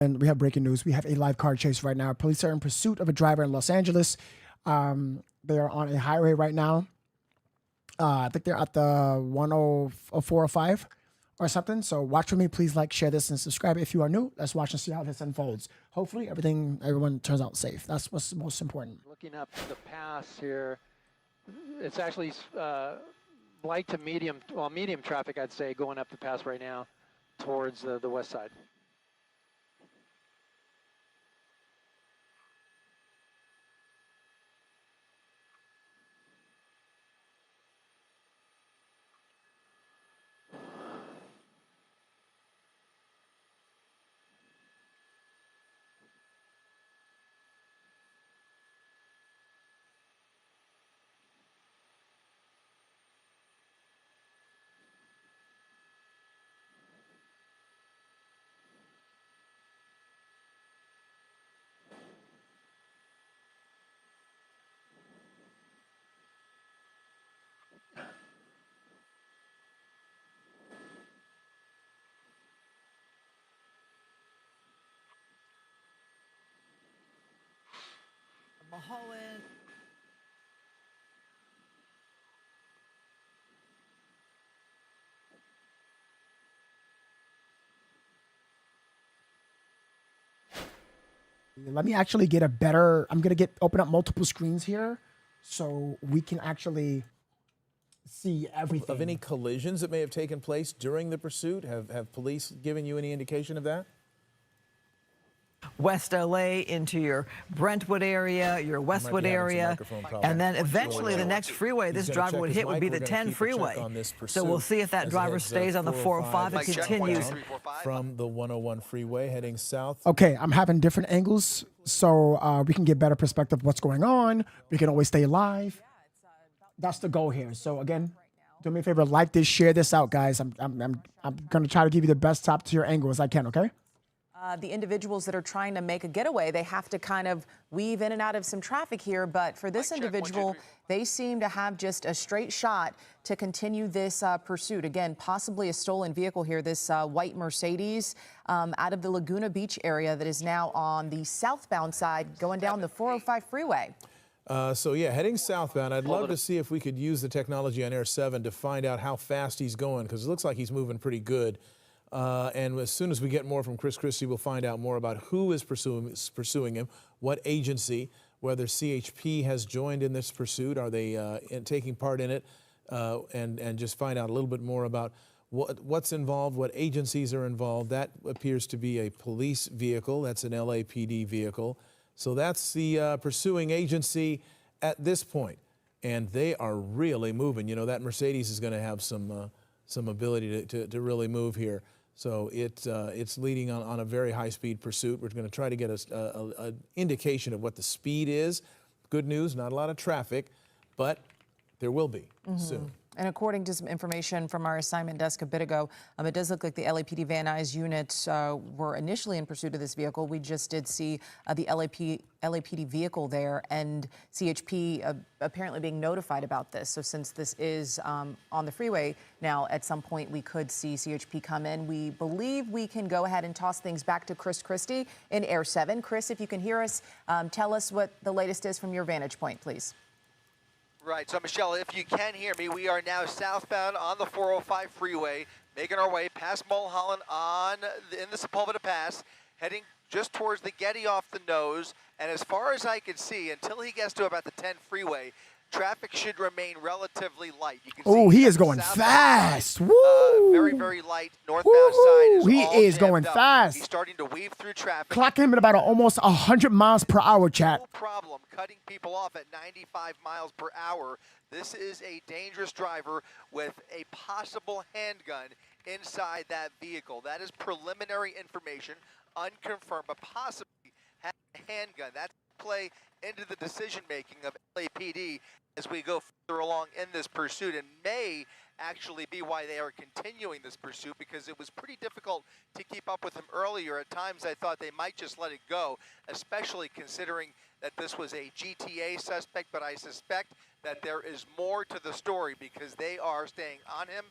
And we have breaking news. We have a live car chase right now. Police are in pursuit of a driver in Los Angeles. They are on a highway right now. I think they're at the 405 or something. So watch for me. Please like, share this, and subscribe if you are new. Let's watch and see how this unfolds. Hopefully everyone turns out safe. That's what's most important. Looking up the pass here, it's actually light to medium, well, medium traffic, I'd say, going up the pass right now towards the west side. Mulholland. Let me actually get a better, I'm going to open up multiple screens here so we can actually see everything. Of any collisions that may have taken place during the pursuit? Have police given you any indication of that? West LA into your Brentwood area, your Westwood area, and then eventually the next freeway this driver would hit would be the 10 freeway. So we'll see if that driver stays on the 405 and continues from the 101 freeway heading south. Okay, I'm having different angles so we can get better perspective of what's going on. We can always stay live. That's the goal here. So again, do me a favor, like this, share this out, guys. I'm gonna try to give you the best top tier angle as I can. Okay. The individuals that are trying to make a getaway, they have to kind of weave in and out of some traffic here. But for this individual, they seem to have just a straight shot to continue this pursuit. Again, possibly a stolen vehicle here, this white Mercedes out of the Laguna Beach area that is now on the southbound side going down the 405 freeway. So yeah, heading southbound. I'd love to see if we could use the technology on Air 7 to find out how fast he's going, because it looks like he's moving pretty good. And as soon as we get more from Chris Christie, we'll find out more about who is pursuing him, what agency, whether CHP has joined in this pursuit, are they taking part in it, and just find out a little bit more about what's involved, what agencies are involved. That appears to be a police vehicle. That's an LAPD vehicle. So that's the pursuing agency at this point. And they are really moving. You know, that Mercedes is going to have some ability to really move here. So it's leading on a very high-speed pursuit. We're going to try to get an indication of what the speed is. Good news, not a lot of traffic, but there will be soon. And according to some information from our assignment desk a bit ago, it does look like the LAPD Van Nuys units were initially in pursuit of this vehicle. We just did see the LAPD vehicle there, and CHP apparently being notified about this. So since this is on the freeway now, at some point we could see CHP come in. We believe we can go ahead and toss things back to Chris Christie in Air 7. Chris, if you can hear us, tell us what the latest is from your vantage point, please. Right, so Michelle, if you can hear me, we are now southbound on the 405 freeway, making our way past Mulholland in the Sepulveda Pass, heading just towards the Getty off the nose. And as far as I can see, until he gets to about the 10 freeway, traffic should remain relatively light. You can see he is going going fast. Woo! Very, very light. Northbound side is he all is going up. fast. He's starting to weave through traffic. Clocking him at about almost 100 miles per hour, chat. No problem cutting people off at 95 miles per hour. This is a dangerous driver with a possible handgun inside that vehicle. That is preliminary information, unconfirmed, but possibly has a handgun. That's play into the decision-making of LAPD as we go further along in this pursuit, and may actually be why they are continuing this pursuit, because it was pretty difficult to keep up with him earlier. At times I thought they might just let it go, especially considering that this was a GTA suspect, but I suspect that there is more to the story because they are staying on him.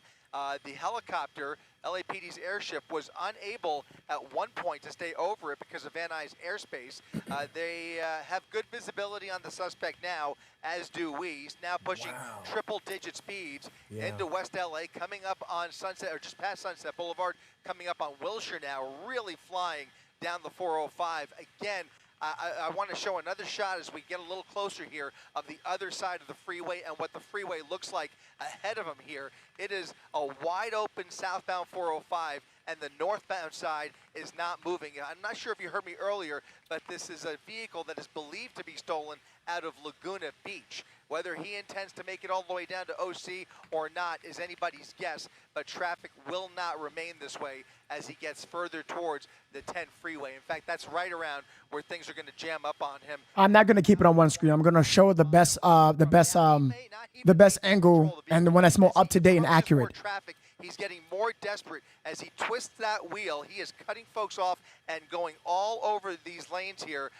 The helicopter LAPD's airship was unable at one point to stay over it because of Van Nuys airspace. They have good visibility on the suspect now, as do we. He's now pushing triple-digit speeds into West LA, coming up on Sunset, or just past Sunset Boulevard, coming up on Wilshire now, really flying down the 405. Again, I want to show another shot as we get a little closer here of the other side of the freeway and what the freeway looks like ahead of him here. It is a wide open southbound 405, and the northbound side is not moving. I'm not sure if you heard me earlier, but this is a vehicle that is believed to be stolen out of Laguna Beach. Whether he intends to make it all the way down to OC or not is anybody's guess, but traffic will not remain this way as he gets further towards the 10 freeway. In fact, that's right around where things are going to jam up on him. I'm not going to keep it on one screen. I'm going to show the best angle and the one that's more up to date and accurate. Traffic. He's getting more desperate as he twists that wheel. He is cutting folks off and going all over these lanes here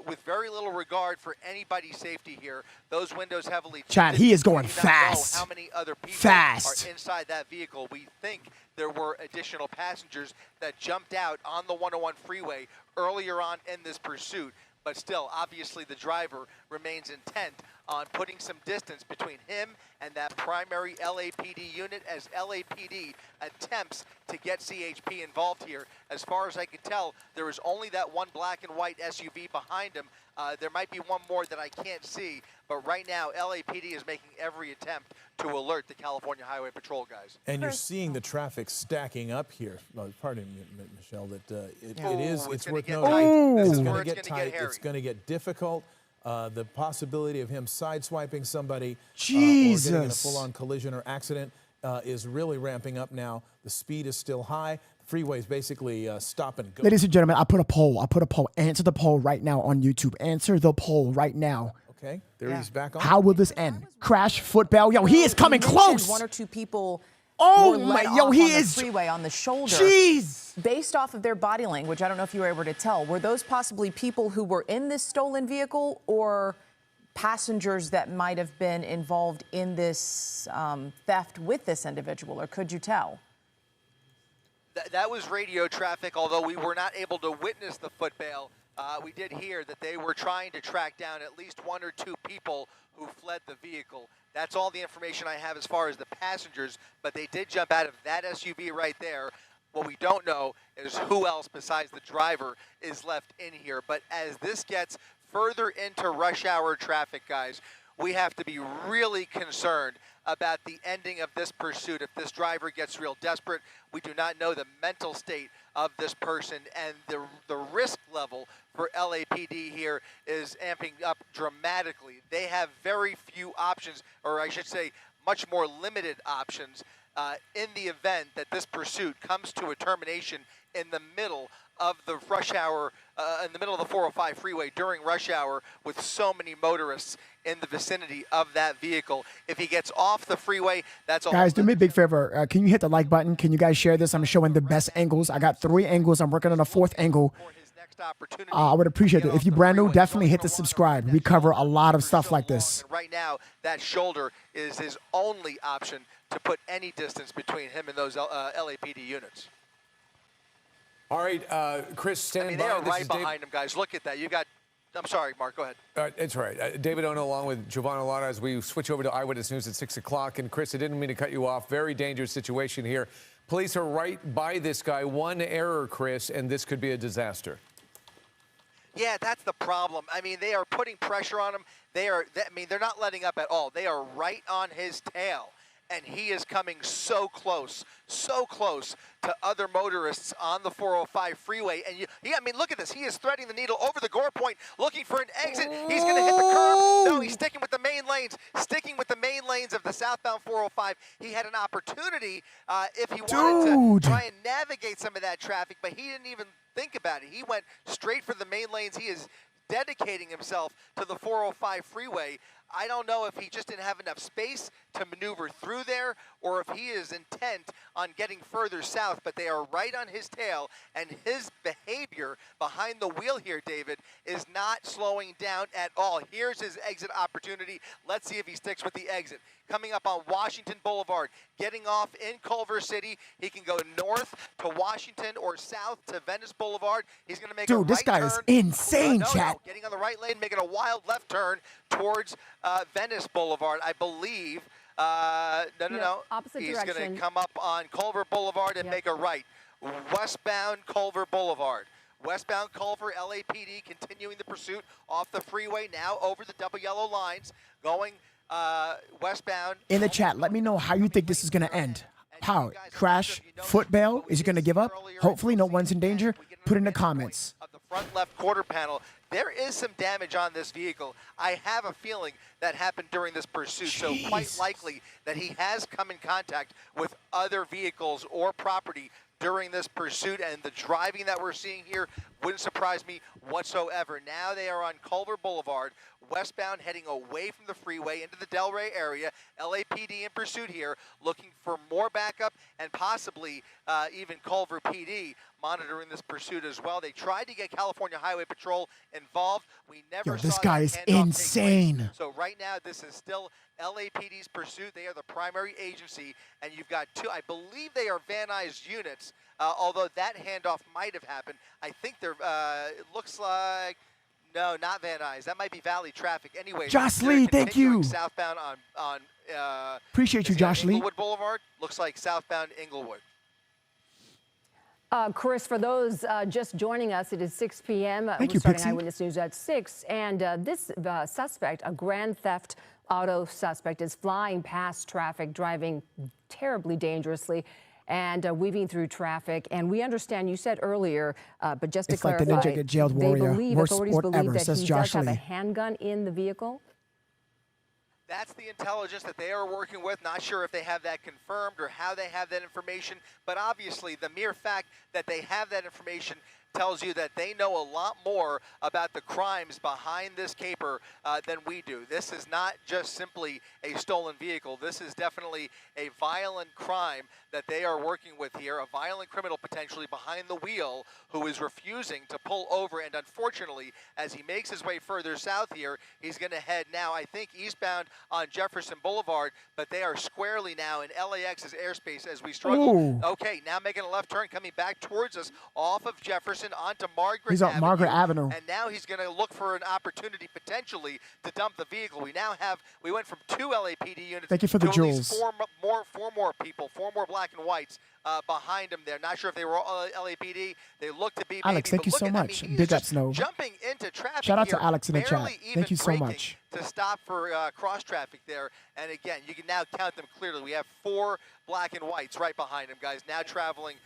with very little regard for anybody's safety here. Those windows heavily tinted. Chad, he is going We do not fast. know how many other people Fast. are inside that vehicle. We think there were additional passengers that jumped out on the 101 freeway earlier on in this pursuit. But still, obviously, the driver remains intent on putting some distance between him and that primary LAPD unit as LAPD attempts to get CHP involved here. As far as I can tell, there is only that one black and white SUV behind him. There might be one more that I can't see, but right now, LAPD is making every attempt to alert the California Highway Patrol guys. And you're seeing the traffic stacking up here. Well, pardon me, Michelle, that it's worth noting. This is going to get tight. It's going to get difficult. The possibility of him sideswiping somebody or getting in a full-on collision or accident is really ramping up now. The speed is still high. Freeway's basically stop and go. Ladies and gentlemen, I put a poll. Answer the poll right now on YouTube. Answer the poll right now. Okay, there he's back on. How will this end? Crash, footbell. Yo, he is coming close. One or two people Oh were my, let yo, off he on the is. freeway on the shoulder. Jeez. Based off of their body language, I don't know if you were able to tell, were those possibly people who were in this stolen vehicle or passengers that might have been involved in this theft with this individual, or could you tell? That was radio traffic, although we were not able to witness the footbail. We did hear that they were trying to track down at least one or two people who fled the vehicle. That's all the information I have as far as the passengers, but they did jump out of that SUV right there. What we don't know is who else besides the driver is left in here. But as this gets further into rush hour traffic, guys, we have to be really concerned about the ending of this pursuit. If this driver gets real desperate, we do not know the mental state of this person, and the risk level for LAPD here is amping up dramatically. They have very few options, or I should say much more limited options in the event that this pursuit comes to a termination in the middle of the rush hour, in the middle of the 405 freeway during rush hour with so many motorists in the vicinity of that vehicle. If he gets off the freeway, that's all. Guys, do me a big favor. Can you hit the like button? Can you guys share this? I'm showing the best angles. I got 3 angles. I'm working on a 4th angle. I would appreciate it. If you're brand new, definitely hit the subscribe. We cover a lot of stuff like this. Right now, that shoulder is his only option to put any distance between him and those LAPD units. All right, Chris, stand by. They are right behind him, guys. Look at that. You got. I'm sorry, Mark. Go ahead. It's all right. David Ono along with Giovanna Lotta as we switch over to Eyewitness News at 6 o'clock. And Chris, I didn't mean to cut you off. Very dangerous situation here. Police are right by this guy. One error, Chris, and this could be a disaster. Yeah, that's the problem. I mean, they are putting pressure on him. They're not letting up at all. They are right on his tail. And he is coming so close to other motorists on the 405 freeway. And look at this. He is threading the needle over the gore point, looking for an exit. He's going to hit the curb. No, he's sticking with the main lanes of the southbound 405. He had an opportunity if he wanted to try and navigate some of that traffic, but he didn't even think about it. He went straight for the main lanes. He is dedicating himself to the 405 freeway. I don't know if he just didn't have enough space to maneuver through there or if he is intent on getting further south, but they are right on his tail, and his behavior behind the wheel here, David, is not slowing down at all. Here's his exit opportunity. Let's see if he sticks with the exit. Coming up on Washington Boulevard, getting off in Culver City. He can go north to Washington or south to Venice Boulevard. He's going to make a right Dude, this guy turn. is insane, chat. No, getting on the right lane, making a wild left turn towards Venice Boulevard, I believe. No. Opposite He's direction. going to come up on Culver Boulevard and make a right. Westbound Culver Boulevard. Westbound Culver, LAPD continuing the pursuit off the freeway, now over the double yellow lines, going westbound. In the chat, let me know how you think this is going to end. How? Crash? Foot bail? Is he going to give up? Hopefully no one's in danger. Put in the comments. Of the front left quarter panel, there is some damage on this vehicle. I have a feeling that happened during this pursuit, so quite likely that he has come in contact with other vehicles or property during this pursuit, and the driving that we're seeing here wouldn't surprise me whatsoever. Now they are on Culver Boulevard, westbound, heading away from the freeway into the Delray area. LAPD in pursuit here, looking for more backup and possibly even Culver PD monitoring this pursuit as well. They tried to get California Highway Patrol involved. We never saw this guy that is handoff take place. insane. So right now, this is still LAPD's pursuit. They are the primary agency, and you've got two, I believe they are Van Nuys units, although that handoff might have happened. I think they're, it looks like, no, not Van Nuys. That might be Valley Traffic. Anyway, Josh Lee, thank you. Southbound on Appreciate you, Josh Lee. Inglewood Boulevard. Looks like southbound Inglewood. Chris, for those just joining us, it is 6 p.m. Thank We're you, starting Pixie. Eyewitness News at 6. And this suspect, a grand theft auto suspect, is flying past traffic, driving terribly dangerously, and weaving through traffic. And we understand, you said earlier, but just to It's like clarify, the Ninja Get Jailed they Warrior. believe, Worst authorities sport believe ever, that says he Josh does have a Lee. handgun in the vehicle. That's the intelligence that they are working with. Not sure if they have that confirmed or how they have that information, but obviously the mere fact that they have that information tells you that they know a lot more about the crimes behind this caper than we do. This is not just simply a stolen vehicle. This is definitely a violent crime that they are working with here, a violent criminal potentially behind the wheel who is refusing to pull over. And unfortunately, as he makes his way further south here, he's going to head now, I think, eastbound on Jefferson Boulevard, but they are squarely now in LAX's airspace as we struggle. Ooh. Okay, now making a left turn, coming back towards us off of Jefferson onto Margaret He's on Avenue. Margaret Avenue. And now he's going to look for an opportunity potentially to dump the vehicle. We went from 2 LAPD units Thank you for the to at least jewels. four more people, 4 more black and whites behind him there. Not sure if they were all LAPD. They look to be. Alex, maybe, thank you but so look at- much. I mean, he Big is ups, just Snow. Jumping into traffic. Shout out to here, Alex in the chat. barely Thank even you so braking much. to stop for cross traffic there. And again, you can now count them clearly. We have 4 black and whites right behind him, guys. Now traveling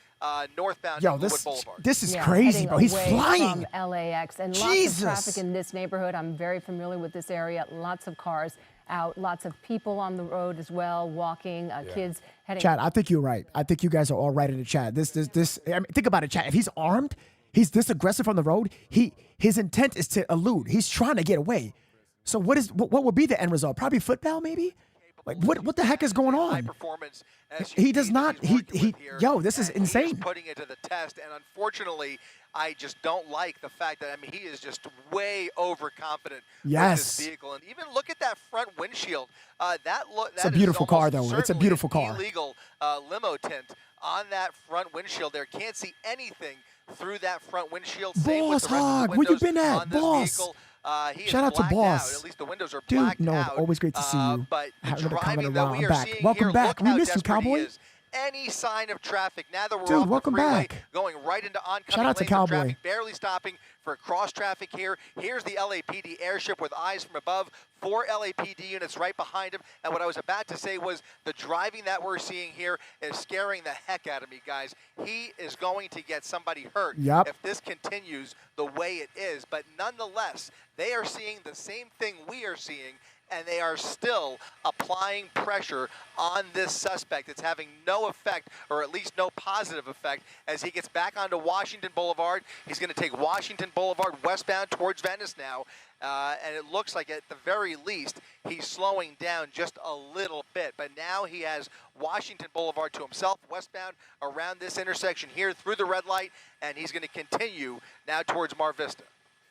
northbound Yo, Inglewood Boulevard. this is Yeah, crazy, heading bro. He's away flying. from LAX, and Jesus. lots of traffic in this neighborhood. I'm very familiar with this area. Lots of cars out, lots of people on the road as well, walking, kids heading. Chat, I think you're right. I think you guys are all right in the chat. This. I mean, think about it, chat. If he's armed, he's this aggressive on the road. His intent is to elude. He's trying to get away. So what would be the end result? Probably foot bail, maybe. Like what the heck is going High on? performance SUV He does that not. he's working He. with here, Yo, this is and he insane. putting it to the test, and unfortunately, I just don't like the fact that he is just way overconfident Yes. with this vehicle. And even look at that front windshield. It's a beautiful car, though. It's a beautiful car. Illegal limo tint on that front windshield. There can't see anything through that front windshield. Same with Boss the rest of the Hog, where you windows been at, on this boss? vehicle. He is Shout out to blacked Boss. out. At least the windows are Dude, blacked no, out. always great to see you. But the Having a comment driving that around. we I'm are back. seeing Welcome here, back. look We how missed you, desperate he Cowboy. is. Any sign of traffic now that we're Dude, off welcome the freeway, back. going right into oncoming Shout out to lanes of Cowboy. traffic, barely stopping for cross traffic here. Here's the LAPD airship with eyes from above, 4 LAPD units right behind him. And what I was about to say was the driving that we're seeing here is scaring the heck out of me, guys. He is going to get somebody hurt Yep. if this continues the way it is. But nonetheless, they are seeing the same thing we are seeing. and they are still applying pressure on this suspect. It's having no effect, or at least no positive effect, as he gets back onto Washington Boulevard. He's going to take Washington Boulevard westbound towards Venice now. And it looks like at the very least he's slowing down just a little bit. But now he has Washington Boulevard to himself, westbound around this intersection here through the red light, and he's going to continue now towards Mar Vista.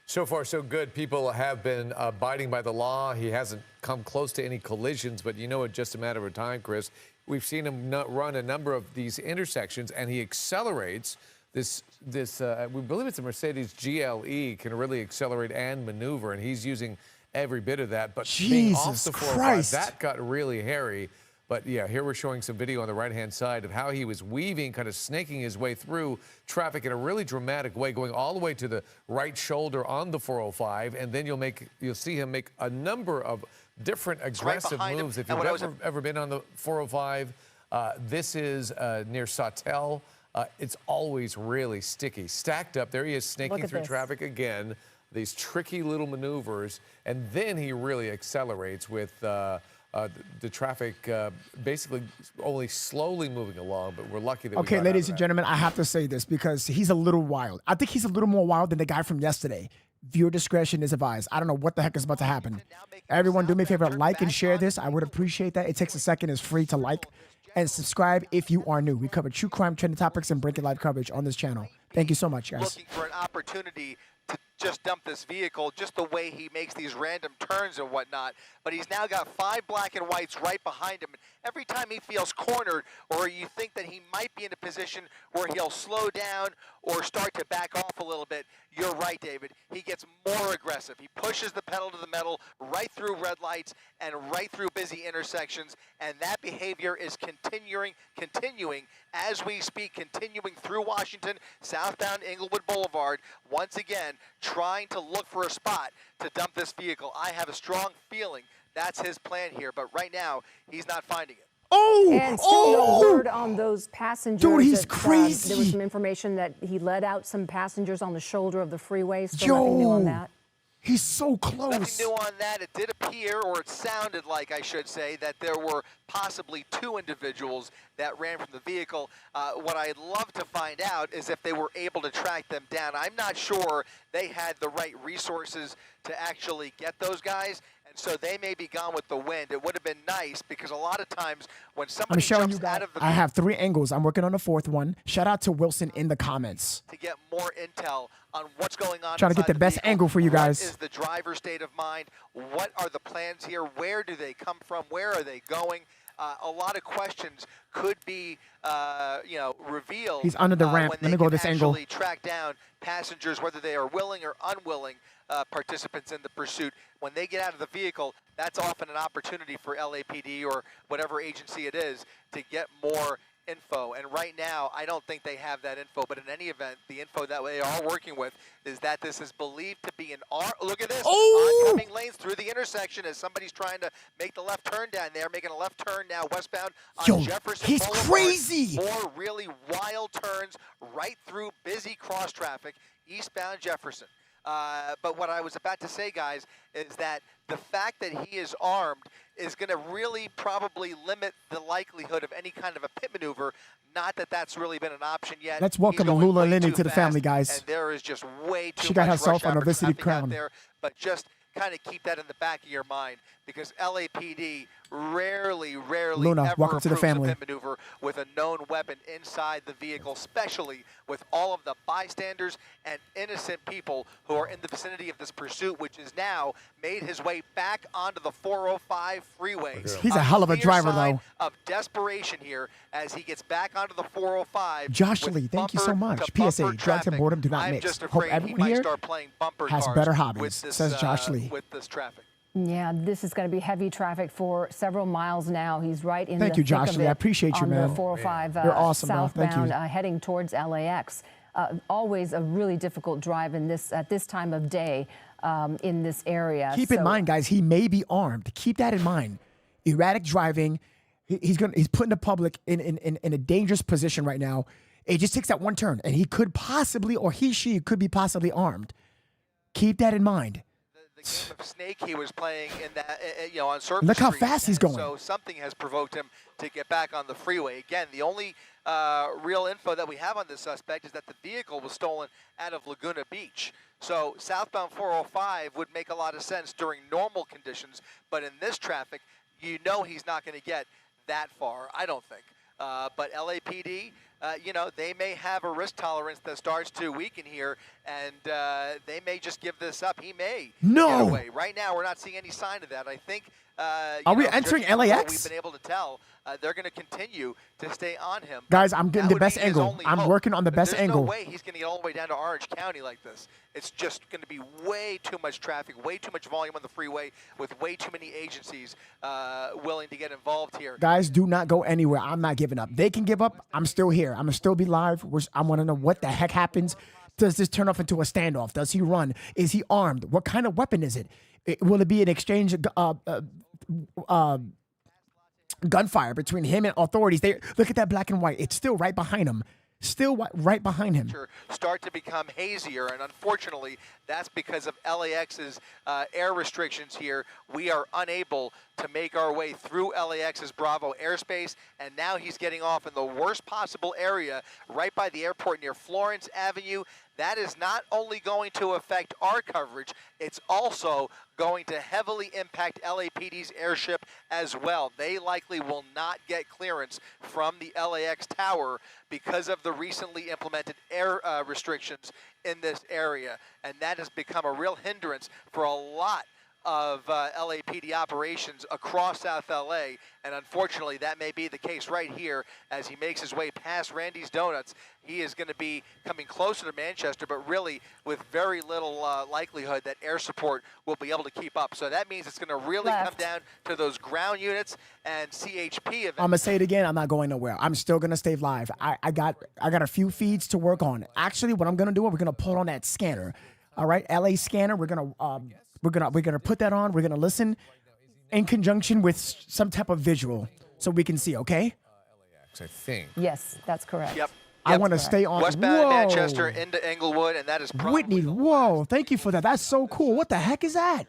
So far, so good. People have been abiding by the law. He hasn't come close to any collisions, but you know, it's just a matter of time, Chris. We've seen him run a number of these intersections, and he accelerates. We believe it's a Mercedes GLE, can really accelerate and maneuver, and he's using every bit of that. But being off the 405, that got really hairy. But yeah, here we're showing some video on the right-hand side of how he was weaving, kind of snaking his way through traffic in a really dramatic way, going all the way to the right shoulder on the 405, and then you'll see him make a number of different aggressive moves. If you've ever been on the 405, this is near Sawtelle. It's always really sticky. Stacked up, there he is snaking through traffic again, these tricky little maneuvers, and then he really accelerates with the traffic basically only slowly moving along, but we're lucky that Okay, ladies and gentlemen, I have to say this because he's a little wild. I think he's a little more wild than the guy from yesterday. Viewer discretion is advised. I don't know what the heck is about to happen. Everyone, do me a favor, like and share this. I would appreciate that. It takes a second. It's free to like. And subscribe if you are new. We cover true crime, trending topics, and breaking live coverage on this channel. Thank you so much, guys. Looking for an opportunity to just dump this vehicle, just the way he makes these random turns and whatnot. But he's now got 5 black and whites right behind him. And every time he feels cornered, or you think that he might be in a position where he'll slow down or start to back off a little bit, you're right, David. He gets more aggressive. He pushes the pedal to the metal right through red lights and right through busy intersections. And that behavior is continuing as we speak, continuing through Washington, southbound Inglewood Boulevard, once again, trying to look for a spot to dump this vehicle. I have a strong feeling that's his plan here, but right now, he's not finding it. And still no word on those passengers. Dude, he's crazy. There was some information that he let out some passengers on the shoulder of the freeway. Still nothing new on that. He's so close. Nothing new on that. It did appear, or it sounded like, I should say, that there were possibly 2 individuals that ran from the vehicle. What I'd love to find out is if they were able to track them down. I'm not sure they had the right resources to actually get those guys, and so they may be gone with the wind. It would have been nice, because a lot of times when somebody jumps out of the... I have 3 angles. I'm working on the 4th one. Shout out to Wilson in the comments. To get more intel on what's going on. Trying to get the best angle for you guys. What is the driver's state of mind? What are the plans here? Where do they come from? Where are they going? A lot of questions could be, revealed. He's under the ramp. Let me go this angle. When they track down passengers, whether they are willing or unwilling participants in the pursuit. When they get out of the vehicle, that's often an opportunity for LAPD or whatever agency it is to get more info. And right now, I don't think they have that info. But in any event, the info that they are working with is that this is believed to be an look at this, oncoming lanes through the intersection as somebody's trying to make the left turn down there, making a left turn now westbound on Jefferson he's Boulevard. Crazy. 4 really wild turns right through busy cross traffic, eastbound Jefferson. But what I was about to say, guys, is that the fact that he is armed is going to really probably limit the likelihood of any kind of a pit maneuver. Not that that's really been an option yet. Let's welcome Lula Lenny to the family, guys. And there is just way too She got much herself rush a hour Novesity traffic crown. out there. But just kind of keep that in the back of your mind, because LAPD rarely Luna, ever welcome to the approves a family. pit maneuver with a known weapon inside the vehicle, especially with all of the bystanders and innocent people who are in the vicinity of this pursuit, which is now made his way back onto the 405 freeway. He's a hell of a driver, though. Of desperation here as he gets back onto the 405. Josh Lee, thank you so much. PSA, drugs and boredom do not mix. Hope everyone here has better hobbies, says Josh Lee. With this traffic. Yeah, this is going to be heavy traffic for several miles now. He's right in Thank the you, Josh thick of Lee. it I appreciate you, on man. the 405 You're awesome, southbound, Thank you. heading towards LAX. Always a really difficult drive at this time of day in this area. Keep in mind, guys, he may be armed. Keep that in mind. Erratic driving. He's putting the public in a dangerous position right now. It just takes that one turn, and he could possibly, or she could be possibly armed. Keep that in mind. game of snake he was playing in that, on Surface Look how Street, fast he's and going. So something has provoked him to get back on the freeway. Again, the only real info that we have on this suspect is that the vehicle was stolen out of Laguna Beach. So southbound 405 would make a lot of sense during normal conditions, but in this traffic, you know he's not going to get that far, I don't think. But LAPD, they may have a risk tolerance that starts to weaken here, and they may just give this up. He may get away. Right now, we're not seeing any sign of that. I think. Are we entering LAX? We've been able to tell they're going to continue to stay on him. Guys, I'm getting the best angle. I'm working on the best angle. There's no way he's going to get all the way down to Orange County like this. It's just going to be way too much traffic, way too much volume on the freeway, with way too many agencies willing to get involved here. Guys, do not go anywhere. I'm not giving up. They can give up. I'm still here. I'm going to still be live. I want to know what the heck happens. Does this turn off into a standoff? Does he run? Is he armed? What kind of weapon is it? Will it be an exchange gunfire between him and authorities? Look at that black and white. It's still right behind him. Right behind him. Start to become hazier, and unfortunately, that's because of LAX's air restrictions here. We are unable to make our way through LAX's Bravo airspace, and now he's getting off in the worst possible area, right by the airport near Florence Avenue. That is not only going to affect our coverage, it's also going to heavily impact LAPD's airship as well. They likely will not get clearance from the LAX tower because of the recently implemented air restrictions in this area. And that has become a real hindrance for a lot of LAPD operations across South LA, and unfortunately that may be the case right here as he makes his way past Randy's Donuts. He is going to be coming closer to Manchester, but really with very little likelihood that air support will be able to keep up. So that means it's going to really come down to those ground units and CHP events. I'm gonna say it again. I'm not going nowhere. I'm still gonna stay live. I got a few feeds to work on. Actually, what I'm gonna do, we're gonna pull on that scanner. All right, LA scanner. We're gonna put that on. We're gonna listen in conjunction with some type of visual so we can see. Okay. I think. Yes, that's correct. Yep. I want to stay on. Westbound Manchester into Englewood, and that is probably Whitney. Whoa! Thank you for that. That's so cool. What the heck is that?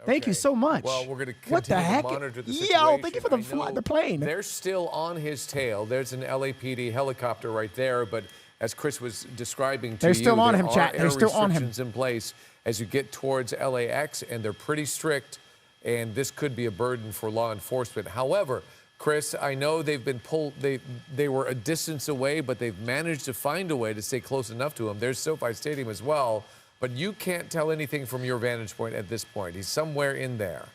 Thank you so much. Well, we're going to what the heck? monitor the situation. Yo, thank you for the plane. They're still on his tail. There's an LAPD helicopter right there, but as Chris was describing to They're you, still on there him, are chat. They're air still on him. restrictions in place as you get towards LAX, and they're pretty strict, and this could be a burden for law enforcement. However, Chris, I know they've been pulled. They were a distance away, but they've managed to find a way to stay close enough to him. There's SoFi Stadium as well, but you can't tell anything from your vantage point at this point. He's somewhere in there.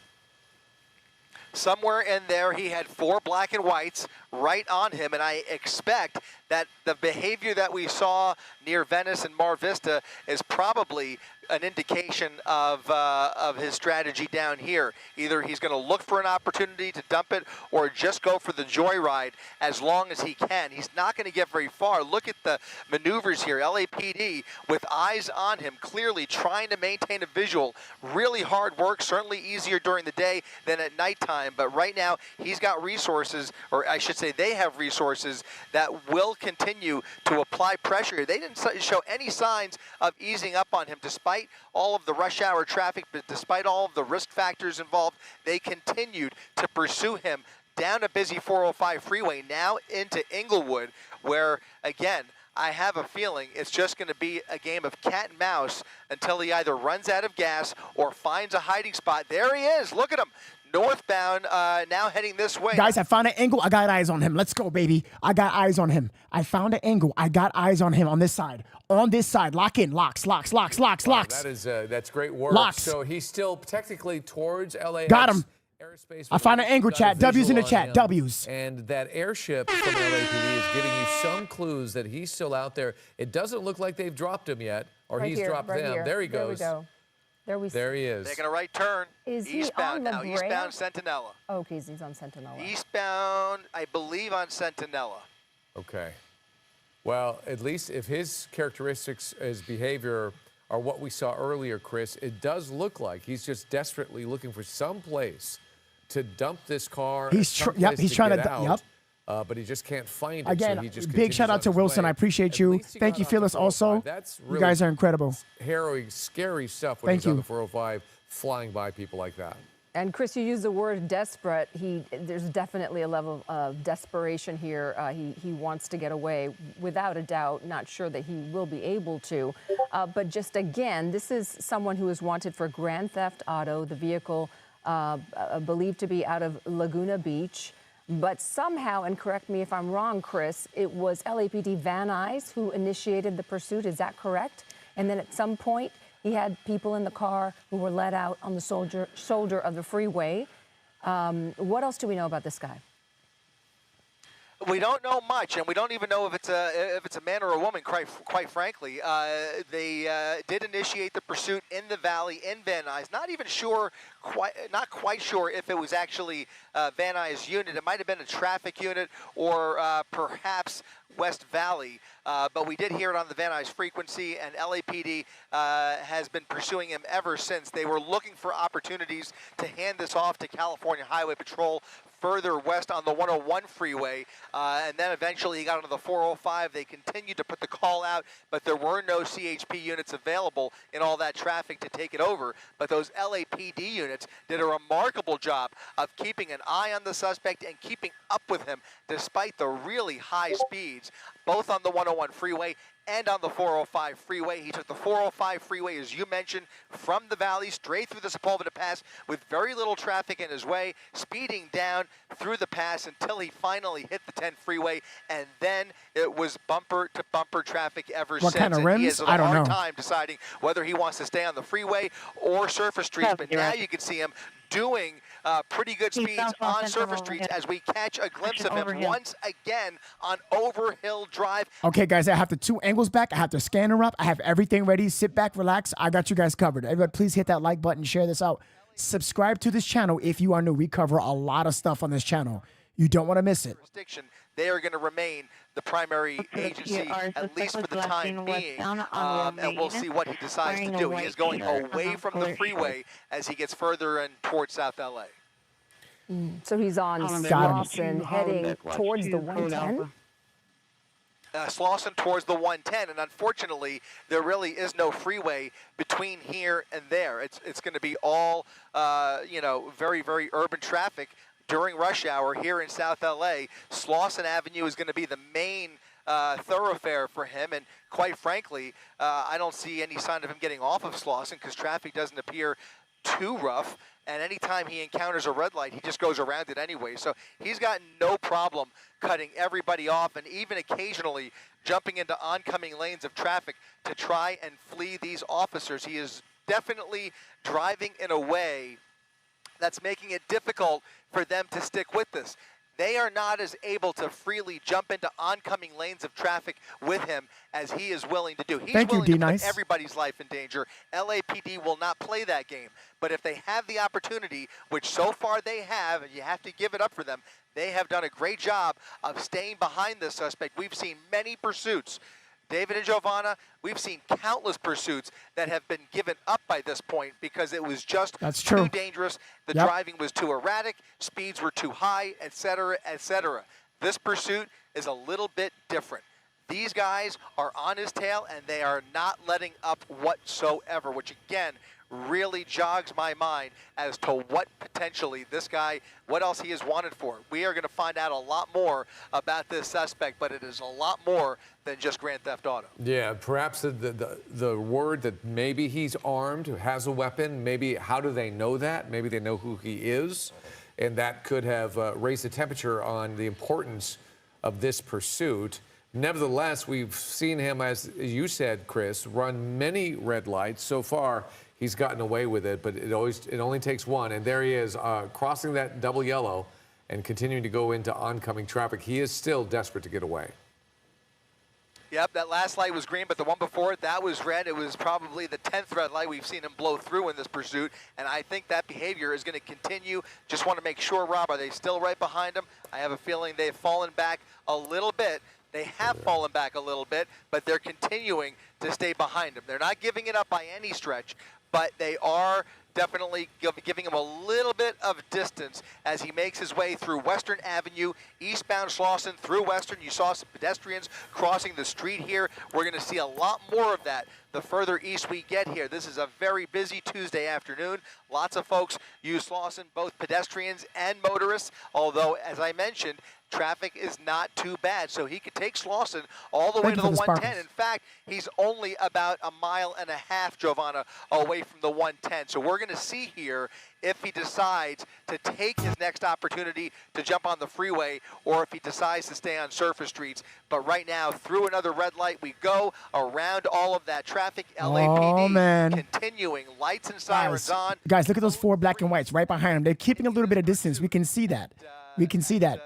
Somewhere in there, he had 4 black and whites right on him, and I expect that the behavior that we saw near Venice and Mar Vista is probably an indication of his strategy down here. Either he's going to look for an opportunity to dump it or just go for the joyride as long as he can. He's not going to get very far. Look at the maneuvers here. LAPD with eyes on him, clearly trying to maintain a visual. Really hard work, certainly easier during the day than at nighttime, but right now he's got resources, or I should say they have resources that will continue to apply pressure. They didn't show any signs of easing up on him despite all of the rush hour traffic, but despite all of the risk factors involved, they continued to pursue him down a busy 405 freeway, now into Englewood, where, again, I have a feeling it's just going to be a game of cat and mouse until he either runs out of gas or finds a hiding spot. There he is. Look at him. Northbound, now heading this way. Guys, I found an angle. I got eyes on him. Let's go, baby. I got eyes on him. I found an angle. I got eyes on him on this side. On this side. Lock in. Locks. That's great work. Locks. So he's still technically towards LAX. Got him. Airspace. I found an angle, chat. W's in the chat. W's. And that airship from LAPD is giving you some clues that he's still out there. It doesn't look like they've dropped him yet, or Right he's here, dropped right them. here. There he goes. There we go. There he is. Taking a right turn. Is he eastbound on now. La Brea? Eastbound Centinela. Oh, okay, he's on Centinela. Eastbound, I believe, on Centinela. Okay. Well, at least if his characteristics, his behavior are what we saw earlier, Chris, it does look like he's just desperately looking for some place to dump this car. He's trying to. Yep. But he just can't find it. Again, so he just big shout out to Wilson. I appreciate you. Thank you, Phyllis. Also, That's you guys are incredible. Harrowing, scary stuff when Thank he's on you. the 405. flying by people like that. And Chris, you used the word desperate. There's definitely a level of desperation here. He wants to get away, without a doubt. Not sure that he will be able to. But just again, this is someone who is wanted for grand theft auto. The vehicle believed to be out of Laguna Beach. But somehow, and correct me if I'm wrong, Chris, it was LAPD Van Nuys who initiated the pursuit. Is that correct? And then at some point, he had people in the car who were let out on the shoulder of the freeway. What else do we know about this guy? We don't know much, and we don't even know if it's a man or a woman. Quite frankly, they did initiate the pursuit in the valley in Van Nuys. Not quite sure if it was actually Van Nuys' unit. It might have been a traffic unit or perhaps West Valley, but we did hear it on the Van Nuys frequency, and LAPD has been pursuing him ever since. They were looking for opportunities to hand this off to California Highway Patrol further west on the 101 freeway, and then eventually he got onto the 405. They continued to put the call out, but there were no CHP units available in all that traffic to take it over. But those LAPD units did a remarkable job of keeping an eye on the suspect and keeping up with him despite the really high speeds, both on the 101 freeway and on the 405 freeway. He took the 405 freeway, as you mentioned, from the valley straight through the Sepulveda Pass with very little traffic in his way, speeding down through the pass until he finally hit the 10 freeway, and then it was bumper-to-bumper traffic ever since. What kind of and rims? he has a I don't hard know. time deciding whether he wants to stay on the freeway or surface streets, but now you can see him doing pretty good speeds on surface streets as we catch a glimpse of him once again on Overhill Drive. Okay, guys, I have the two angles back. I have the scanner up. I have everything ready. Sit back, relax. I got you guys covered. Everybody, please hit that like button, share this out. Subscribe to this channel if you are new. We cover a lot of stuff on this channel. You don't want to miss it. They are going to remain the primary agency, at least for the time being, and we'll see what he decides to do. He is going away from the freeway as he gets further and towards South LA. So he's on Slauson, heading towards the 110? Slauson towards the 110, and unfortunately, there really is no freeway between here and there. It's going to be all, very, very urban traffic during rush hour here in South LA. Slauson Avenue is going to be the main thoroughfare for him, and quite frankly, I don't see any sign of him getting off of Slauson because traffic doesn't appear too rough, and anytime he encounters a red light, he just goes around it anyway. So he's got no problem cutting everybody off and even occasionally jumping into oncoming lanes of traffic to try and flee these officers. He is definitely driving in a way that's making it difficult for them to stick with this. They are not as able to freely jump into oncoming lanes of traffic with him as he is willing to do. He's willing to put everybody's life in danger. LAPD will not play that game. But if they have the opportunity, which so far they have, and you have to give it up for them, they have done a great job of staying behind this suspect. We've seen many pursuits. David and Giovanna, we've seen countless pursuits that have been given up by this point because it was just too dangerous. The driving was too erratic, speeds were too high, etc., etc. This pursuit is a little bit different. These guys are on his tail, and they are not letting up whatsoever, which, again, really jogs my mind as to what potentially this guy, what else he is wanted for. We are going to find out a lot more about this suspect, but it is a lot more than just grand theft auto. Yeah, perhaps the word that maybe he's armed, has a weapon, maybe how do they know that? Maybe they know who he is, and that could have raised the temperature on the importance of this pursuit. Nevertheless, we've seen him, as you said, Chris, run many red lights. So far, he's gotten away with it, but it only takes one. And there he is, crossing that double yellow and continuing to go into oncoming traffic. He is still desperate to get away. Yep, that last light was green, but the one before it, that was red. It was probably the 10th red light we've seen him blow through in this pursuit, and I think that behavior is going to continue. Just want to make sure, Rob, are they still right behind him? I have a feeling they've fallen back a little bit. They have fallen back a little bit, but they're continuing to stay behind him. They're not giving it up by any stretch, but they are definitely giving him a little bit of distance as he makes his way through Western Avenue, eastbound Slauson through Western. You saw some pedestrians crossing the street here. We're going to see a lot more of that the further east we get here. This is a very busy Tuesday afternoon. Lots of folks use Slauson, both pedestrians and motorists, although, as I mentioned, traffic is not too bad. So he could take Slauson all the way to the 110. In fact, he's only about a mile and a half, Giovanna, away from the 110. So we're going to see here if he decides to take his next opportunity to jump on the freeway or if he decides to stay on surface streets. But right now, through another red light, we go around all of that traffic. LAPD continuing, lights and sirens on. Guys, look at those 4 black and whites right behind him. They're keeping a little bit of distance. We can see that. We can see that.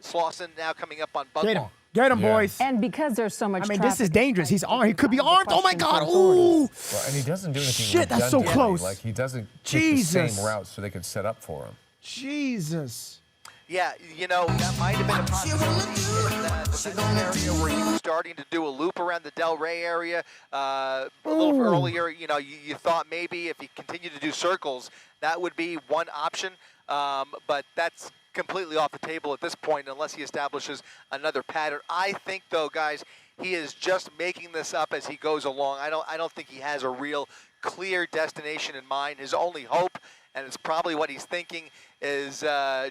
Slauson now coming up on Bug Get him. Get him, boys. And because there's so much traffic, this is dangerous. He's armed. He could be armed. Oh, my God. Ooh. Well, and he doesn't do anything. Shit, that's so close. Like, he doesn't take the same route so they can set up for him. Jesus. Yeah, you know, that might have been a possibility in that area where he was starting to do a loop around the Del Rey area a little earlier. You know, you thought maybe if he continued to do circles, that would be one option. But that's completely off the table at this point unless he establishes another pattern. I think, though, guys, he is just making this up as he goes along. I don't think he has a real clear destination in mind. His only hope, and it's probably what he's thinking, is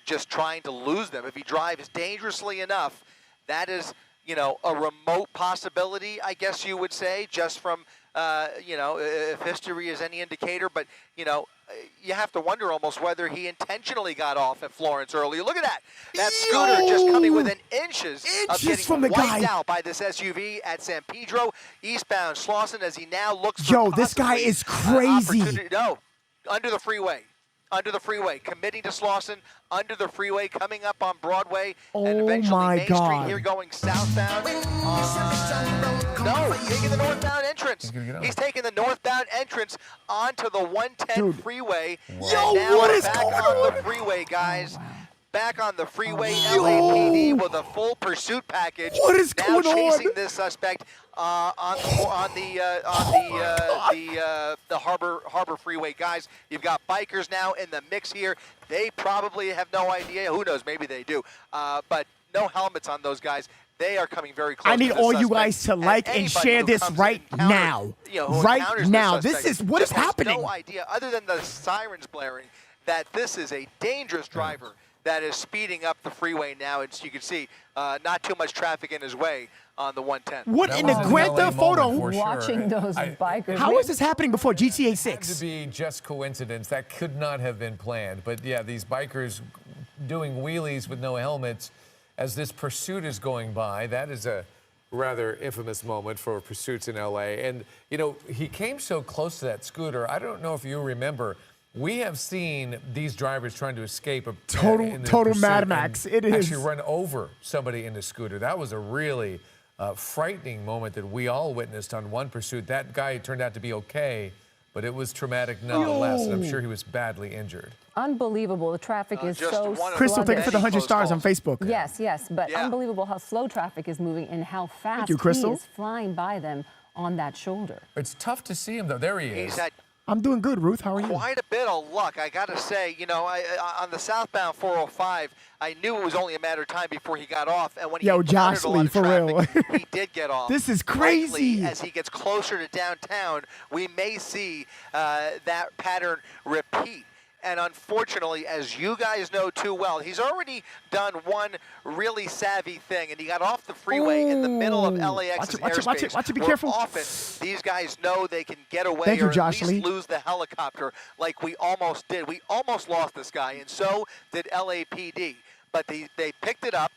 just trying to lose them. If he drives dangerously enough, that is, you know, a remote possibility, I guess you would say, just from, you know, if history is any indicator. But, you know, you have to wonder almost whether he intentionally got off at Florence earlier. Look at that. That scooter just coming within inches of getting from the wiped guy. out by this SUV at San Pedro. Eastbound Slauson as he now looks for Yo, this guy is crazy. No, under the freeway. Under the freeway, committing to Slauson, under the freeway, coming up on Broadway, and eventually Main Street here going southbound. No, taking the northbound entrance. He's taking the northbound entrance onto the 110 freeway. Yo, now what is back going on on? the freeway, guys. Back on the freeway, LAPD with a full pursuit package. What is now going on? chasing this suspect on the Harbor Freeway, guys. You've got bikers now in the mix here. They probably have no idea. Who knows? Maybe they do. But no helmets on those guys. They are coming very close. I need to the all you suspect. guys to like and share who this comes right and encounters- now. you know, who Right encounters the now. suspect This is what is just has happening. No idea, other than the sirens blaring, that this is a dangerous driver that is speeding up the freeway now. It's, you can see not too much traffic in his way on the 110. What in the Grand Theft Auto? watching those bikers. How is this happening before GTA It had 6? to be just coincidence. That could not have been planned. But yeah, these bikers doing wheelies with no helmets as this pursuit is going by. That is a rather infamous moment for pursuits in LA. And, you know, he came so close to that scooter. I don't know if you remember, we have seen these drivers trying to escape in the Total pursuit Mad Max. and It is. actually run over somebody in the scooter. That was a really frightening moment that we all witnessed on one pursuit. That guy turned out to be okay, but it was traumatic nonetheless, and I'm sure he was badly injured. Unbelievable. The traffic is so slow. Crystal, thank you for the 100 stars on Facebook. Yes, yes, but unbelievable how slow traffic is moving and how fast you, Crystal. he is flying by them on that shoulder. It's tough to see him, though. There he is. He's had I'm doing good, Ruth. How are you? quite a bit of luck, I got to say. You know, on the southbound 405, I knew it was only a matter of time before he got off. And when he encountered a lot of for real. traffic, he did get off. This is Likely, crazy. as he gets closer to downtown, we may see that pattern repeat. And unfortunately, as you guys know too well, he's already done one really savvy thing, and he got off the freeway in the middle of LAX's airspace. Watch it, be where careful. Often, these guys know they can get away Thank you, or Josh at least Lee. lose the helicopter like we almost did. We almost lost this guy, and so did LAPD. But they picked it up.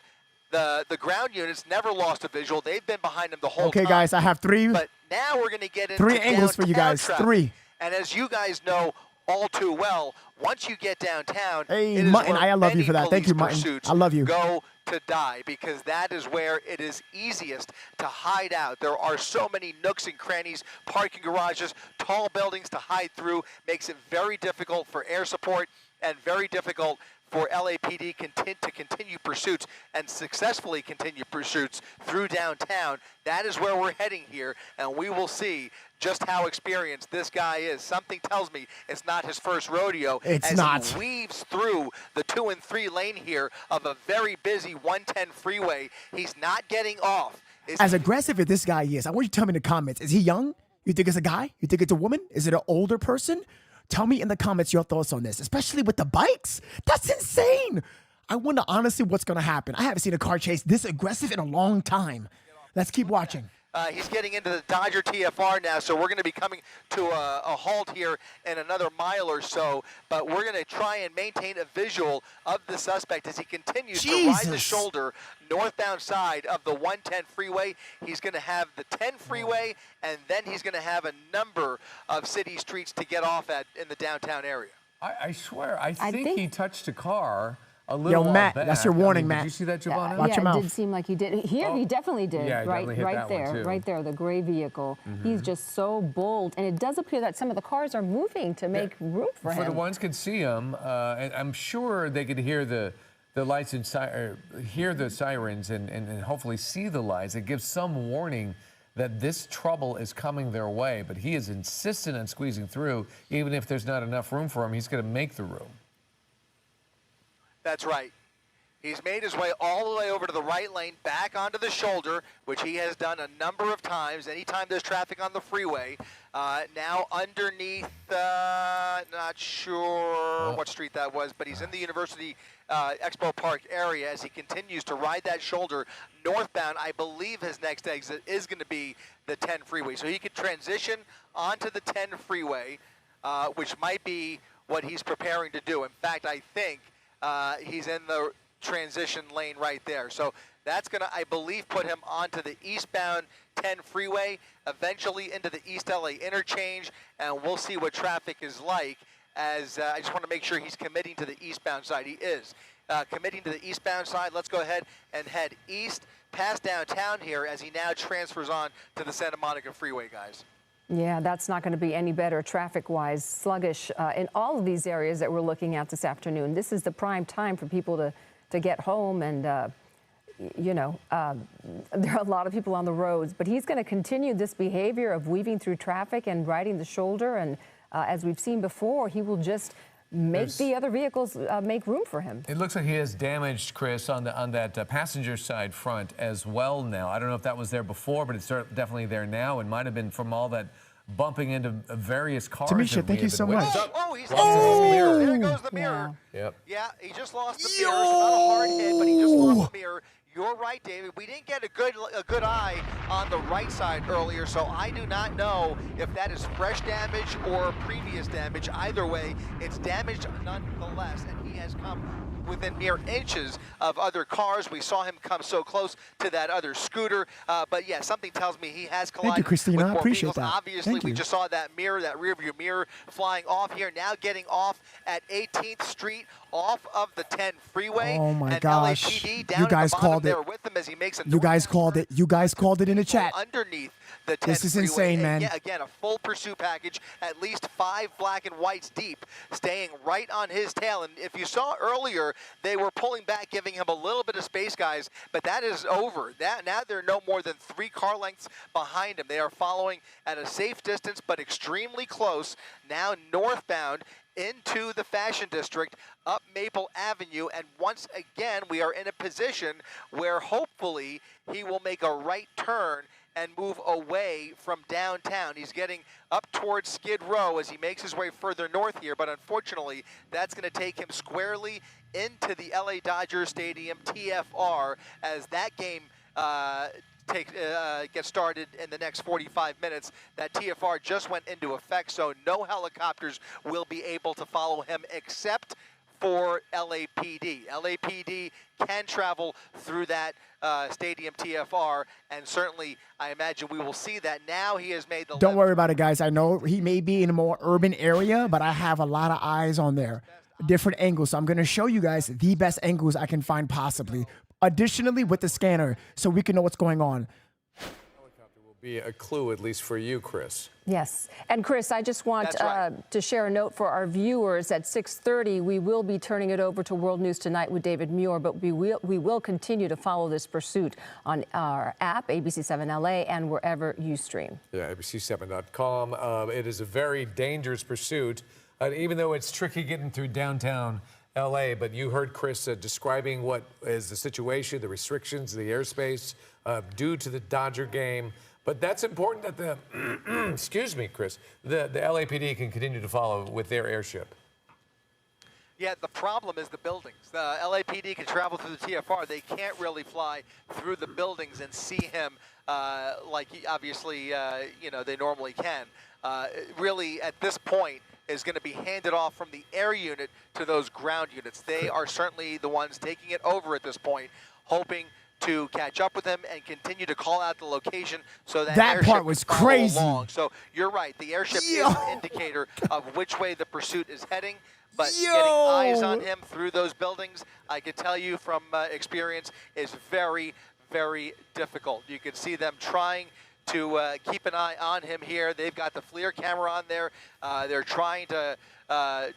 The ground units never lost a visual. They've been behind him the whole time. Okay, guys, I have three. But now we're going to get into Three angles for you downtown guys. traffic. 3. And as you guys know all too well, once you get downtown, Hey, it is Mutton, where I love you many for that. Thank you, police Mutton. pursuits I love you. Go to die, because that is where it is easiest to hide out. There are so many nooks and crannies, parking garages, tall buildings to hide through. Makes it very difficult for air support and very difficult for LAPD to continue pursuits and successfully continue pursuits through downtown. That is where we're heading here, and we will see just how experienced this guy is. Something tells me it's not his first rodeo. It's as not. He weaves through the 2 and 3 lane here of a very busy 110 freeway. He's not getting off. As aggressive as this guy is, I want you to tell me in the comments, is he young? You think it's a guy? You think it's a woman? Is it an older person? Tell me in the comments your thoughts on this, especially with the bikes. That's insane. I wonder honestly what's going to happen. I haven't seen a car chase this aggressive in a long time. Let's keep watching. He's getting into the Dodger TFR now, so we're going to be coming to a halt here in another mile or so. But we're going to try and maintain a visual of the suspect as he continues to ride the shoulder northbound side of the 110 freeway. He's going to have the 10 freeway, and then he's going to have a number of city streets to get off at in the downtown area. I swear, I think he touched a car. A little Matt, back. that's your warning, Matt. Did you see that, Giovanna? Watch your mouth. It did seem like he did. Here, he definitely did. Yeah, he definitely hit that one, too. Right there, the gray vehicle. He's just so bold, and it does appear that some of the cars are moving to make room for him. For the ones could see him, and I'm sure they could hear the lights and hear the sirens, and hopefully see the lights. It gives some warning that this trouble is coming their way. But he is insistent on squeezing through, even if there's not enough room for him. He's going to make the room. That's right. He's made his way all the way over to the right lane, back onto the shoulder, which he has done a number of times. Anytime there's traffic on the freeway. Now underneath, not sure what street that was, but he's in the University Expo Park area as he continues to ride that shoulder northbound. I believe his next exit is going to be the 10 freeway. So he could transition onto the 10 freeway, which might be what he's preparing to do. In fact, I think he's in the transition lane right there. So that's going to, I believe, put him onto the eastbound 10 freeway, eventually into the East LA interchange, and we'll see what traffic is like as I just want to make sure he's committing to the eastbound side. He is committing to the eastbound side. Let's go ahead and head east past downtown here as he now transfers on to the Santa Monica freeway, guys. Yeah, that's not going to be any better traffic-wise. Sluggish in all of these areas that we're looking at this afternoon. This is the prime time for people to get home, and there are a lot of people on the roads. But he's going to continue this behavior of weaving through traffic and riding the shoulder. And as we've seen before, he will just make the other vehicles make room for him. It looks like he has damaged, Chris, on that passenger side front as well now. I don't know if that was there before, but it's definitely there now, and might have been from all that bumping into various cars. Tamisha, thank you so much. Oh, he's lost the mirror. There goes the mirror. Yeah. Yeah, he just lost the mirror. So not a hard hit, but he just lost the mirror. You're right, David. We didn't get a good eye on the right side earlier, so I do not know if that is fresh damage or previous damage. Either way, it's damaged nonetheless, and he has come within mere inches of other cars. We saw him come so close to that other scooter, but yeah, something tells me he has collided. Thank you, Christina. With I more appreciate vehicles. that. Obviously, Thank we you. just saw that mirror, that rearview mirror, flying off here. Now getting off at 18th Street, off of the 10 freeway. Oh my and gosh! LAPD down You at the guys bottom called it. there with him as he makes a You guys called it. You guys called it in the chat. underneath the 10 This is freeway. insane, man. And again, a full pursuit package, at least 5 black and whites deep, staying right on his tail. And if you saw earlier, they were pulling back, giving him a little bit of space, guys, but that is over. Now they're no more than 3 car lengths behind him. They are following at a safe distance, but extremely close, now northbound into the Fashion District, up Maple Avenue, and once again, we are in a position where hopefully he will make a right turn and move away from downtown. He's getting up towards Skid Row as he makes his way further north here, but unfortunately, that's going to take him squarely into the LA Dodgers Stadium TFR as that game get started in the next 45 minutes. That TFR just went into effect, so no helicopters will be able to follow him except for LAPD. LAPD can travel through that stadium TFR, and certainly I imagine we will see that. Now he has made the Don't worry about it, guys. I know he may be in a more urban area, but I have a lot of eyes on there. Different angles. So I'm going to show you guys the best angles I can find possibly. Additionally, with the scanner, so we can know what's going on. Helicopter will be a clue, at least for you, Chris. Yes. And Chris, I just want to share a note for our viewers. At 6:30, we will be turning it over to World News Tonight with David Muir, but we will continue to follow this pursuit on our app, ABC7 LA, and wherever you stream. Yeah, ABC7.com. It is a very dangerous pursuit, even though it's tricky getting through downtown LA, but you heard Chris describing what is the situation, the restrictions, the airspace due to the Dodger game. But that's important that the, excuse me, Chris, the LAPD can continue to follow with their airship. Yeah, the problem is the buildings. The LAPD can travel through the TFR. They can't really fly through the buildings and see him like obviously, you know, they normally can. Really, at this point, is going to be handed off from the air unit to those ground units. They are certainly the ones taking it over at this point, hoping to catch up with him and continue to call out the location so that That airship part was can follow crazy. along. So you're right, the airship is an indicator of which way the pursuit is heading, but getting eyes on him through those buildings, I can tell you from experience, is very, very difficult. You can see them trying to keep an eye on him here. They've got the FLIR camera on there. They're trying to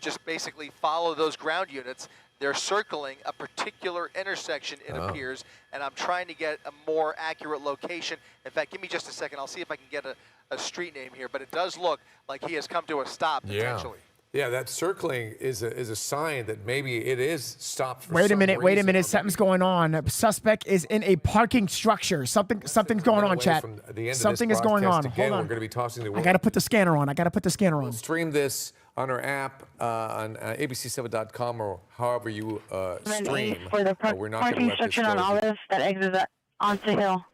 just basically follow those ground units. They're circling a particular intersection, it appears, and I'm trying to get a more accurate location. In fact, give me just a second. I'll see if I can get a street name here, but it does look like he has come to a stop potentially. Yeah, that circling is a sign that maybe it is stopped for Wait a some minute, wait a reason, minute. or Something's maybe going on. Suspect is in a parking structure. Something's going on, away chat. from the end of Something this is going on. broadcast. Hold Again, on. We're going to be tossing the I got to put the scanner on. I got to put the scanner on. Stream this on our app, on abc7.com, or however you stream. For the We're not going to parking let this structure on go. Olive that exits onto Hill.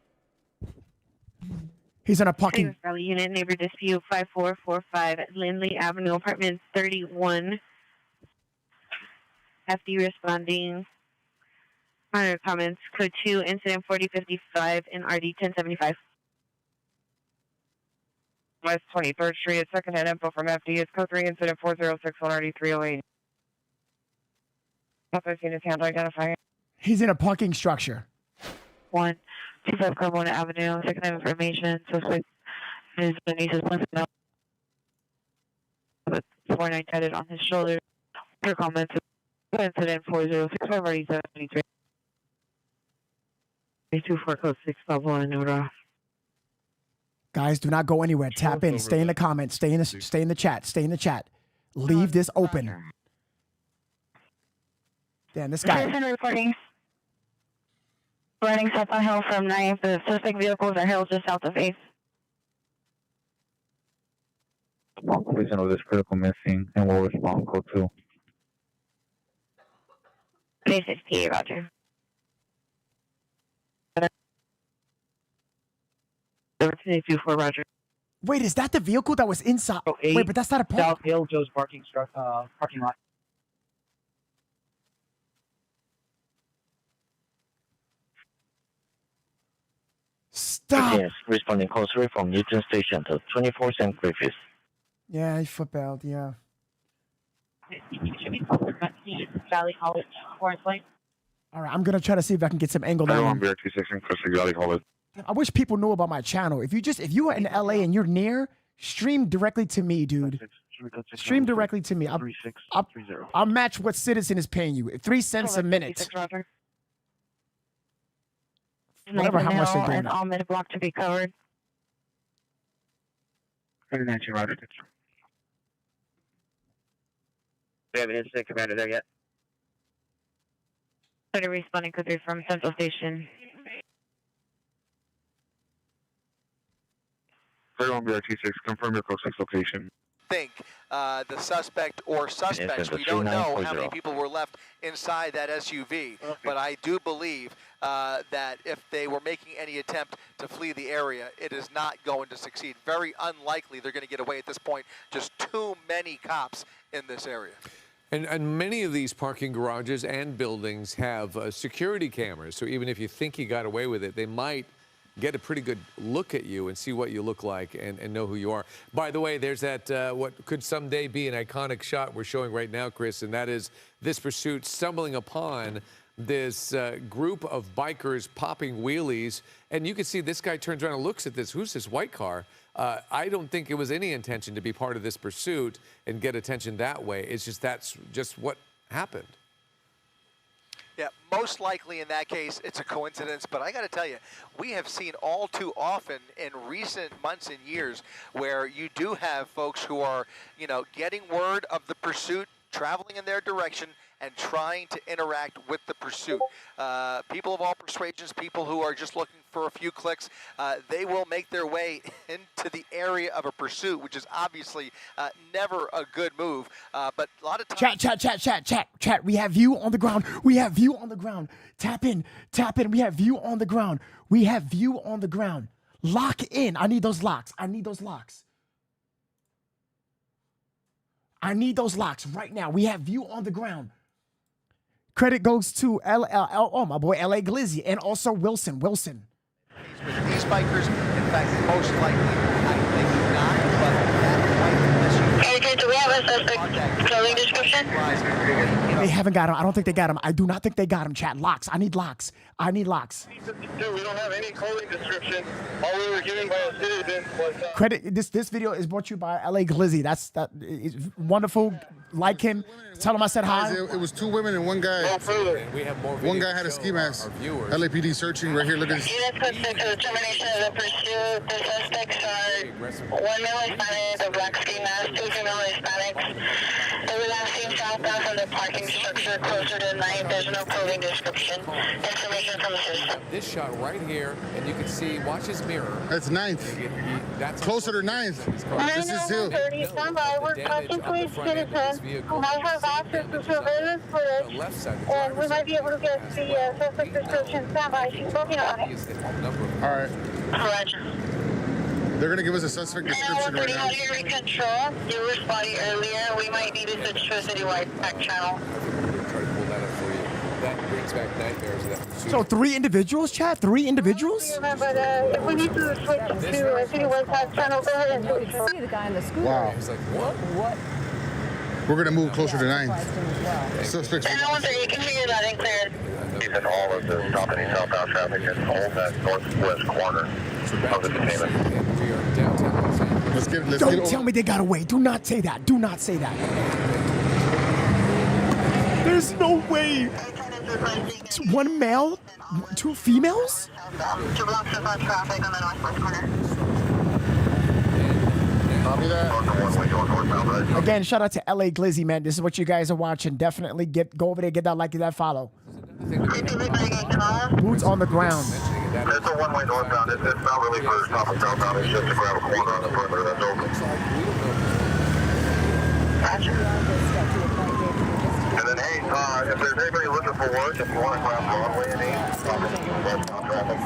He's in a parking. Valley Unit, neighbor dispute 5445 at Lindley Avenue, apartment 31. FD responding. Minor comments. Code 2, incident 4055 in RD 1075. West 23rd Street, second head info from FD. It's code 3, incident 4061 RD 308. I've seen his hand identifier. He's in a parking structure. 125 Carmona Avenue, second head information. Suspect is Denise's listening. With 49 tatted on his shoulder. Your comments. Incident 4065 RD 73. 24 code 651 Nora. Guys, do not go anywhere. Tap in. Stay in the comments. Stay in the chat. Stay in the chat. Leave this open. Damn, this guy. Citizen reporting. Running south on Hill from 9th. The suspect vehicles are held just south of 8th. Please know this critical missing and will respond code 2. 360, roger. 24, roger. Wait, is that the vehicle that was inside? Wait, but that's not a park. South Hill Joe's parking lot. Stop. Yes, responding code 3 from Newton Station to 24 St. Griffiths. Yeah, he footballed. Yeah. Valley College, Forest Lake. All right, I'm gonna try to see if I can get some angle down. BRT6 in Crystal Valley College. I wish people knew about my channel. If you are in LA and you're near, stream directly to me, dude. Stream directly to me. I'll match what Citizen is paying you. 3 cents a minute. Whatever, how much they're doing. And all minute block to be covered. Roger. We have an incident commander there yet? Started responding code 3 from Central Station. 31 BRT6, confirm your code 6 location. Think the suspect or suspects. We don't know how many people were left inside that SUV, but I do believe that if they were making any attempt to flee the area, it is not going to succeed. Very unlikely they're going to get away at this point. Just too many cops in this area. And many of these parking garages and buildings have security cameras, so even if you think you got away with it, they might get a pretty good look at you and see what you look like and know who you are. By the way, there's that what could someday be an iconic shot we're showing right now, Chris, and that is this pursuit stumbling upon this group of bikers popping wheelies. And you can see this guy turns around and looks at this. Who's this white car? I don't think it was any intention to be part of this pursuit and get attention that way. It's just that's just what happened. Yeah, most likely in that case, it's a coincidence. But I got to tell you, we have seen all too often in recent months and years where you do have folks who are, you know, getting word of the pursuit, traveling in their direction, and trying to interact with the pursuit. People of all persuasions, people who are just looking for a few clicks, they will make their way into the area of a pursuit, which is obviously never a good move. But a lot of times... Chat. We have view on the ground. We have view on the ground. Tap in. We have view on the ground. We have view on the ground. Lock in. I need those locks. I need those locks right now. We have view on the ground. Credit goes to my boy LA Glizzy, and also Wilson. With these bikers, in fact, most likely, I think not, but that might, unless you... Okay, do we have a suspect clothing description? They haven't got him. I don't think they got him. I do not think they got him, chat. Locks. I need locks. Dude, we don't have any clothing description. All we were given by a citizen was... Credit. This video is brought to you by LA Glizzy. That is wonderful. Like him. Tell him I said hi. It was 2 women and 1 guy. We have more One guy had a ski mask. LAPD searching right here. Look at this. Units suspect to the termination of the pursuit. The suspects are 1 male Hispanic with a black ski mask, 2 female Hispanics. They were last seen southbound from the parking structure closer to 9th. There's no clothing description. Information from the system. This shot right here, and you can see, watch his mirror. That's 9th. That's Closer to 9th. This is Hill. 30 standby. We're talking to a citizen who might have access to surveillance footage, and we might be able to get the suspect description. Standby. She's working on it. All right. Roger. They're going to give us a suspect description right now. Area control. You were spotty earlier. We might need to switch to a citywide back channel. That brings back nightmares. So 3 individuals, chat? 3 individuals? But if we need to switch to a citywide back channel, go ahead and switch. See the guy in the scooter. Wow. He's like, what? We're going to move closer to 9th. Suspects. And I you can hear that and clear. Keeping all of the stopping southbound traffic and hold that northwest corner of the containment. We are downtown Los Angeles. Let's Don't get tell me they got away. Do not say that. Do not say that. There's no way. 1 male, 2 females? 2 blocks of traffic on the northwest corner. Copy that. Again, shout out to LA Glizzy, man. This is what you guys are watching. Definitely go over there, get that like, get that follow. Boots on the ground. It's a one-way northbound. It's not really for stop and southbound. It's just to grab a corner on the perimeter that's open. And then, hey, if there's anybody looking for work, if you want to grab Broadway and 8, stop in westbound traffic.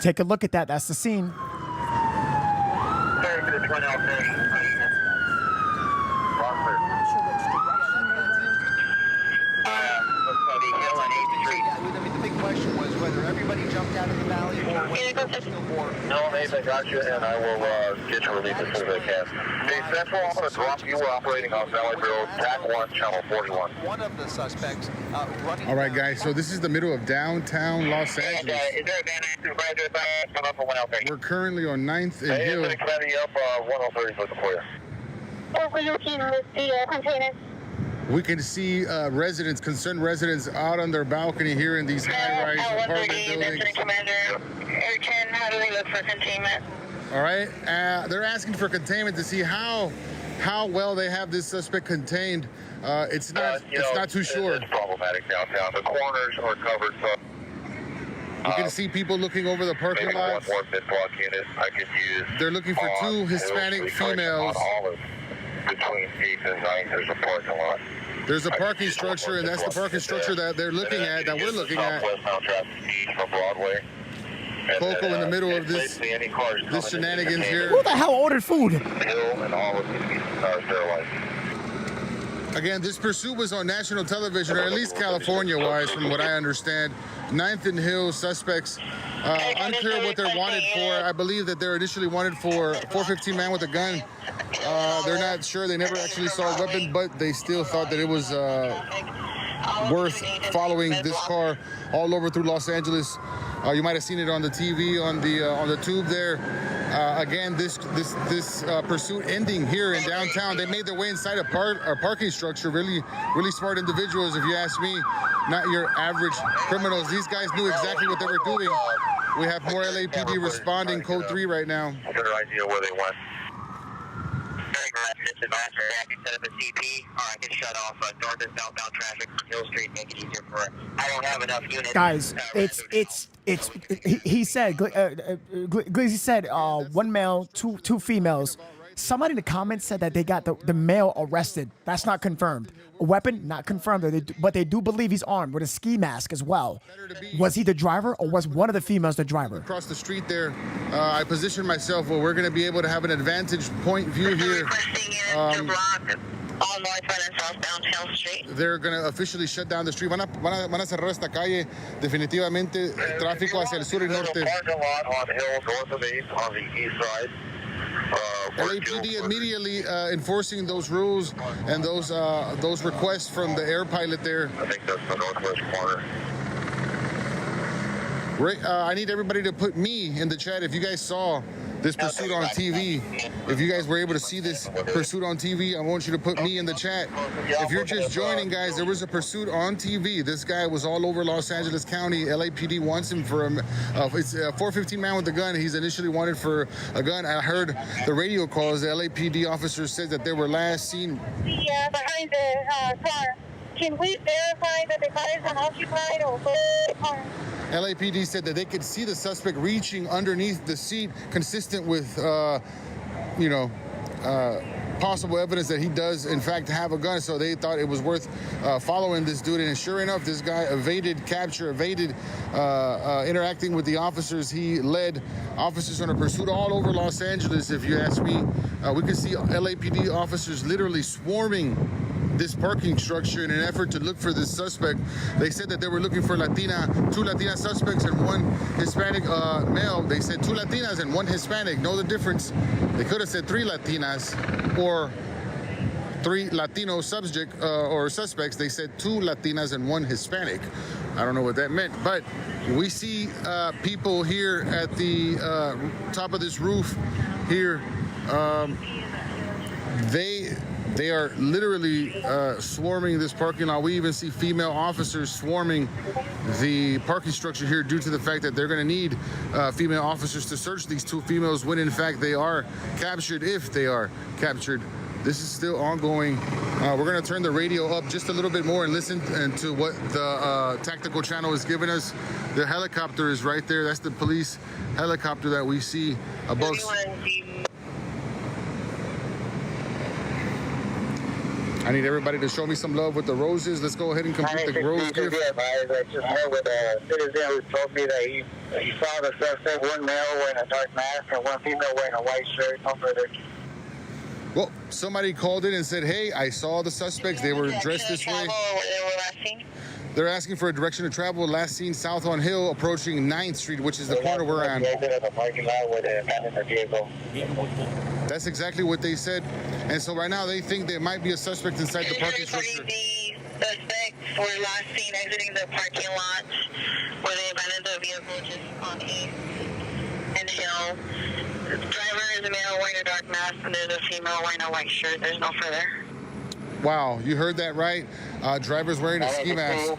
Take a look at that. That's the scene. The big question was whether everybody jumped out of the valley or No, Nathan, I got you, and I will get you relief as soon as I can. Hey, Central, I'm going to drop you. We're operating on Valley Road, TAC 1, Channel 41. one of the suspects running. All right, guys. So this is the middle of downtown Los Angeles. Is there a van supervisor come up for 103? We're currently on 9th and Hey, Hill. it's expanding up 103 looking for you. Overlooking the container. We can see concerned residents out on their balcony here in these high-rise apartment buildings. Commander Air 10, how do we look for containment? All right, they're asking for containment to see how well they have this suspect contained. It's not too sure. It's problematic downtown. The corners are covered, so you can see people looking over the parking maybe lot. one more mid-block unit I could use. They're looking for 2 Hispanic females. Between 8th and 9th, there's a parking lot. There's a parking structure, and that's the parking structure that they're looking at, that we're looking at. Southwestbound traffic east from Broadway. Coco in the middle of this shenanigans here. Who the hell ordered food? Hill and all of these cars sterilized. Again, this pursuit was on national television, or at least California-wise, from what I understand. 9th and Hill suspects, unclear what they're wanted for. I believe that they're initially wanted for 415 man with a gun. They're not sure. They never actually saw a weapon, but they still thought that it was worth following this car all over through Los Angeles. You might have seen it on the TV, on the tube there. Again, this pursuit ending here in downtown. They made their way inside a parking structure. Really smart individuals, if you ask me. Not your average criminals. These guys knew exactly what they were doing. We have more LAPD responding, code 3 right now. Better idea where they went. Set up a CP, or I can shut off north and southbound traffic from Hill Street, make it easier for it. I don't have enough units. Guys, he said, Glizzy said, one male, two females. Somebody in the comments said that they got the male arrested. That's not confirmed. A weapon, not confirmed, but they do believe he's armed with a ski mask as well. Was he the driver, or was one of the females the driver? Across the street there, I positioned myself where we're going to be able to have an advantage point view here. All northbound and southbound Hill Street. They're going to officially shut down the street. Van a cerrar esta calle. Definitivamente, tráfico hacia el sur y norte. Parking lot on Hill, north of 8 on the east side. LAPD immediately enforcing those rules and those requests from the air pilot there. I think that's the northwest corner. I need everybody to put me in the chat if you guys saw this pursuit on TV. If you guys were able to see this pursuit on TV, I want you to put me in the chat. If you're just joining, guys, there was a pursuit on TV. This guy was all over Los Angeles County. LAPD wants him for it's a 415 man with a gun. He's initially wanted for a gun. I heard the radio calls. The LAPD officers said that they were last seen. Behind the car. Can we verify that the car is unoccupied or car? LAPD said that they could see the suspect reaching underneath the seat, consistent with, possible evidence that he does, in fact, have a gun. So they thought it was worth following this dude. And sure enough, this guy evaded capture, evaded interacting with the officers. He led officers on a pursuit all over Los Angeles, if you ask me. We could see LAPD officers literally swarming this parking structure in an effort to look for this suspect. They said that they were looking for two Latina suspects and one Hispanic male. They said 2 Latinas and 1 Hispanic. Know the difference? They could have said 3 Latinas or 3 Latino or suspects. They said 2 Latinas and 1 Hispanic. I don't know what that meant, but we see people here at the top of this roof here. They are literally swarming this parking lot. We even see female officers swarming the parking structure here due to the fact that they're going to need female officers to search these 2 females when, in fact, they are captured, if they are captured. This is still ongoing. We're going to turn the radio up just a little bit more and listen to what the tactical channel is giving us. The helicopter is right there. That's the police helicopter that we see above. I need everybody to show me some love with the roses. Let's go ahead and complete the rose gift. I just met with a citizen who told me that he saw the suspect, 1 male wearing a dark mask and 1 female wearing a white shirt. No further. Well, somebody called in and said, hey, I saw the suspects. They were dressed this way. They're asking for a direction of travel. Last seen south on Hill, approaching 9th Street, which is the corner we're on. That's exactly what they said. And so right now they think there might be a suspect inside the parking structure. The suspects were last seen exiting the parking lot where they abandoned the vehicle just on East and Hill. The driver is a male wearing a dark mask and there's a female wearing a white shirt. There's no further. Wow, you heard that right. Driver's wearing a ski mask.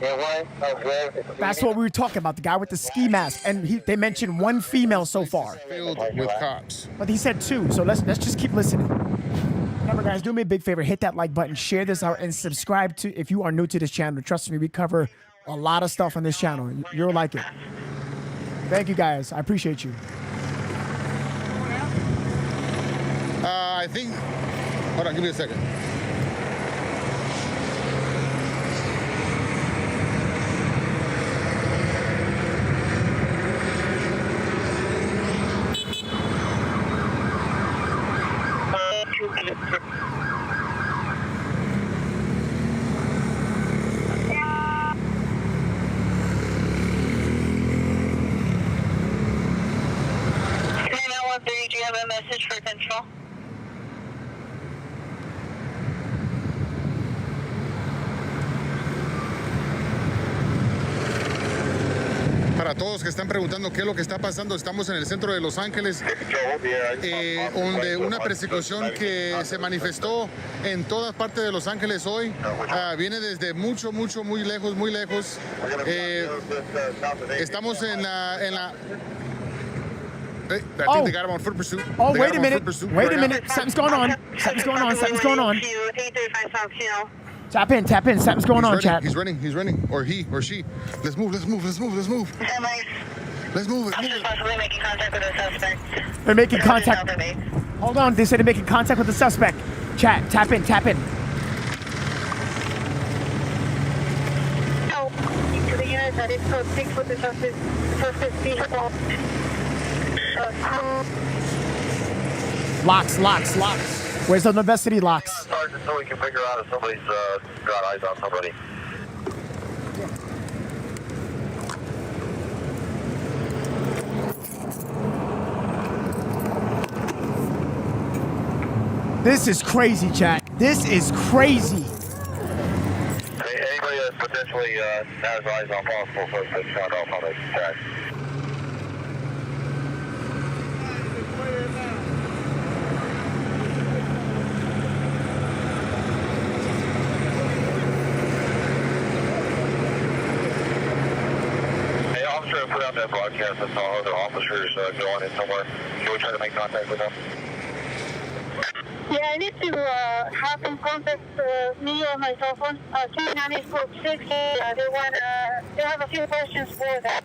That's what we were talking about, the guy with the ski mask. And they mentioned 1 female so far. Filled with cops. But he said 2, so let's just keep listening. Remember, guys, do me a big favor. Hit that like button, share this out, and subscribe to if you are new to this channel. Trust me, we cover a lot of stuff on this channel. You'll like it. Thank you, guys. I appreciate you. I think... Hold on, give me a second. Do you have a message for control? Para todos que están preguntando qué es lo que está pasando, estamos en el centro de Los Ángeles, donde una persecución que se manifestó en todas partes de Los Ángeles hoy viene desde muy lejos. Estamos en Hey, I think they got him on foot pursuit. Oh, wait a minute. Wait a minute. Something's going on. Something's going on. Something's going on. Tap in. Something's going on, chat. He's running. Or he or she. Let's move. Let's move. Possibly making contact with the suspect. They're making contact. Hold on. They said they're making contact with the suspect. Chat, tap in. To the unit that is code 6 with the suspect vehicle. Locks. Where's the Novesity locks? Sergeant, so we can figure out if somebody's got eyes on somebody. This is crazy, chat. This is crazy. Anybody that potentially has eyes on possible suspects, count off on this attack. Hey, officer, put out that broadcast. I saw other officers going in somewhere. Can we try to make contact with them? Yeah, I need to have some contact me on my cell phone. 29846. They have a few questions for that.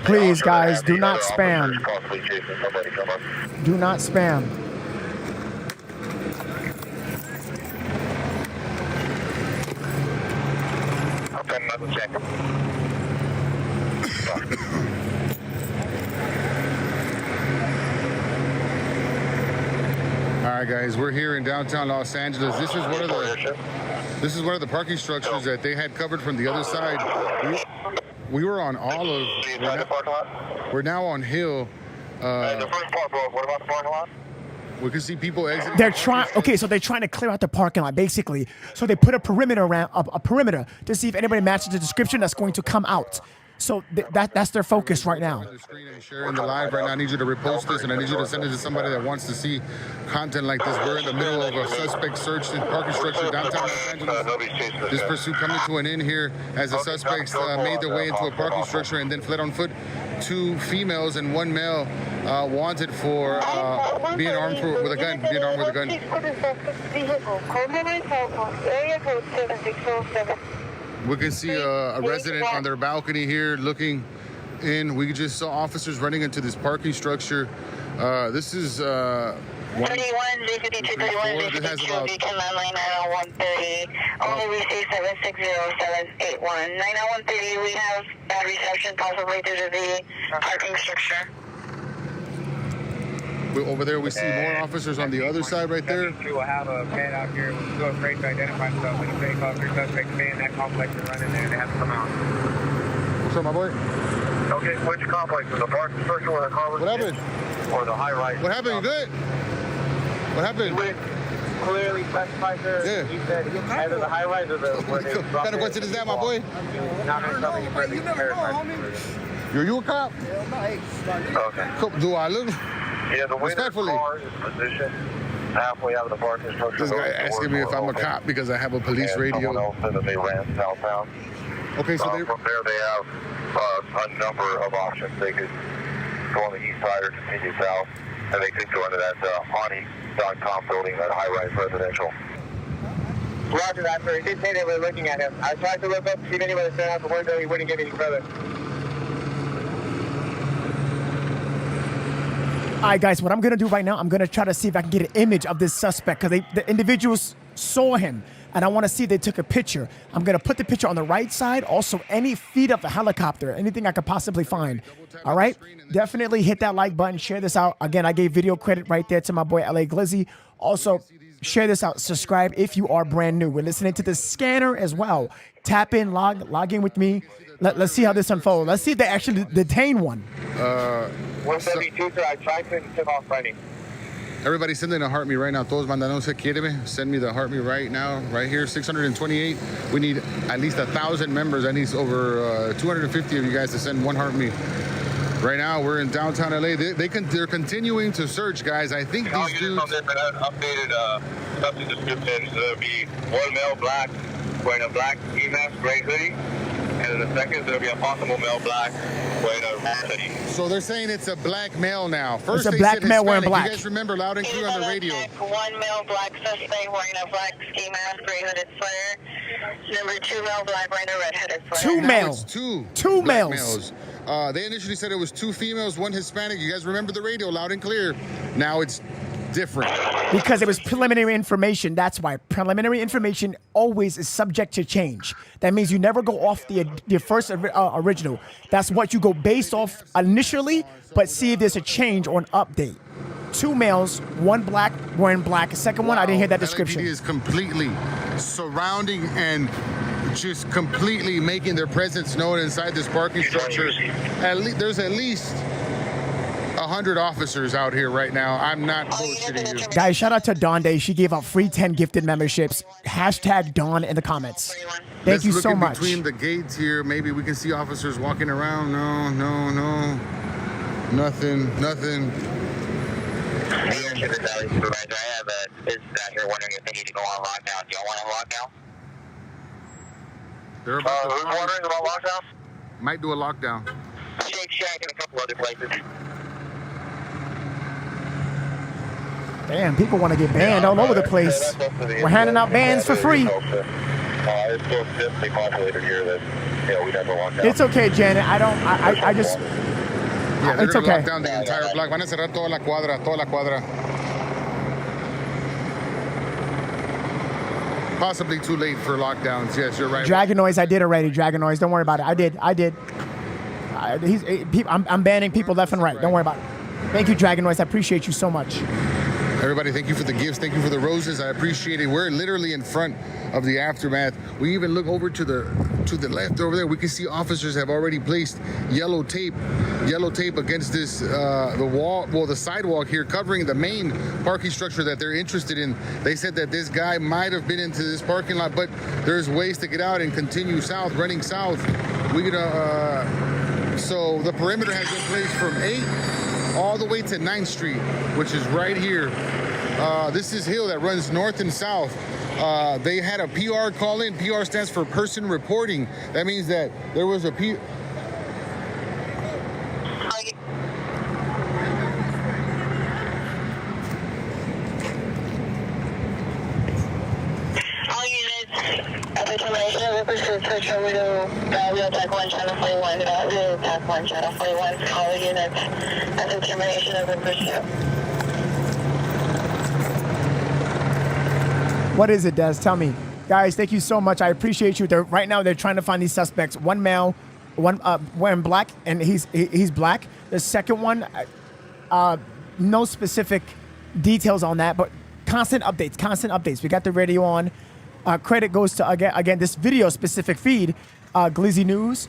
Please, guys, do not spam. Do not spam. Okay, another check. All right, guys, we're here in downtown Los Angeles. This is one of the parking structures that they had covered from the other side. We were on Olive. We're now on Hill. The first part broke. What about the parking lot? We can see people exiting. They're trying. Okay, so they're trying to clear out the parking lot, basically. So they put a perimeter around a perimeter to see if anybody matches the description that's going to come out. So that's their focus right now. Sharing the live right now. I need you to repost this, and I need you to send it to somebody that wants to see content like this. We're in the middle of a suspect search in parking structure downtown Los Angeles. This pursuit coming to an end here as the suspects made their way into a parking structure and then fled on foot. 2 females and 1 male wanted for being armed with a gun. We can see a resident on their balcony here looking in. We just saw officers running into this parking structure. This is 31, J52, 31, J52, Beacon Landline 90130. Only received 760-781. 90130, we have bad reception, possibly due to the parking structure. Over there, we see more officers on the other side right there. We will have a pad out here. We're still afraid to identify themselves. When you say call 3 suspects, stay in that complex and run in there. They have to come out. What's up, my boy? Okay, which complex? The parking structure or the car? What happened? Or the high rise? What happened? You good? What happened? Clearly specified there. Yeah. He said either the high rise or the where they What kind of question is that, my boy? Not going to tell me further. You a cop? Okay. Do I look? Yeah, the way the car is positioned halfway out of the parking structure. This guy asking me if I'm a cop because I have a police radio. Someone else said that they ran southbound. Okay, so from there they have a number of options. They could go on the east side or continue south, and they could go into that Ani.com building, that high-rise residential. Roger that, sir. He did say they were looking at him. I tried to look up to see if anybody was standing out the window. He wouldn't get any further. All right, guys, what I'm going to do right now, I'm going to try to see if I can get an image of this suspect because the individuals saw him, and I want to see if they took a picture. I'm going to put the picture on the right side. Also, any feed of the helicopter, anything I could possibly find. All right? Definitely hit that like button. Share this out. Again, I gave video credit right there to my boy, L.A. Glizzy. Also, share this out. Subscribe if you are brand new. We're listening to the scanner as well. Tap in, log in with me. Let's see how this unfolds. Let's see if they actually detain one. 172, sir. I tried to and took off running. Everybody send in a heart me right now. Todos mandanos se quiere. Send me the heart me right now, right here. 628. We need at least 1,000 members. I need over 250 of you guys to send one heart me. Right now, we're in downtown LA. They're continuing to search, guys. I think these dudes. Updated substance descriptions. There'll be 1 male, black, wearing a black ski mask, gray hoodie. And in a second, there'll be a possible male black wearing a red hoodie. So they're saying it's a black male now. First It's a they black said male wearing Hispanic. black. You guys remember loud and clear on the radio. One male black suspect wearing a black ski mask, gray hooded sweater. Number 2 male black wearing a red hooded sweater. Two Now males. it's two Black males. They initially said it was 2 females, 1 Hispanic. You guys remember the radio loud and clear. Now it's different. Because it was preliminary information. That's why preliminary information always is subject to change. That means you never go off the first original. That's what you go based off initially, but see if there's a change or an update. 2 males, 1 black wearing black. Second one, I didn't hear that description. LAPD is completely surrounding and just completely making their presence known inside this parking structure. There's at least 100 officers out here right now. I'm not bullshitting you. Guys, shout out to Dawn Day. She gave out free 10 gifted memberships. Hashtag Dawn in the comments. Thank you so much. Between the gates here, maybe we can see officers walking around. No. Nothing. Leadership is Valley Supervisor. I have a business out here wondering if they need to go on lockdown. Do y'all want on lockdown? They're about to Who's wondering about lockdown? might do a lockdown. Shake Shack and a couple other places. Damn, people want to get banned all over the place. We're handing out bans for free. It's so densely populated here that we'd have to lock down. It's okay, Janet. I just. Yeah, they're It's gonna okay. lock down the entire block. Van a cerrar toda la cuadra. Possibly too late for lockdowns. Yes, you're right. Dragon Noise, I did already. Dragon Noise, don't worry about it. I did. I'm banning people left and right. Don't worry about it. Thank you, Dragon Noise. I appreciate you so much. Everybody, thank you for the gifts. Thank you for the roses. I appreciate it. We're literally in front of the aftermath. We even look over to the left over there. We can see officers have already placed yellow tape against this the sidewalk here, covering the main parking structure that they're interested in. They said that this guy might have been into this parking lot, but there's ways to get out and continue south, running south. So the perimeter has been placed from 8 all the way to 9th Street, which is right here. This is Hill that runs north and south. They had a PR call in. PR stands for person reporting. That means that there was a All units, at the termination of the pursuit, search over to Valley Attack 1, Channel 41, Valley Attack 1, Channel 41, all units, at the termination of the pursuit. What is it, Des? Tell me. Guys, thank you so much. I appreciate you. Right now, they're trying to find these suspects. One male, one wearing black, and he's black. The second one, no specific details on that, but constant updates. We got the radio on. Credit goes to, again, this video-specific feed, Glizzy News.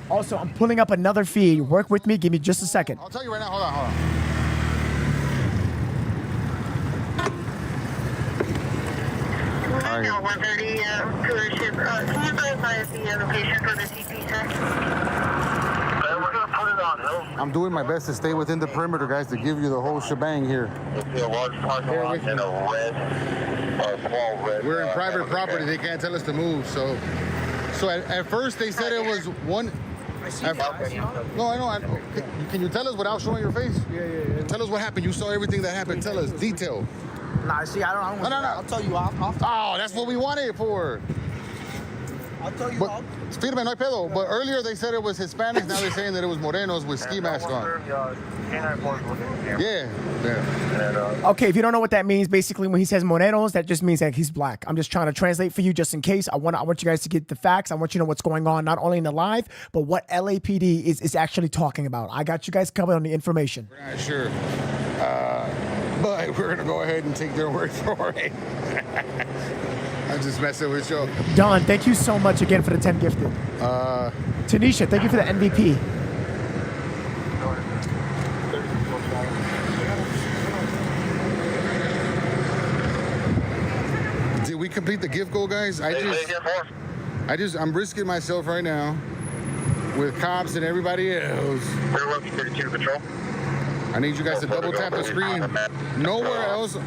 Also, I'm pulling up another feed. Work with me. Give me just a second. I'll tell you right now. Hold on. Right now, 130 cooler ship. Can you verify the location for the CP, sir? We're going to put it on Hill. I'm doing my best to stay within the perimeter, guys, to give you the whole shebang here. You'll see a large parking lot and a small red. We're in private property. They can't tell us to move. So at first they said it was one. No, I know. Can you tell us without showing your face? Yeah. Tell us what happened. You saw everything that happened. Tell us detail. Nah, see, I don't. No. I'll tell you off. Oh, that's what we wanted it for. I'll tell you off. Firme, no hay pedo. But earlier they said it was Hispanics. Now they're saying that it was Morenos with ski masks on. Yeah. Okay, if you don't know what that means, basically when he says morenos, that just means that he's black. I'm just trying to translate for you just in case. I want you guys to get the facts. I want you to know what's going on, not only in the live, but what LAPD is actually talking about. I got you guys covered on the information. We're not sure. But we're going to go ahead and take their word for it. I'm just messing with you. Don, thank you so much again for the 10 gifted. Tanisha, thank you for the MVP. Did we complete the gift goal, guys? I'm risking myself right now with cops and everybody else. We're 32 patrol. I need you guys to double tap the screen. Nowhere else.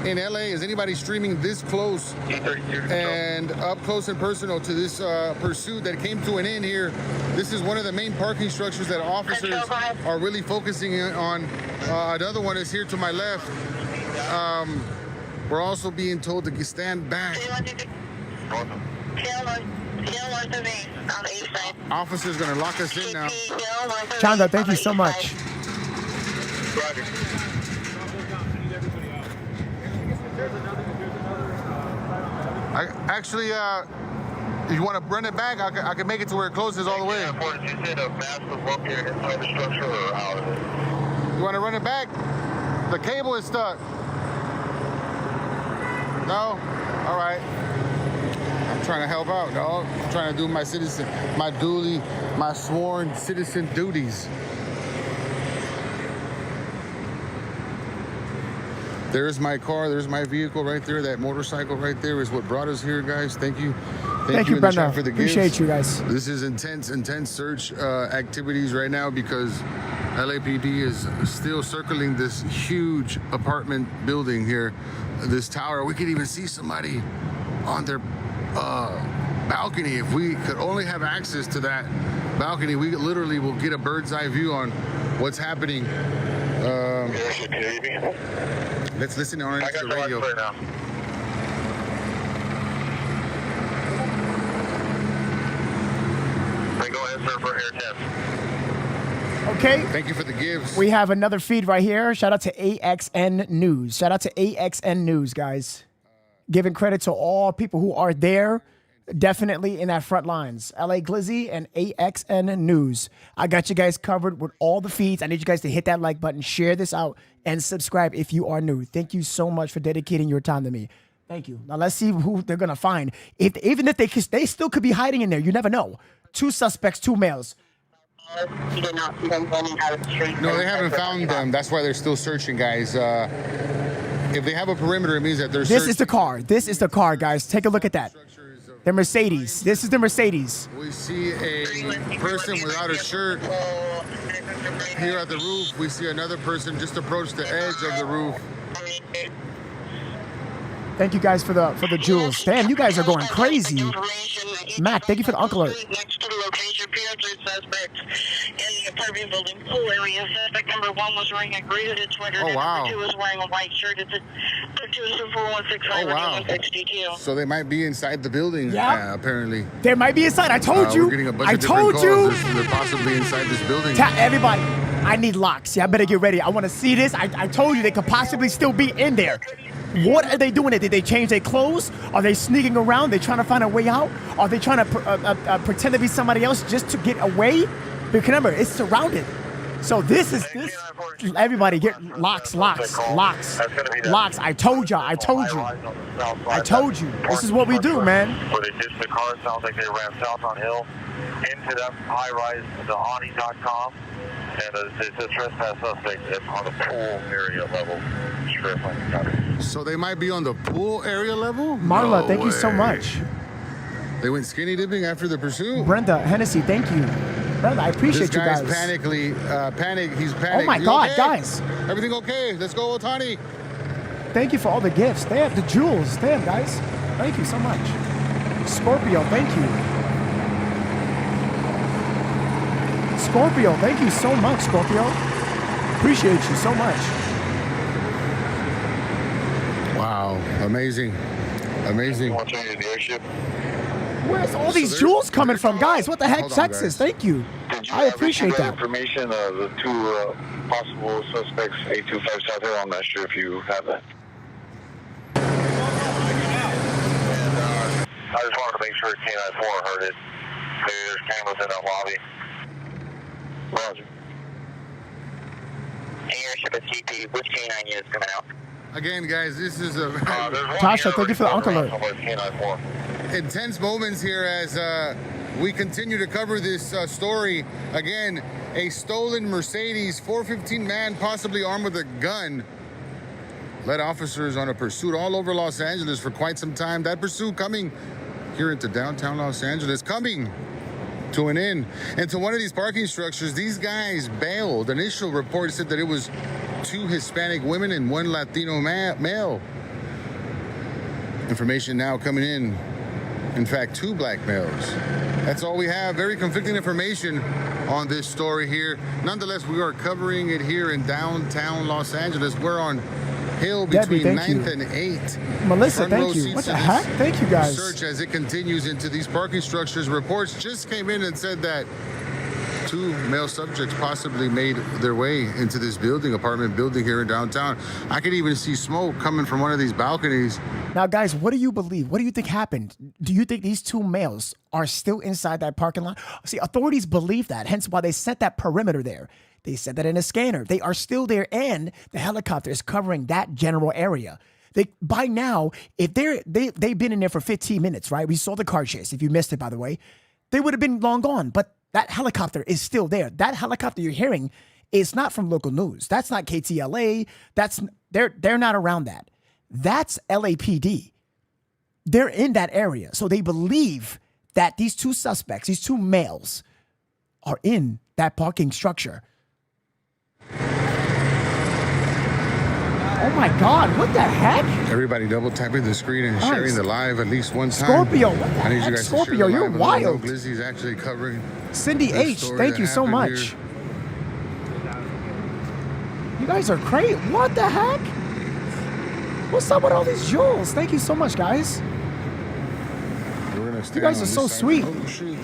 in LA? Is anybody streaming this close and up close and personal to this pursuit that came to an end here? This is one of the main parking structures that officers are really focusing on. Another one is here to my left. We're also being told to stand back. Officer's gonna lock us in now. Chanda, thank you so much. Actually, you want to run it back? I can make it to where it closes all the way. You want to run it back? The cable is stuck. No? All right. I'm trying to help out, dog. I'm trying to do my my sworn citizen duties. There's my car, there's my vehicle right there. That motorcycle right there is what brought us here, guys. Thank you. Thank you, Brenda. For the Appreciate gifts. you guys. This is intense search activities right now because LAPD is still circling this huge apartment building here, this tower. We could even see somebody on their balcony. If we could only have access to that balcony, we literally will get a bird's eye view on what's happening. Let's listen on the radio. Go ahead, sir, for air test. Okay. Thank you for the gives. We have another feed right here. Shout out to AXN News. Shout out to AXN News, guys. Giving credit to all people who are there, definitely in that front lines. LA Glizzy and AXN News. I got you guys covered with all the feeds. I need you guys to hit that like button, share this out, and subscribe if you are new. Thank you so much for dedicating your time to me. Thank you. Now let's see who they're gonna find. Even if they still could be hiding in there. You never know. 2 suspects, 2 males. No, they haven't found them. That's why they're still searching, guys. If they have a perimeter, it means that they're This is the car. This is the car, guys. Take a look at that. The Mercedes. This is the Mercedes. We see a person without a shirt here at the roof. We see another person just approach the edge of the roof. Thank you guys for the jewels. Damn, you guys are going crazy. Matt, thank you for the uncle alert. Next to the location, suspects in the apartment building pool area. Suspect number 1 was wearing a gray hooded sweater. Oh, wow. Number 2 was wearing a white shirt. It's a 4165 Oh, wow. 62. So they might be inside the building, Yeah. Apparently. They might be inside. I told you. We're getting a bunch I of different told calls. you. They're possibly inside this building. Everybody, I need locks. Yeah, I better get ready. I want to see this. I told you they could possibly still be in there. What are they doing? Did they change their clothes? Are they sneaking around? They trying to find a way out? Are they trying to pretend to be somebody else just to get away? Because remember, it's surrounded. So this. Everybody get locks. I told y'all. I told you. This is what we do, man. Where they ditched the car, sounds like they ran south on Hill into that high-rise, the Ani.com. And it's a trespass suspect on the pool area level. So they might be on the pool area level? Marla, No thank you so way. much. They went skinny dipping after the pursuit? Brenda, Hennessy, thank you. Brenda, I appreciate you guys. He's panicked. Oh my God, okay? guys. Everything okay? Let's go, Otani. Thank you for all the gifts. Damn, the jewels. Damn, guys. Thank you so much. Scorpio, thank you. Scorpio, thank you so much, Scorpio. Appreciate you so much. Wow, amazing. Where's all these jewels coming from, guys? What the heck, Hold on, Texas? guys. Thank you. I appreciate that. Information of the 2 possible suspects, 825 South Hill. I'm not sure if you have that. I just wanted to make sure K94 heard it. Maybe there's cameras in that lobby. Roger. Airship at GP, which K9 units coming out? Again, guys, this is a Tasha, thank you for the uncle alert. intense moments here as we continue to cover this story. Again, a stolen Mercedes 415 man, possibly armed with a gun, led officers on a pursuit all over Los Angeles for quite some time. That pursuit coming here into downtown Los Angeles, coming to an end. And to one of these parking structures, these guys bailed. Initial report said that it was 2 Hispanic women and 1 Latino male. Information now coming in. In fact, 2 black males. That's all we have. Very conflicting information on this story here. Nonetheless, we are covering it here in downtown Los Angeles. We're on Hill between Debbie, 9th and 8th. Melissa, Front row thank you. seats What to the this heck? Thank you, guys. Search as it continues into these parking structures. Reports just came in and said that 2 male subjects possibly made their way into this building, apartment building here in downtown. I could even see smoke coming from one of these balconies. Now, guys, what do you believe? What do you think happened? Do you think these 2 males are still inside that parking lot? See, authorities believe that, hence why they set that perimeter there. They set that in a scanner. They are still there, and the helicopter is covering that general area. By now, if they've been in there for 15 minutes, right? We saw the car chase. If you missed it, by the way, they would have been long gone. But that helicopter is still there. That helicopter you're hearing is not from local news. That's not KTLA. They're not around that. That's LAPD. They're in that area. So they believe that these 2 suspects, these 2 males, are in that parking structure. Oh my God, what the heck? Everybody double tapping the screen and sharing the live at least one time. Scorpio, what the I need you heck? guys Scorpio, to share the you're live. wild. Glizzy's actually covering Cindy the H, story thank that you so happened much. here. You guys are great. What the heck? What's up with all these jewels? Thank you so much, guys. We're gonna You guys are so sweet. Oh, shoot.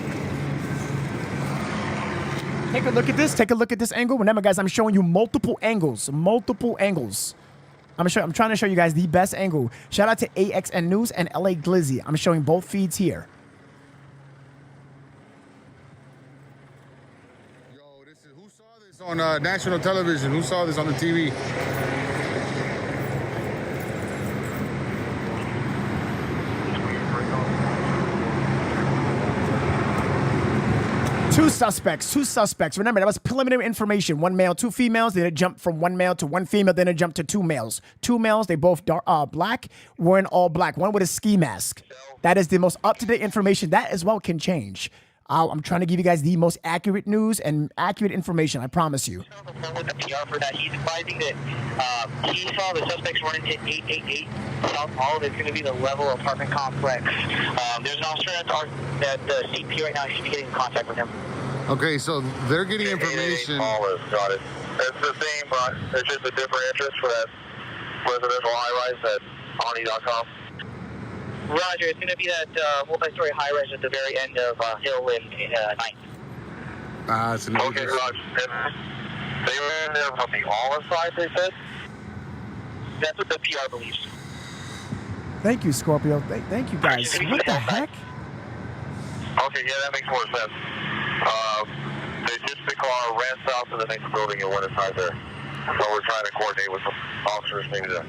Take a look at this. Take a look at this angle. Remember, guys, I'm showing you multiple angles. Multiple angles. I'm trying to show you guys the best angle. Shout out to AXN News and LA Glizzy. I'm showing both feeds here. Yo, who saw this on national television? Who saw this on the TV? Two suspects. Remember, that was preliminary information. 1 male, 2 females. Then it jumped from 1 male to 1 female. Then it jumped to 2 males. 2 males, they both black, wearing all black. One with a ski mask. That is the most up-to-date information. That as well can change. I'm trying to give you guys the most accurate news and accurate information, I promise you. With the PR for that, he's advising that he saw the suspects run into 888 South Hall. It's going to be the level apartment complex. There's an officer at the CP right now. You should be getting in contact with him. Okay, so they're getting information. Got it. It's the same, but it's just a different interest for that residential high-rise at Ani.com. Roger, it's going to be that multi-story high-rise at the very end of Hill and 9th. It's an Okay, Roger. They were in there from the olive side, they said? That's what the PR believes. Thank you, Scorpio. Thank you, guys. What the heck? Okay, yeah, that makes more sense. They ditched the car, ran south to the next building, and went inside there. So we're trying to coordinate with some officers maybe to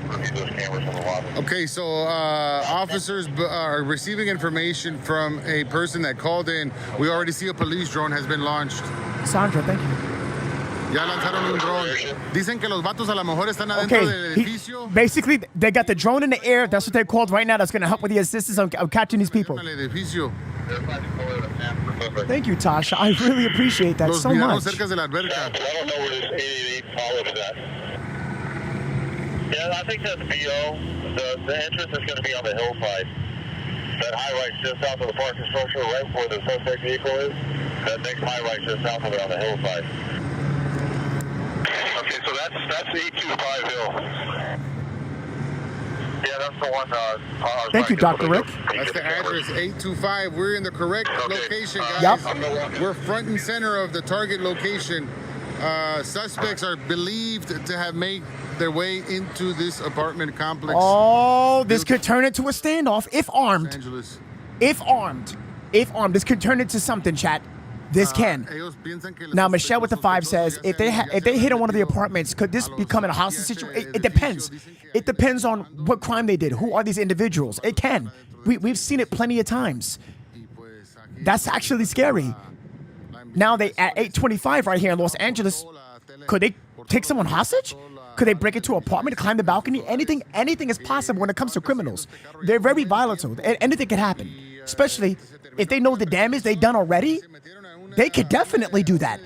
review those cameras from the lobby. Okay, so officers are receiving information from a person that called in. We already see a police drone has been launched. Sandra, thank you. Ya lanzaron un drone. Dicen que los vatos a lo mejor están adentro del edificio. Basically, they got the drone in the air. That's what they're called right now. That's going to help with the assistance of catching these people. Thank you, Tasha. I really appreciate that so much. Cerca de la alberca. I don't know where this 888 followed is at. Yeah, I think that's BO. The entrance is going to be on the hillside. That high-rise just south of the parking structure, right where the suspect vehicle is. That next high-rise just south of it on the hillside. Okay, so that's 825 Hill. Yeah, that's the one. Thank you, Dr. Rick. That's the address, 825. We're in the correct location, guys. Yep. We're front and center of the target location. Suspects are believed to have made their way into this apartment complex. Oh, this could turn into a standoff if armed. Los Angeles. If armed. This could turn into something, chat. This can. Now, Michelle with the 5 says, if they hit on one of the apartments, could this become a hostage situation? It depends. It depends on what crime they did. Who are these individuals? It can. We've seen it plenty of times. That's actually scary. Now they at 825 right here in Los Angeles, could they take someone hostage? Could they break into an apartment, climb the balcony? Anything is possible when it comes to criminals. They're very volatile. Anything can happen, especially if they know the damage they've done already. They could definitely do that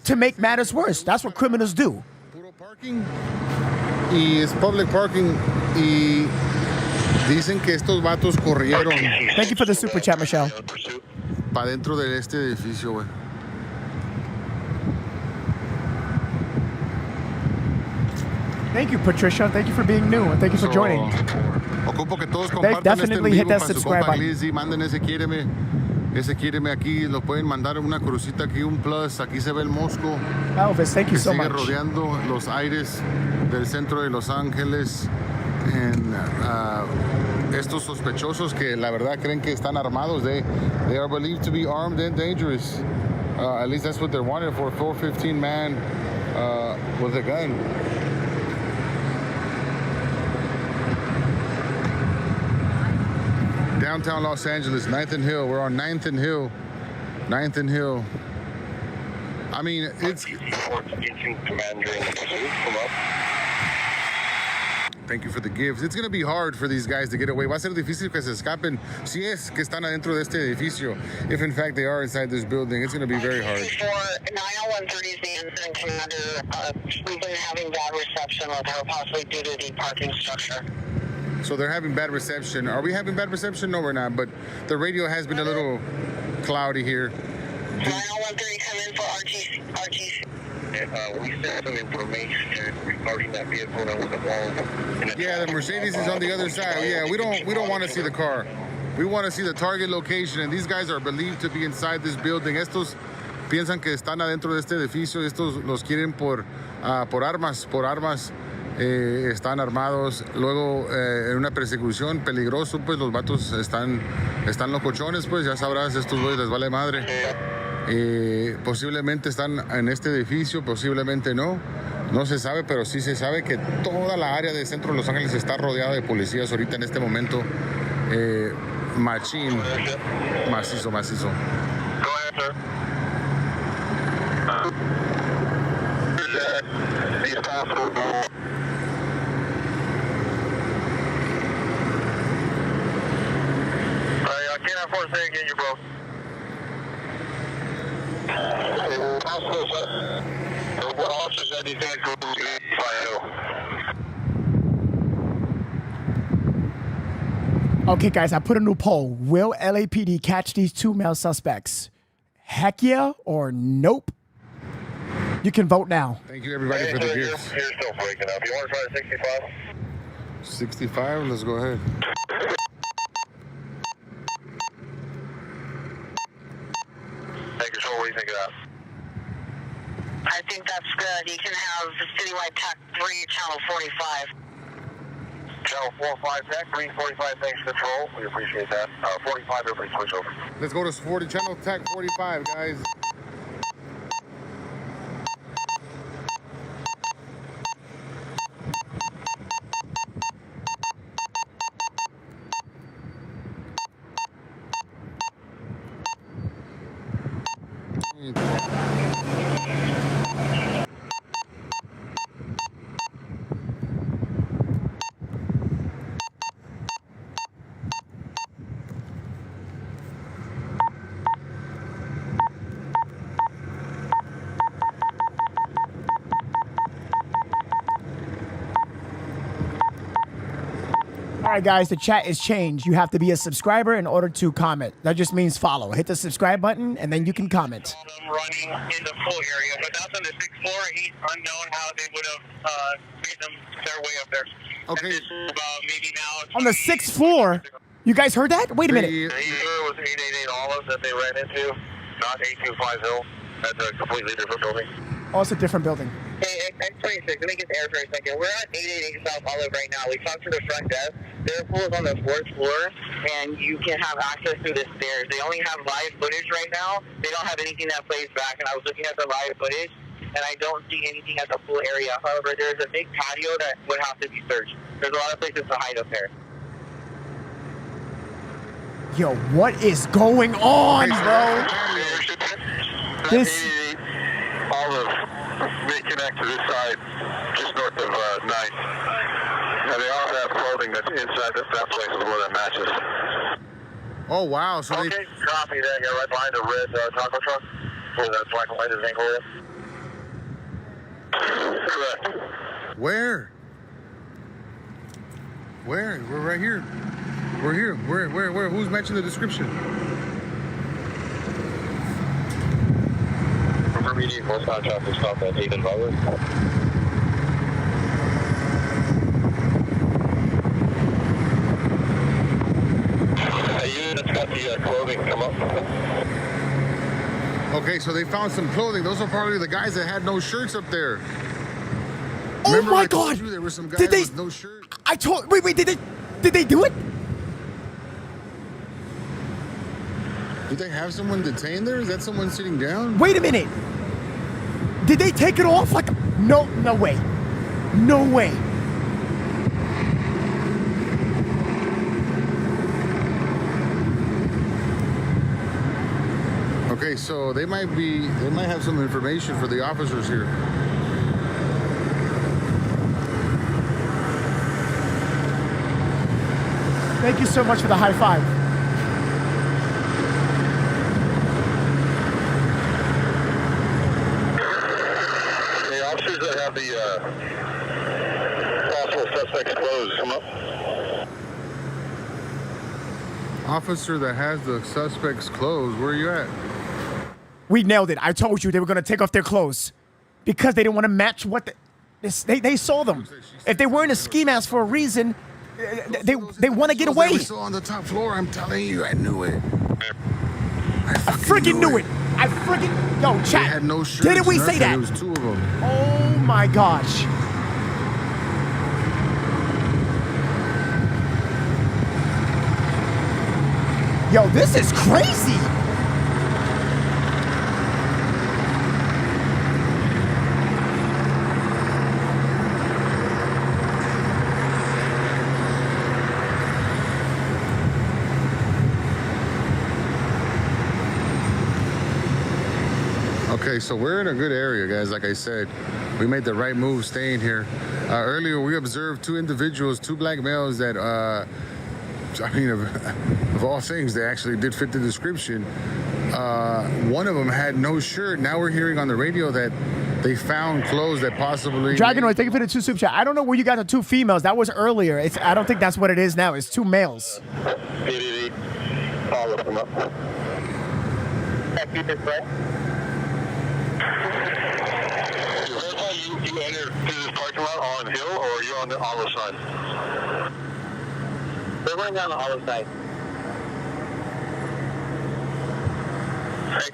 to make matters worse. That's what criminals do. Y es public parking y Dicen que estos vatos corrieron. Thank you for the super chat, Michelle. Para dentro de este edificio, güey. Thank you, Patricia. Thank you for being new, and thank you for joining. Ocupo que todos They've compartan este definitely hit envío that para su subscribe compa button. Glizzy. Manden ese quíreme. Ese quíreme aquí. Lo pueden mandar una crucita aquí, un plus. Aquí se ve el Mosco. Elvis, thank you Que so sigue much. rodeando los aires del centro de Los Ángeles. Estos sospechosos que la verdad creen que están armados. They are believed to be armed and dangerous. At least that's what they're wanted for. 415 man with a gun. Downtown Los Angeles, 9th and Hill. We're on 9th and Hill. 9th and Hill. I mean, it's... Thank you for the gifts. It's going to be hard for these guys to get away. Va a ser difícil que se escapen si es que están adentro de este edificio. If in fact they are inside this building, it's going to be very hard. For 90130 is the incident, Commander. We've been having bad reception with her, possibly due to the parking structure. So they're having bad reception. Are we having bad reception? No, we're not. But the radio has been a little cloudy here. 90130, come in for RTC. We sent some information regarding that vehicle that was involved. Yeah, the Mercedes is on the other side. Yeah, we don't want to see the car. We want to see the target location, and these guys are believed to be inside this building. Estos piensan que están adentro de este edificio. Estos los quieren por armas. Están armados. Luego en una persecución peligroso, pues los vatos están locochones, pues ya sabrás, estos güeyes les vale madre. Posiblemente están en este edificio, posiblemente no. No se sabe, pero sí se sabe que toda la área del centro de Los Ángeles está rodeada de policías ahorita en este momento. Machín. Macizo. Go ahead, sir. These passengers. I can't afford to say again, you bro. What officers that you think go to Okay, guys, I put a new poll. Will LAPD catch these two male suspects? Heck yeah or nope? You can vote now. Thank you, everybody, for the gifts. You're still breaking up. You want to try 65? 65, let's go ahead. Hey, Control, what do you think of that? I think that's good. You can have citywide TAC 3, channel 45. Channel 45, TAC 3, 45, thanks, Control. We appreciate that. 45, everybody switch over. Let's go to 40, channel TAC 45, guys. All right, guys, the chat is changed. You have to be a subscriber in order to comment. That just means follow. Hit the subscribe button, and then you can comment. Running in the full area, but that's on the 6th floor. He's unknown how they would have made them their way up there. Okay. About maybe now. On the 6th floor? You guys heard that? Wait a minute. It was 888 Olive that they ran into, not 825 Hill. That's a completely different building. Oh, it's a different building. Hey, X26, let me get air for a second. We're at 888 South Olive right now. We talked to the front desk. Their pool is on the 4th floor, and you can have access through the stairs. They only have live footage right now. They don't have anything that plays back, and I was looking at the live footage, and I don't see anything at the pool area. However, there's a big patio that would have to be searched. There's a lot of places to hide up there. Yo, what is going on, bro? This... Olive, they connect to this side, just north of 9th. And they all have clothing that's inside that place is where that matches. Oh, wow. So okay, copy that. You're right behind the red taco truck where that black and white is angled in. Correct. Where? We're right here. We're here. Where? Who's matching the description? Immediate northbound traffic stop at 8 and Butler. Unit that's got the clothing come up. Okay, so they found some clothing. Those are probably the guys that had no shirts up there. Oh Remember my I told God! you there were some guys Did they? with no shirt. Wait, did they do it? Did they have someone detained there? Is that someone sitting down? Wait a minute. Did they take it off? Like, no way. No way. Okay, so they might have some information for the officers here. Thank you so much for the high five. The officers that have the possible suspects closed, come up. Officer that has the suspects closed, where are you at? We nailed it. I told you they were going to take off their clothes because they didn't want to match what they saw them. If they weren't a ski mask for a reason, they want to get away. They were still on the top floor. I'm telling you, I knew it. I freaking knew it. I freaking yo, chat. They had no shirts. Didn't we say that? There was two of them. Oh my gosh. Yo, this is crazy. Okay, so we're in a good area, guys. Like I said, we made the right move staying here. Earlier, we observed two individuals, two black males that, I mean, of all things, they actually did fit the description. One of them had no shirt. Now we're hearing on the radio that they found clothes that possibly... Dragonoid, thank you for the 2 super chat. I don't know where you got the 2 females. That was earlier. I don't think that's what it is now. It's 2 males. Follow them up. You entered through this parking lot on Hill, or are you on the Olive side? We're going down the Olive side.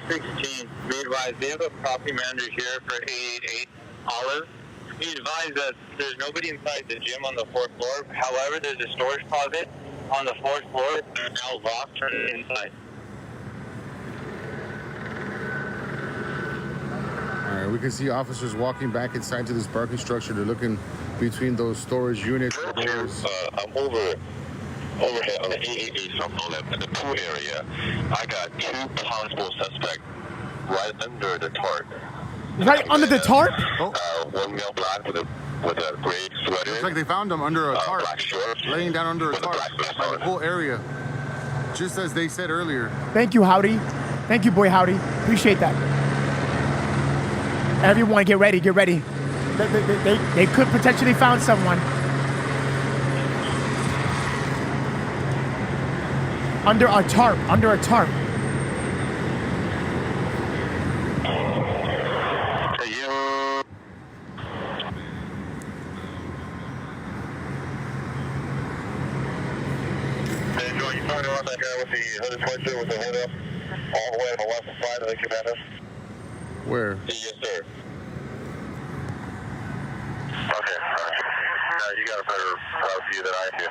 X16, be advised, we have a property manager here for 888 Olive. Be advised that there's nobody inside the gym on the 4th floor. However, there's a storage closet on the 4th floor. They're now locked from the inside. All right, we can see officers walking back inside to this parking structure. They're looking between those storage units. I'm overhead on the 888 in the pool area. I got 2 possible suspects right under the tarp. Right under the tarp? One male black with a gray sweater. Looks like they found them under a tarp, black shorts, laying down under a tarp, like the whole area, just as they said earlier. Thank you, Howdy. Thank you, boy Howdy. Appreciate that. Everyone, get ready, get ready. They could potentially found someone. Under a tarp, under a tarp. With the hooded sweatshirt with the hood up, all the way on the left side of the cabana. Where? Yes, sir. Okay, you got a better view than I do.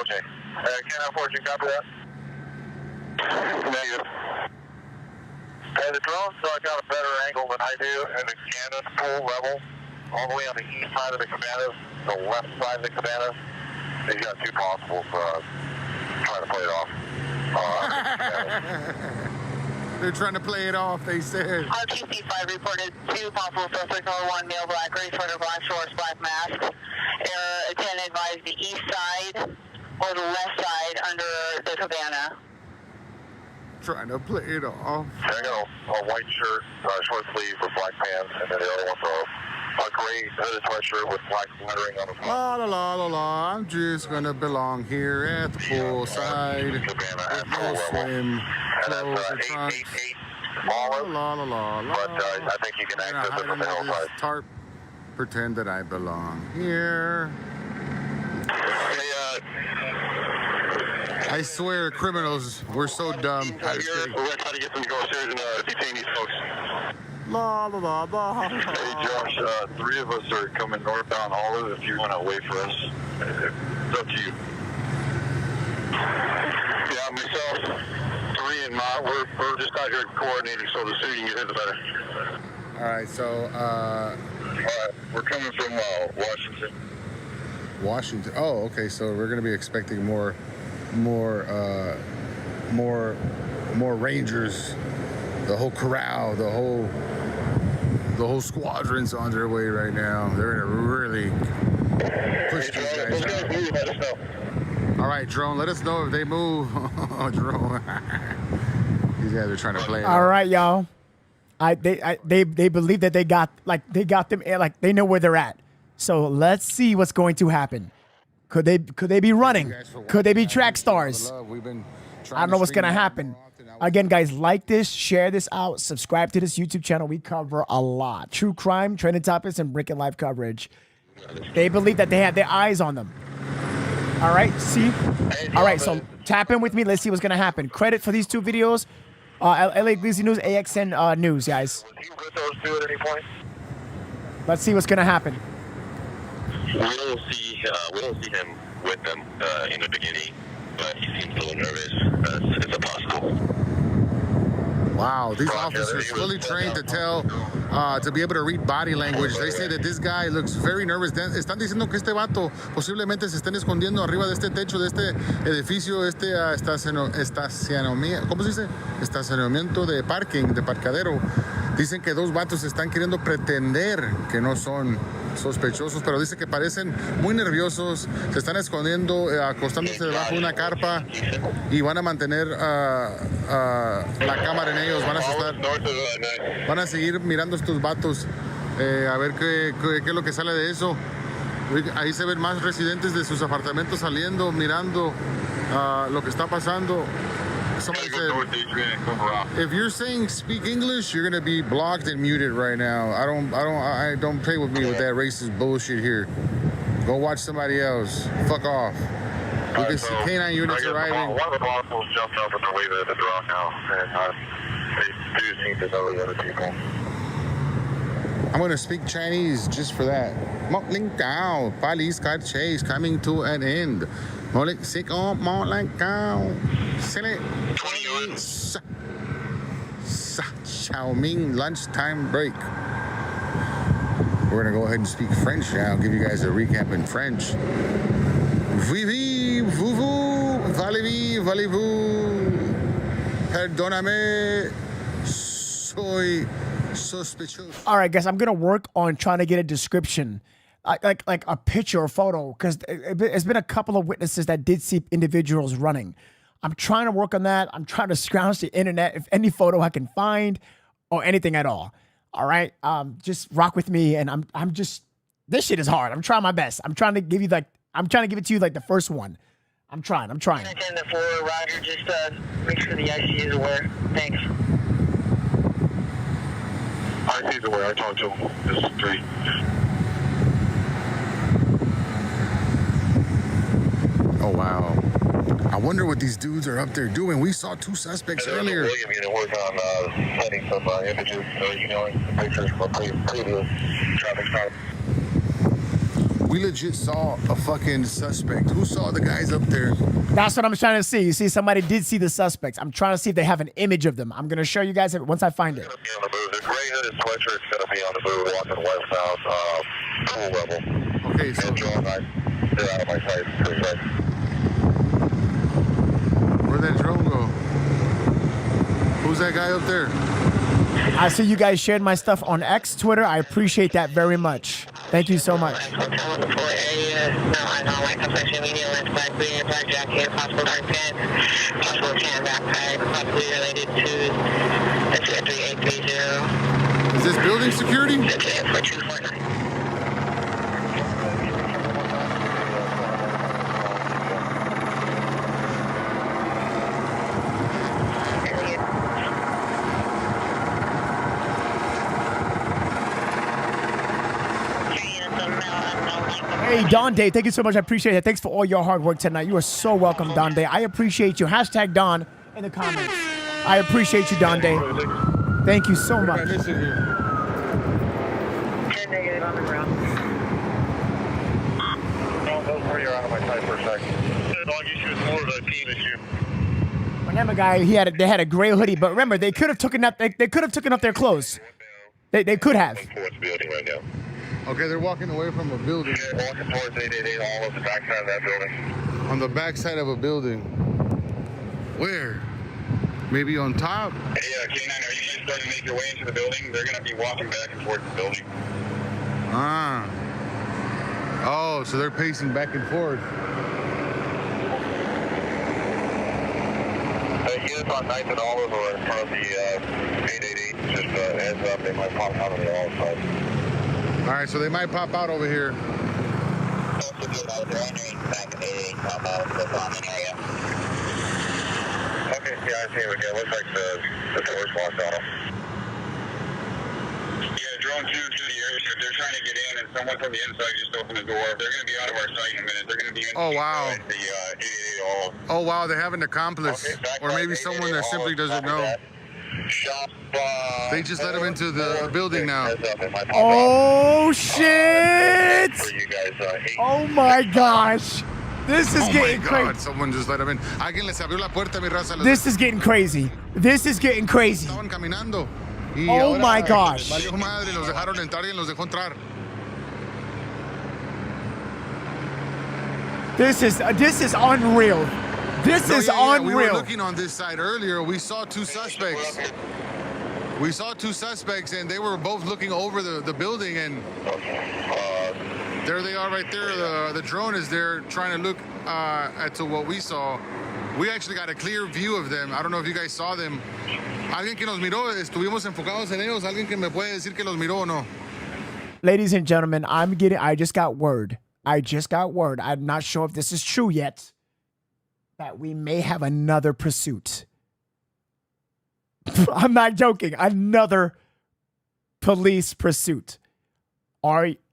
Okay. Can't afford you, copy that? Negative. And the drone so I got a better angle than I do, and the canvas pool level, all the way on the east side of the cabana, the left side of the cabana. He's got 2 possibles, trying to play it off. They're trying to play it off, they said. RTC5 reported 2 possible suspects, or 1 male black, gray sweater, black shorts, black mask. Error, attendant advised the east side or the left side under the cabana. Trying to play it off. I got a white shirt, short sleeve with black pants, and then the other one's a gray hooded sweatshirt with black lettering on the front. La la la la la. I'm just gonna belong here at the poolside with no swim clothes or trunks. 888 La Olive. la la la la. But I think you can I'm gonna access hide it from the under this hillside. tarp. Pretend that I belong here. I swear, criminals, we're so dumb. We're trying to get them to go upstairs and detain these folks. La la la la. Hey Josh, 3 of us are coming northbound Olive. If you want to wait for us, it's up to you. Yeah, myself, 3 and Ma, we're just out here coordinating, so the sooner you get here, the better. All right, so we're coming from Washington. Washington. Oh, okay. So we're gonna be expecting more Rangers. The whole corral, the whole squadron's on their way right now. They're gonna really push these guys out. Let us know. All right, drone. Let us know if they move. Oh, drone. These guys are trying to play it. All right, y'all. They believe that they got them, like they know where they're at. So let's see what's going to happen. Could they be running? Could they be track stars? I don't know what's gonna happen. Again, guys, like this, share this out, subscribe to this YouTube channel. We cover a lot: true crime, trending topics, and breaking live coverage. They believe that they have their eyes on them. All right, see? All right, so tap in with me. Let's see what's gonna happen. Credit for these 2 videos. LA Glizzy News, AXN News, guys. Was he with those 2 at any point? Let's see what's gonna happen. We don't see him with them in the beginning, but he seems a little nervous. It's possible. Wow, these officers fully trained to tell, to be able to read body language. They say that this guy looks very nervous. Están diciendo que este vato posiblemente se estén escondiendo arriba de este techo, de este edificio, ¿cómo se dice? Estacionamiento de parking, de parqueadero. Dicen que 2 vatos están queriendo pretender que no son sospechosos, pero dice que parecen muy nerviosos, se están escondiendo, acostándose debajo de una carpa y van a mantener la cámara en ellos, van a seguir mirando a estos vatos, a ver qué es lo que sale de eso. Ahí se ven más residentes de sus apartamentos saliendo, mirando lo que está pasando. Somebody said, if you're saying speak English, you're gonna be blocked and muted right now. I don't play with me with that racist bullshit here. Go watch somebody else. Fuck off. You can see canine units arriving. One of the officers jumped up and they're waving at the drone now, and they do seem to know the other people. I'm gonna speak Chinese just for that. Mokling Gao, police car chase coming to an end. Molik sick on Mokling Gao. Silly. Xiaoming lunchtime break. We're gonna go ahead and speak French now. I'll give you guys a recap in French. Vivi, vous, valez-vous, pardonnez-moi, soy sospechoso. All right, guys, I'm gonna work on trying to get a description, like a picture or photo, because there's been a couple of witnesses that did see individuals running. I'm trying to work on that. I'm trying to scrounge the internet if any photo I can find or anything at all. All right, just rock with me, and I'm just, this shit is hard. I'm trying my best. I'm trying to give you it to you like the first one. I'm trying. 10-4, Roger. Just make sure the IC is aware. Thanks. IC is aware. I talked to him. This is 3. Oh wow. I wonder what these dudes are up there doing. We saw 2 suspects earlier. William, you're going to work on setting some images, emailing some pictures from previous traffic stops. We legit saw a fucking suspect. Who saw the guys up there? That's what I'm trying to see. You see, somebody did see the suspects. I'm trying to see if they have an image of them. I'm going to show you guys once I find it. It's going to be on the move. The gray hooded sweatshirt's going to be on the move, walking west-south, pool level. Okay, so... And Joe and I, they're out of my sight. Pretty right. Where'd that drone go? Who's that guy up there? I see you guys shared my stuff on X, Twitter. I appreciate that very much. Thank you so much. Is this building security? Hey, Don Day, thank you so much. I appreciate it. Thanks for all your hard work tonight. You are so welcome, Don Day. I appreciate you. Hashtag Don in the comments. I appreciate you, Don Day. Thank you so much. 10 negative on the ground. Those were out of my sight for a second. The dog issue is more of a team issue. Remember, guy, they had a gray hoodie, but remember, they could have taken up their clothes. They could have. Towards the building right now. Okay, they're walking away from a building. They're walking towards 888, all of the backside of that building. On the backside of a building. Where? Maybe on top? Hey, K9, are you guys starting to make your way into the building? They're going to be walking back and forth the building. Ah. Oh, so they're pacing back and forth. Units on 9th and Olive are in front of the 888. Just heads up, they might pop out on the Olive side. All right, so they might pop out over here. Okay, yeah, I see it. Yeah, looks like the door's locked off. Yeah, drone 2 to the airstrip. They're trying to get in, and someone from the inside just opened the door. They're going to be out of our sight in a minute. They're going to be in Oh, wow. the 888 Olive. Oh, wow, they have an accomplice. Okay, or maybe someone that simply doesn't know. They just let him into the building now. Oh, shit! Oh, my gosh. This is getting crazy. Someone just let him in. Alguien les abrió la puerta, mi raza. This is getting crazy. This is getting crazy. Estaban caminando. Y Oh, ahora, my gosh. Valió madre, los dejaron entrar y los dejó entrar. This is unreal. This is unreal. We were looking on this side earlier. We saw two suspects. And they were both looking over the building, and there they are right there. The drone is there trying to look at to what we saw. We actually got a clear view of them. I don't know if you guys saw them. Alguien que nos miró, estuvimos enfocados en ellos. Alguien que me puede decir que los miró o no. Ladies and gentlemen, I just got word. I'm not sure if this is true yet, that we may have another pursuit. I'm not joking. Another police pursuit.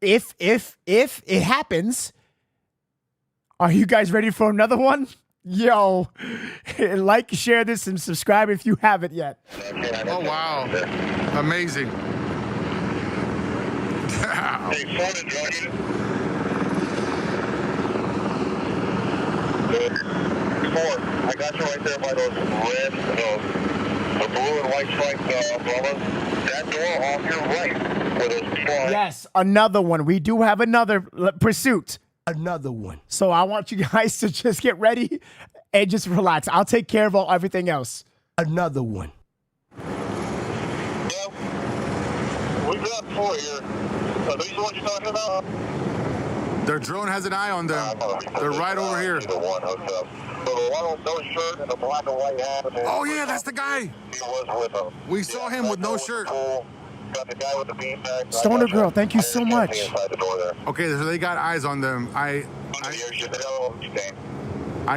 If it happens, are you guys ready for another one? Yo, like, share this, and subscribe if you haven't yet. Oh, wow. Amazing. Hey, phone and drug unit. 4, I got you right there by those red, the blue and white striped umbrellas. That door off your right, where those far. Yes, another one. We do have another pursuit. Another one. So I want you guys to just get ready and just relax. I'll take care of everything else. Another one. Yeah, we've got 4 here. Are these the ones you're talking about? Their drone has an eye on them. They're right over here. The one hooked up. So the one with no shirt and the black and white hat. Oh, yeah, that's the guy. He was with them. We saw him with no shirt. Got the guy with the beanbag. Stoner Girl, thank you so much. Okay, so they got eyes on them. I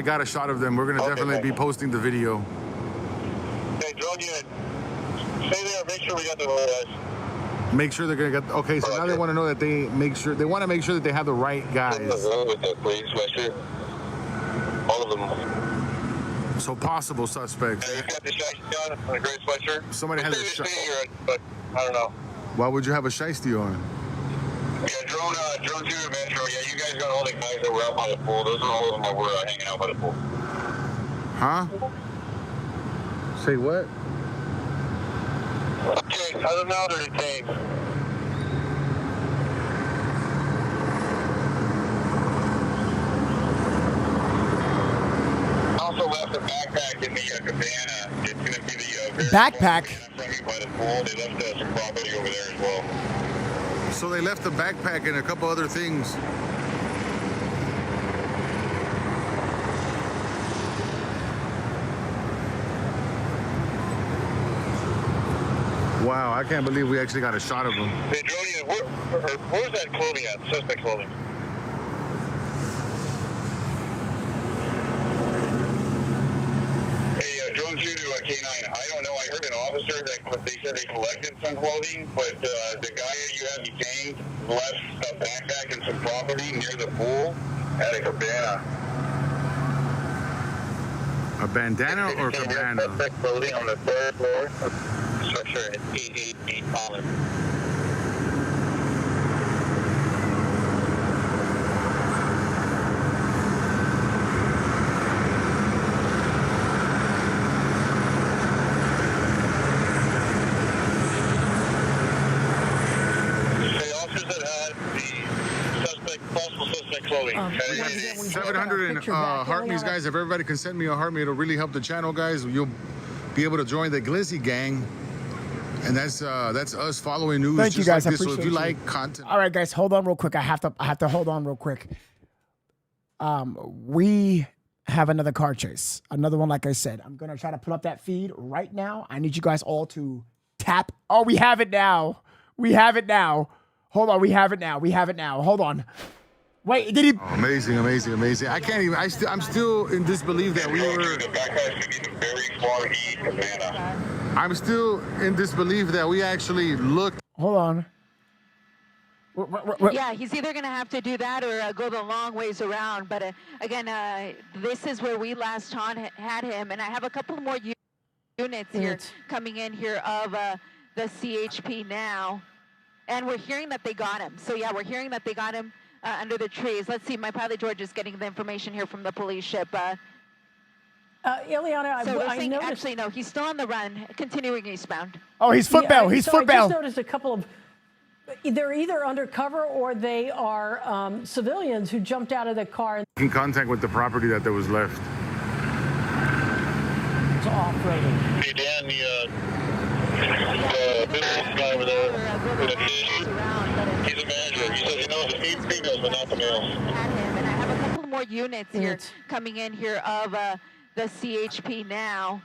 got a shot of them. We're going to definitely be posting the video. Hey, drone unit, stay there. Make sure we got the guys. Make sure they're going to get... Okay, so now they want to know that they want to make sure that they have the right guys. With the police sweatshirt. All of them. So possible suspects. Yeah, you got the shiesty on the gray sweatshirt? Somebody has a shirt. But I don't know. Why would you have a shiesty on? Yeah, drone 2 Metro. Yeah, you guys got all the guys that were out by the pool. Those are all of them that were hanging out by the pool. Huh? Say what? Okay, other than that, they're detained. Also left a backpack in the cabana. It's going to be the backpack. By the pool. They left some property over there as well. So they left the backpack and a couple other things. Wow, I can't believe we actually got a shot of him. Hey, Drone, where's that clothing at? Suspect clothing. Hey, Drone 2 to K9. I don't know. I heard an officer that they said they collected some clothing, but the guy you had detained left a backpack and some property near the pool at a cabana. A bandana or cabana? Suspect clothing on the 3rd floor of structure at 888 Holland. We got 700 heart me's, guys. If everybody can send me a heart me, it'll really help the channel, guys. You'll be able to join the Glizzy gang, and that's us following news. Thank you, guys. Like I appreciate so if you you. like content. All right, guys, hold on real quick. I have to hold on real quick. We have another car chase, another one. Like I said, I'm gonna try to pull up that feed right now. I need you guys all to tap. Oh, we have it now. We have it now. Hold on, we have it now. We have it now. Hold on. Wait, did he? Oh, amazing, amazing, amazing. I can't even. I'm still in disbelief that we were. I'm still in disbelief that we actually looked. Hold on. Yeah, he's either going to have to do that or go the long ways around. But again, this is where we last had him. And I have a couple more units here coming in here of the CHP now. And we're hearing that they got him. So, yeah, we're hearing that they got him under the trees. Let's see. My pilot George is getting the information here from the police ship. Ileana, so I noticed. Actually, no, he's still on the run, continuing eastbound. Oh, he's footbound. He's footbound. I just noticed a couple of. They're either undercover or they are civilians who jumped out of the car. In contact with the property that was left. It's off-roading. Hey, Dan, the business guy over there with a fish, he's a manager. He says he knows the 8 females, but not the males. And I have a couple more units here coming in here of the CHP now.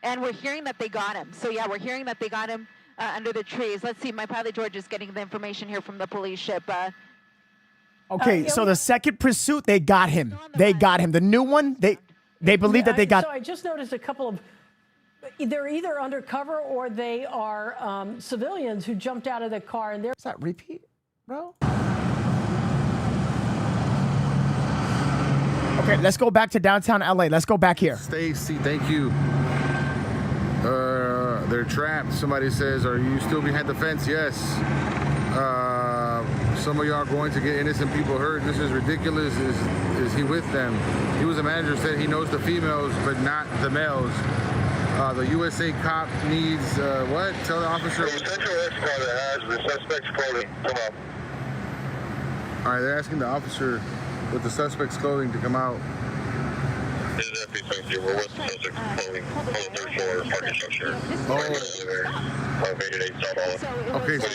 And we're hearing that they got him. So, yeah, we're hearing that they got him under the trees. Let's see. My pilot George is getting the information here from the police ship. Okay, so the second pursuit, they got him. They got him. The new one, they believe that they got. So I just noticed a couple of. They're either undercover or they are civilians who jumped out of the car. And they're. Is that repeat, bro? Okay, let's go back to downtown LA. Let's go back here. Stacy, thank you. They're trapped. Somebody says, are you still behind the fence? Yes. Some of y'all are going to get innocent people hurt. This is ridiculous. Is he with them? He was a manager, said he knows the females, but not the males. The USA cop needs, what? Tell the officer. There's a central arrest car that has the suspect's clothing. Come on. All right, they're asking the officer with the suspect's clothing to come out. This is FP-60. We're with the suspect's clothing on the 3rd floor parking structure. Okay, so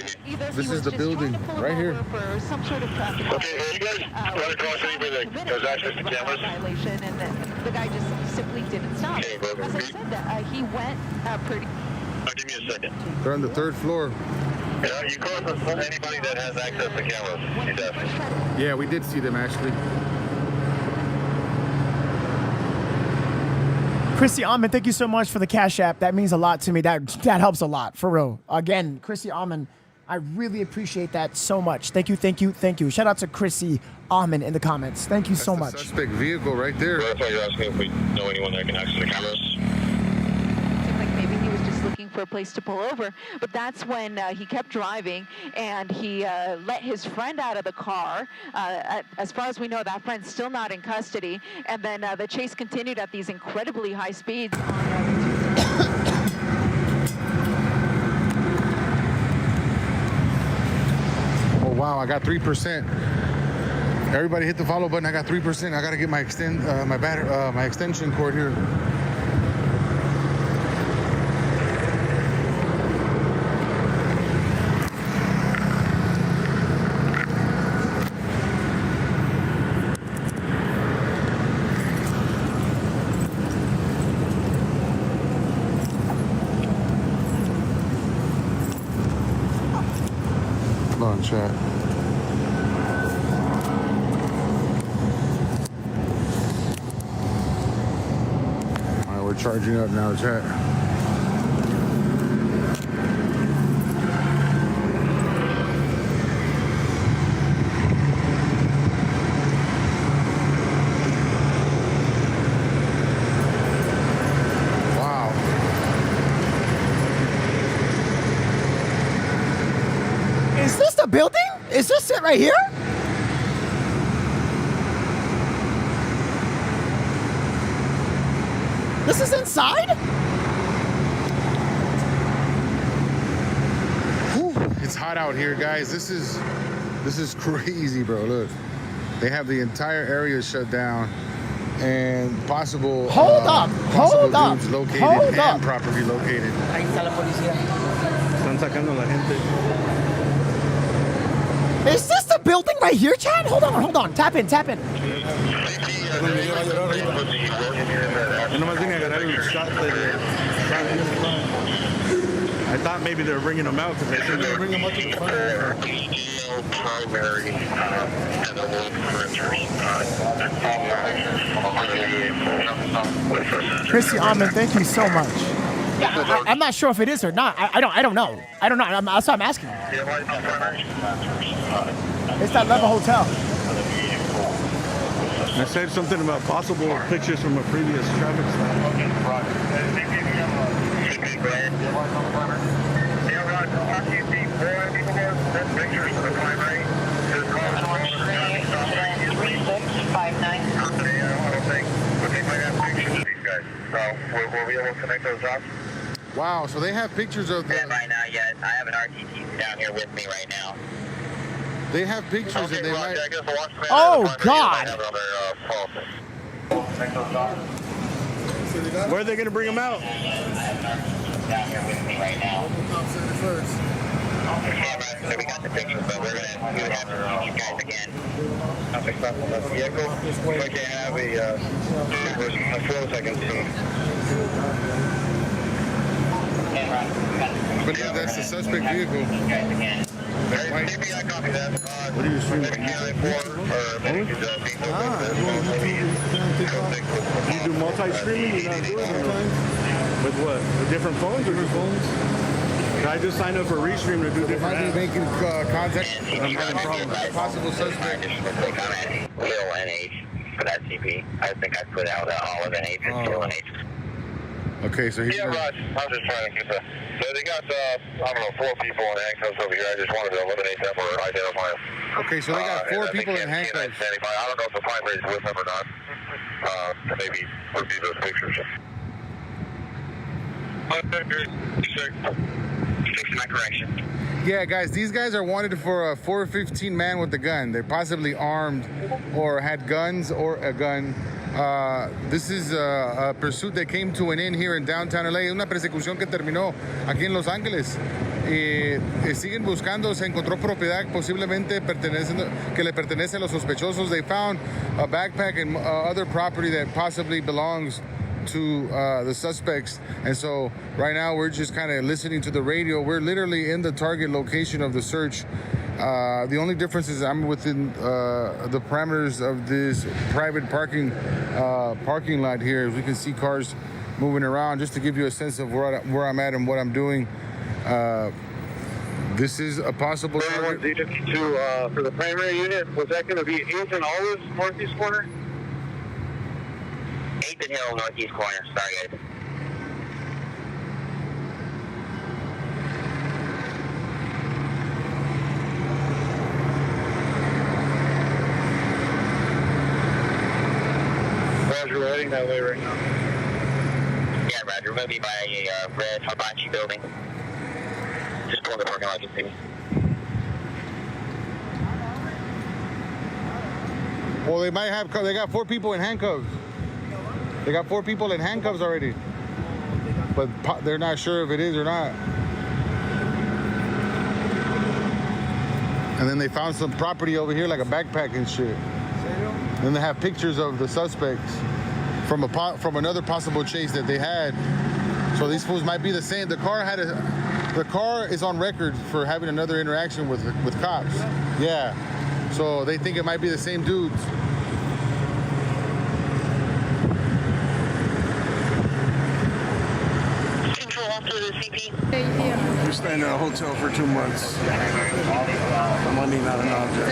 this is the building right here. Okay, are you guys run across anybody that has access to cameras? Violation, and the guy just simply didn't stop. Okay, As I said, he went pretty. Give me a second. They're on the 3rd floor. Yeah, you cross anybody that has access to cameras. He's asking. Yeah, we did see them actually. Chrissy Almond, thank you so much for the Cash App. That means a lot to me. That helps a lot, for real. Again, Chrissy Almond, I really appreciate that so much. Thank you, thank you, thank you. Shout out to Chrissy Almond in the comments. Thank you so much. Suspect vehicle right there. That's why you're asking if we know anyone that can access the cameras. Seemed like maybe he was just looking for a place to pull over, but that's when he kept driving and he let his friend out of the car. As far as we know, that friend's still not in custody. And then the chase continued at these incredibly high speeds. Oh wow, I got 3%. Everybody hit the follow button. I got 3%. I gotta get my my extension cord here. Chat. All right, we're charging up now, chat. building? Is this it right here? This is inside? Whew, it's hot out here, guys. This is crazy, bro. Look, they have the entire area shut down, and possible hold up, dudes located and property located. Ahí está la policía. Están sacando la gente. Is this the building right here, Chad? Hold on. Tap in. I thought maybe they were bringing them out because they said they were bringing them up to the front. Primary Chrissy Ahmed, thank you so much. Yeah, I'm not sure if it is or not. I don't know. That's why I'm asking. It's that Level Hotel. I said something about possible pictures from a previous traffic stop. We'll be able to connect those up. Wow, so they have pictures of the... Right now, yes. I have an RTT down here with me right now. They have pictures and they might... Oh, God. Where are they going to bring them out? Down here with me right now. So we got the pictures, but we're going to have to see these guys again. Vehicle. We can have a flow second soon. I believe that's the suspect vehicle. What are you streaming? You do multi-streaming? You're not doing it? With what? With different phones or different phones? I just signed up for Restream to do different apps. Making contact. I'm having problems. Possible suspect. Lil NH for that CP. I think I put out Olive NH and Lil NH. Okay, so he's... Yeah, Russ. I'm just trying to get the... So they got, I don't know, 4 people in handcuffs over here. I just wanted to eliminate them or identify them. Okay, so they got 4 people in handcuffs. I don't know if the primary is with them or not. Maybe review those pictures. Fixing my correction. Yeah, guys, these guys are wanted for a 415 man with a gun. They're possibly armed or had guns or a gun. This is a pursuit that came to an end here in downtown LA. Una persecución que terminó aquí en Los Ángeles. Siguen buscando, se encontró propiedad posiblemente que le pertenece a los sospechosos. They found a backpack and other property that possibly belongs to the suspects, and so right now we're just kind of listening to the radio. We're literally in the target location of the search. The only difference is I'm within the parameters of this private parking lot here. As we can see cars moving around, just to give you a sense of where I'm at and what I'm doing. This is a possible target. For the primary unit, was that going to be 8th and Olive, northeast corner? 8th and Hill, northeast corner. Sorry, guys. Roger, we're heading that way right now. Yeah, Roger. We're going to be by a red Hibachi building. Just pull the parking lot, you see me. Well, they might have. They got 4 people in handcuffs. They got 4 people in handcuffs already, but they're not sure if it is or not. And then they found some property over here, like a backpack and shit. Then they have pictures of the suspects from another possible chase that they had. So these fools might be the same. The car is on record for having another interaction with cops. Yeah. So they think it might be the same dudes. We're staying in a hotel for 2 months. Money, not an object.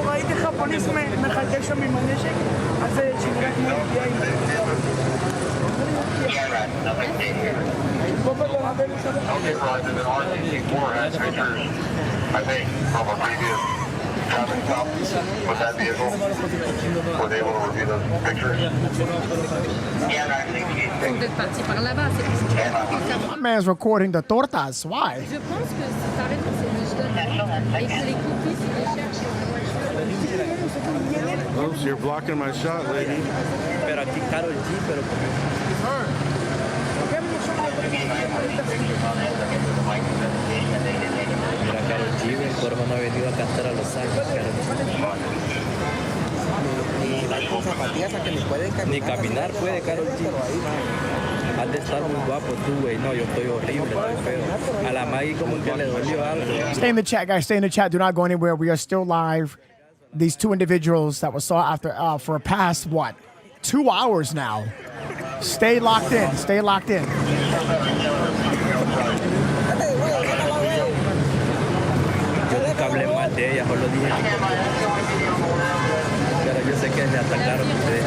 ראיתי חפוניס מחכה שם עם הנשק, אז שגרת מול Yeah, right. Nothing stay here. Okay, Roger. Then RC4 has pictures, I think, from a previous traffic stop with that vehicle. Were they able to review those pictures? Yeah, right. My man's recording the tortas. Why? Oops, you're blocking my shot, lady. Ni caminar puede, Karol G. Has de estar muy guapo tú, güey. No, yo estoy horrible, estoy feo. A la Maggie como que le dolió algo. Stay in the chat, guys. Stay in the chat. Do not go anywhere. We are still live. These two individuals that were saw after for a past, what, 2 hours now. Stay locked in. Stay locked in. Yo nunca hablé mal de ella, solo dije que... Pero yo sé que me atacaron ustedes.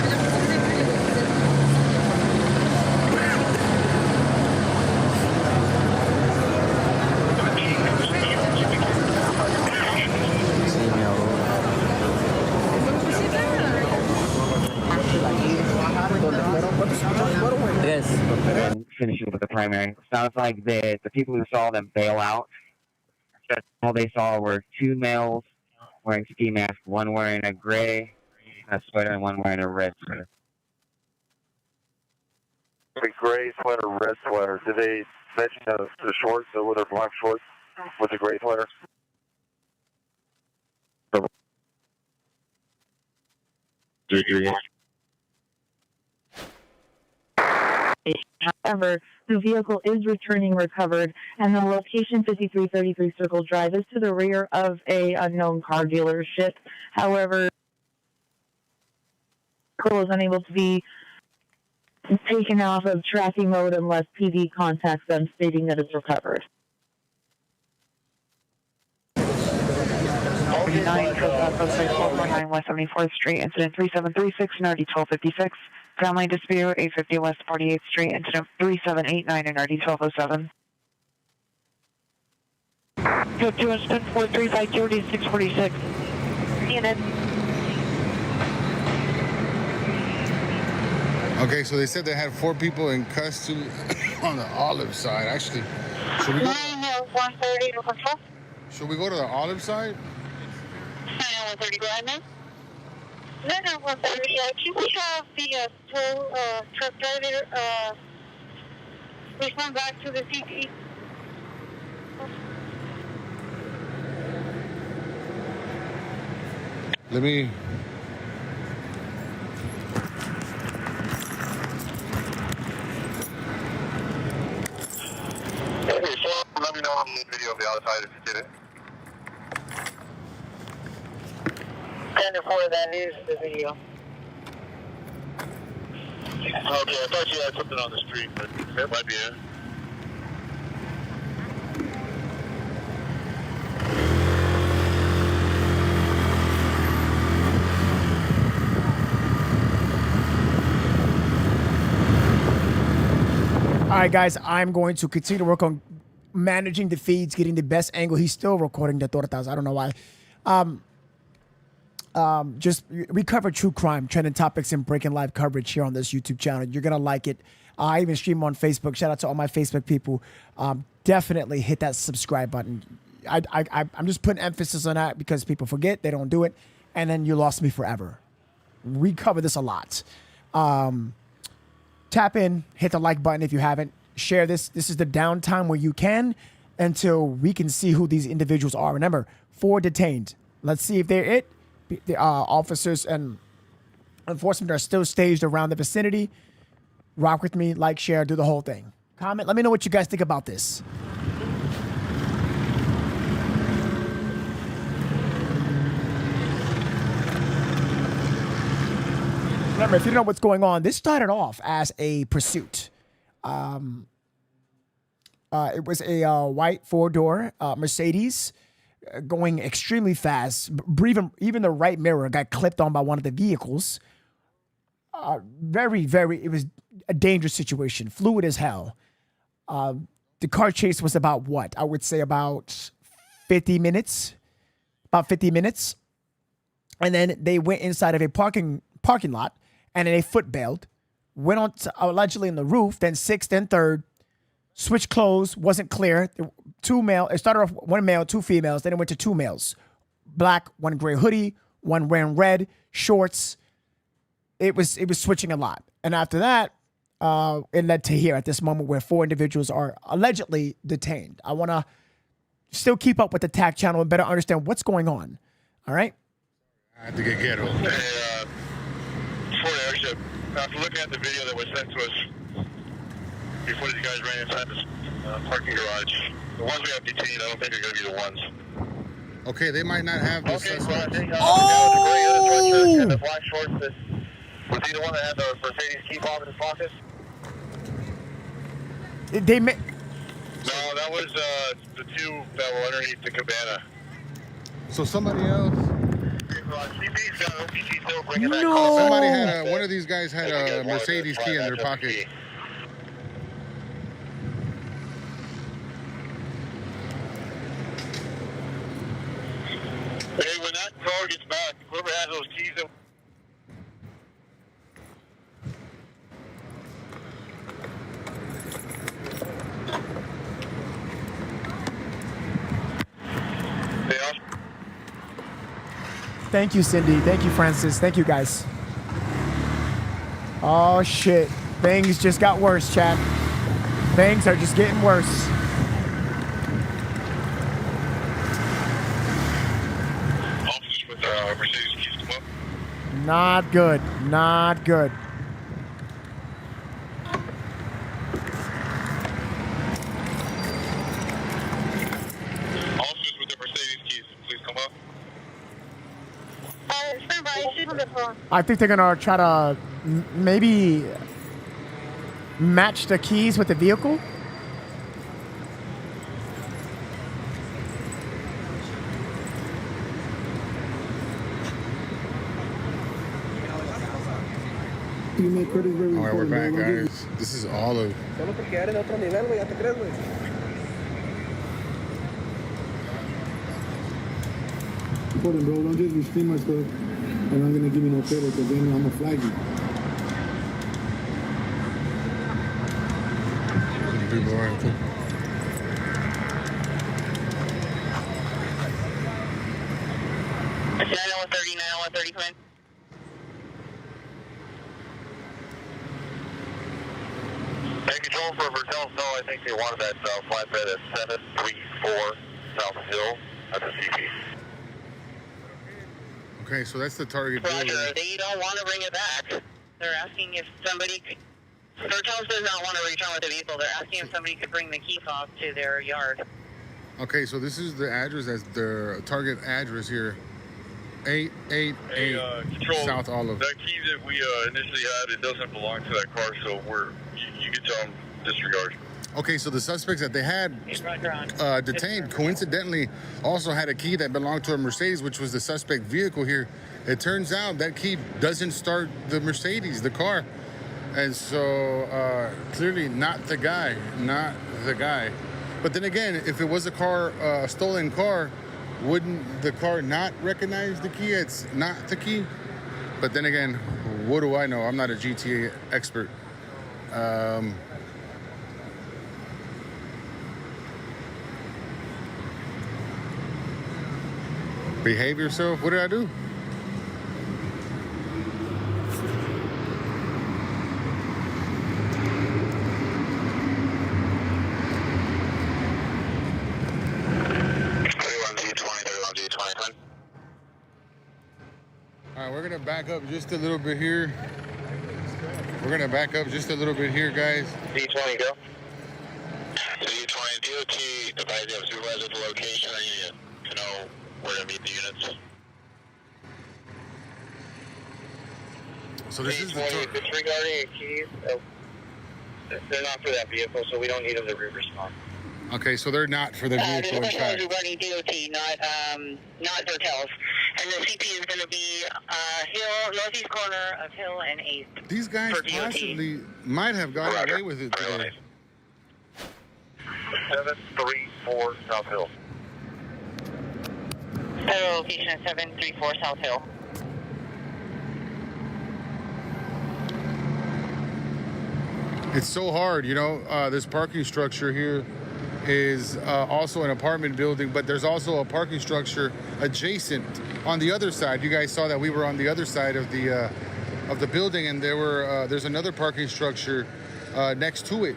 And finishing with the primary. Sounds like the people who saw them bail out. All they saw were two males wearing ski masks, one wearing a gray sweater and one wearing a red sweater. A gray sweater, red sweater. Did they mention the shorts, or were there black shorts with the gray sweater? However, the vehicle is returning recovered, and the location 5333 Circle Drive is to the rear of a unknown car dealership. However, the vehicle is unable to be taken off of tracking mode unless PD contacts them stating that it's recovered. 49, 449 West 74th Street, incident 3736, NRD 1256. Family dispute, 850 West 48th Street, incident 3789, NRD 1207. 52 incident 435 646. Unit. Okay, so they said they had 4 people in custody on the Olive side. Actually, should we go? 130 to control. Should we go to the Olive side? 130, go ahead, ma'am. No, 130. Can we have the tow truck driver respond back to the CP? Let me. Okay, so let me know on the video of the other side if you did it. 10-4, that is the video. Okay, I thought you had something on the street, but that might be it. All right, guys, I'm going to continue to work on managing the feeds, getting the best angle. He's still recording the tortas. I don't know why. We cover true crime, trending topics, and breaking live coverage here on this YouTube channel. You're going to like it. I even stream on Facebook. Shout out to all my Facebook people. Definitely hit that subscribe button. I'm just putting emphasis on that because people forget, they don't do it, and then you lost me forever. We cover this a lot. Tap in, hit the like button if you haven't. Share this. This is the downtime where you can until we can see who these individuals are. Remember, 4 detained. Let's see if they're it. The officers and enforcement are still staged around the vicinity. Rock with me, like, share, do the whole thing. Comment. Let me know what you guys think about this. Remember, if you don't know what's going on, this started off as a pursuit. It was a white 4-door Mercedes going extremely fast. Even the right mirror got clipped on by one of the vehicles. it was a dangerous situation, fluid as hell. The car chase was about what? I would say about 50 minutes. About 50 minutes. And then they went inside of a parking lot, and then they foot bailed, went on allegedly in the roof, then sixth, then third, switched clothes, wasn't clear. It started off one male, two females, then it went to two males. Black, one gray hoodie, one wearing red, shorts. It was switching a lot. And after that, it led to here at this moment where 4 individuals are allegedly detained. I want to still keep up with the TAC channel and better understand what's going on. All right? I have to get ghetto. Hey, Fort Airship, after looking at the video that was sent to us before these guys ran inside this parking garage, the ones we have detained, I don't think are going to be the ones. Okay, they might not have this. Okay, well, oh! And the black shorts, was he the one that had the Mercedes key fob in his pocket? They No, that was the two that were underneath the cabana. So somebody else. CP's got OPT still bringing that No. car back. Somebody had one of these guys had a Mercedes key in their pocket. Hey, when that car gets back, whoever has those keys. Thank you, Cindy. Thank you, Francis. Thank you, guys. Oh, shit. Things just got worse, chat. Things are just getting worse. Officers with Mercedes keys come up. Not good. Not good. Officers with the Mercedes keys, please come up. I think they're gonna try to maybe match the keys with the vehicle. All right, we're back, guys. This is all of. Important, bro. Don't just restrain myself. I'm not gonna give you no credit because then I'm gonna flag you. People are too. Take control for Vertel, so I think they wanted that flatbed at 734 South Hill at the CP. Okay, so that's the target. Roger, they don't want to bring it back. They're asking if somebody could... Vertel does not want to return with the vehicle. They're asking if somebody could bring the key fob to their yard. Okay, so this is the address, that's the target address here. 888 South Olive. That key that we initially had, it doesn't belong to that car, so you can tell them disregard. Okay, so the suspects that they had detained coincidentally also had a key that belonged to a Mercedes, which was the suspect vehicle here. It turns out that key doesn't start the Mercedes, the car. And so clearly not the guy. But then again, if it was a car, a stolen car, wouldn't the car not recognize the key? It's not the key. But then again, what do I know? I'm not a GTA expert. Behave yourself? What did I do? All right, we're gonna back up just a little bit here. Guys. D20, go. D20, DOT, advise you have supervisor at the location. I need to know where to meet the units. So this is the if it's regarding keys, they're not for that vehicle, so we don't need them to respond. Okay, so they're not for the vehicle This question inside. is regarding DOT, not Vertel's. And the CP is going to be Hill, northeast corner of Hill and 8th. These guys for DOT. possibly might have gotten away with it today. 734 South Hill. Federal location 734 South Hill. It's so hard, you know, this parking structure here is also an apartment building, but there's also a parking structure adjacent on the other side. You guys saw that we were on the other side of the building, and there's another parking structure next to it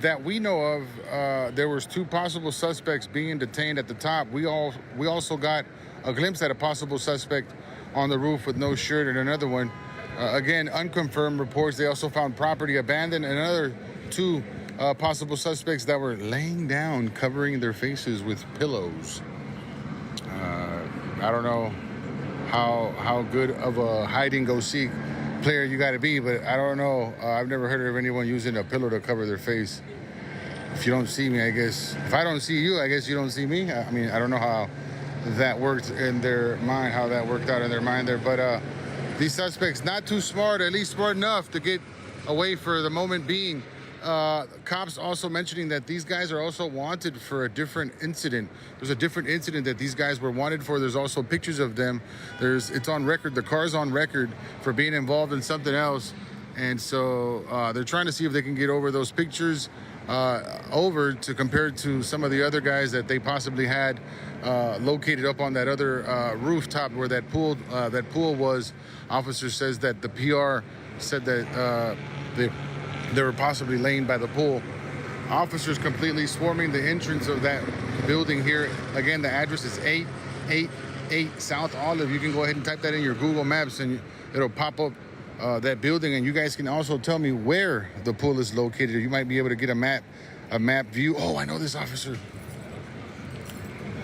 that we know of. There was 2 possible suspects being detained at the top. We also got a glimpse at a possible suspect on the roof with no shirt, and another one. Again, unconfirmed reports. They also found property abandoned, and another 2 possible suspects that were laying down, covering their faces with pillows. I don't know how good of a hide-and-go-seek player you got to be, but I don't know. I've never heard of anyone using a pillow to cover their face. If you don't see me, I guess. If I don't see you, I guess you don't see me. I mean, I don't know how that worked in their mind, how that worked out in their mind there, but these suspects not too smart, at least smart enough to get away for the moment being. Cops also mentioning that these guys are also wanted for a different incident. There's a different incident that these guys were wanted for. There's also pictures of them. It's on record. The car's on record for being involved in something else. And so they're trying to see if they can get over those pictures over to compare to some of the other guys that they possibly had located up on that other rooftop where that pool was. Officer says that the PR said that they were possibly laying by the pool. Officers completely swarming the entrance of that building here. Again, the address is 888 South Olive. You can go ahead and type that in your Google Maps and it'll pop up that building. And you guys can also tell me where the pool is located. You might be able to get a map view. Oh, I know this officer.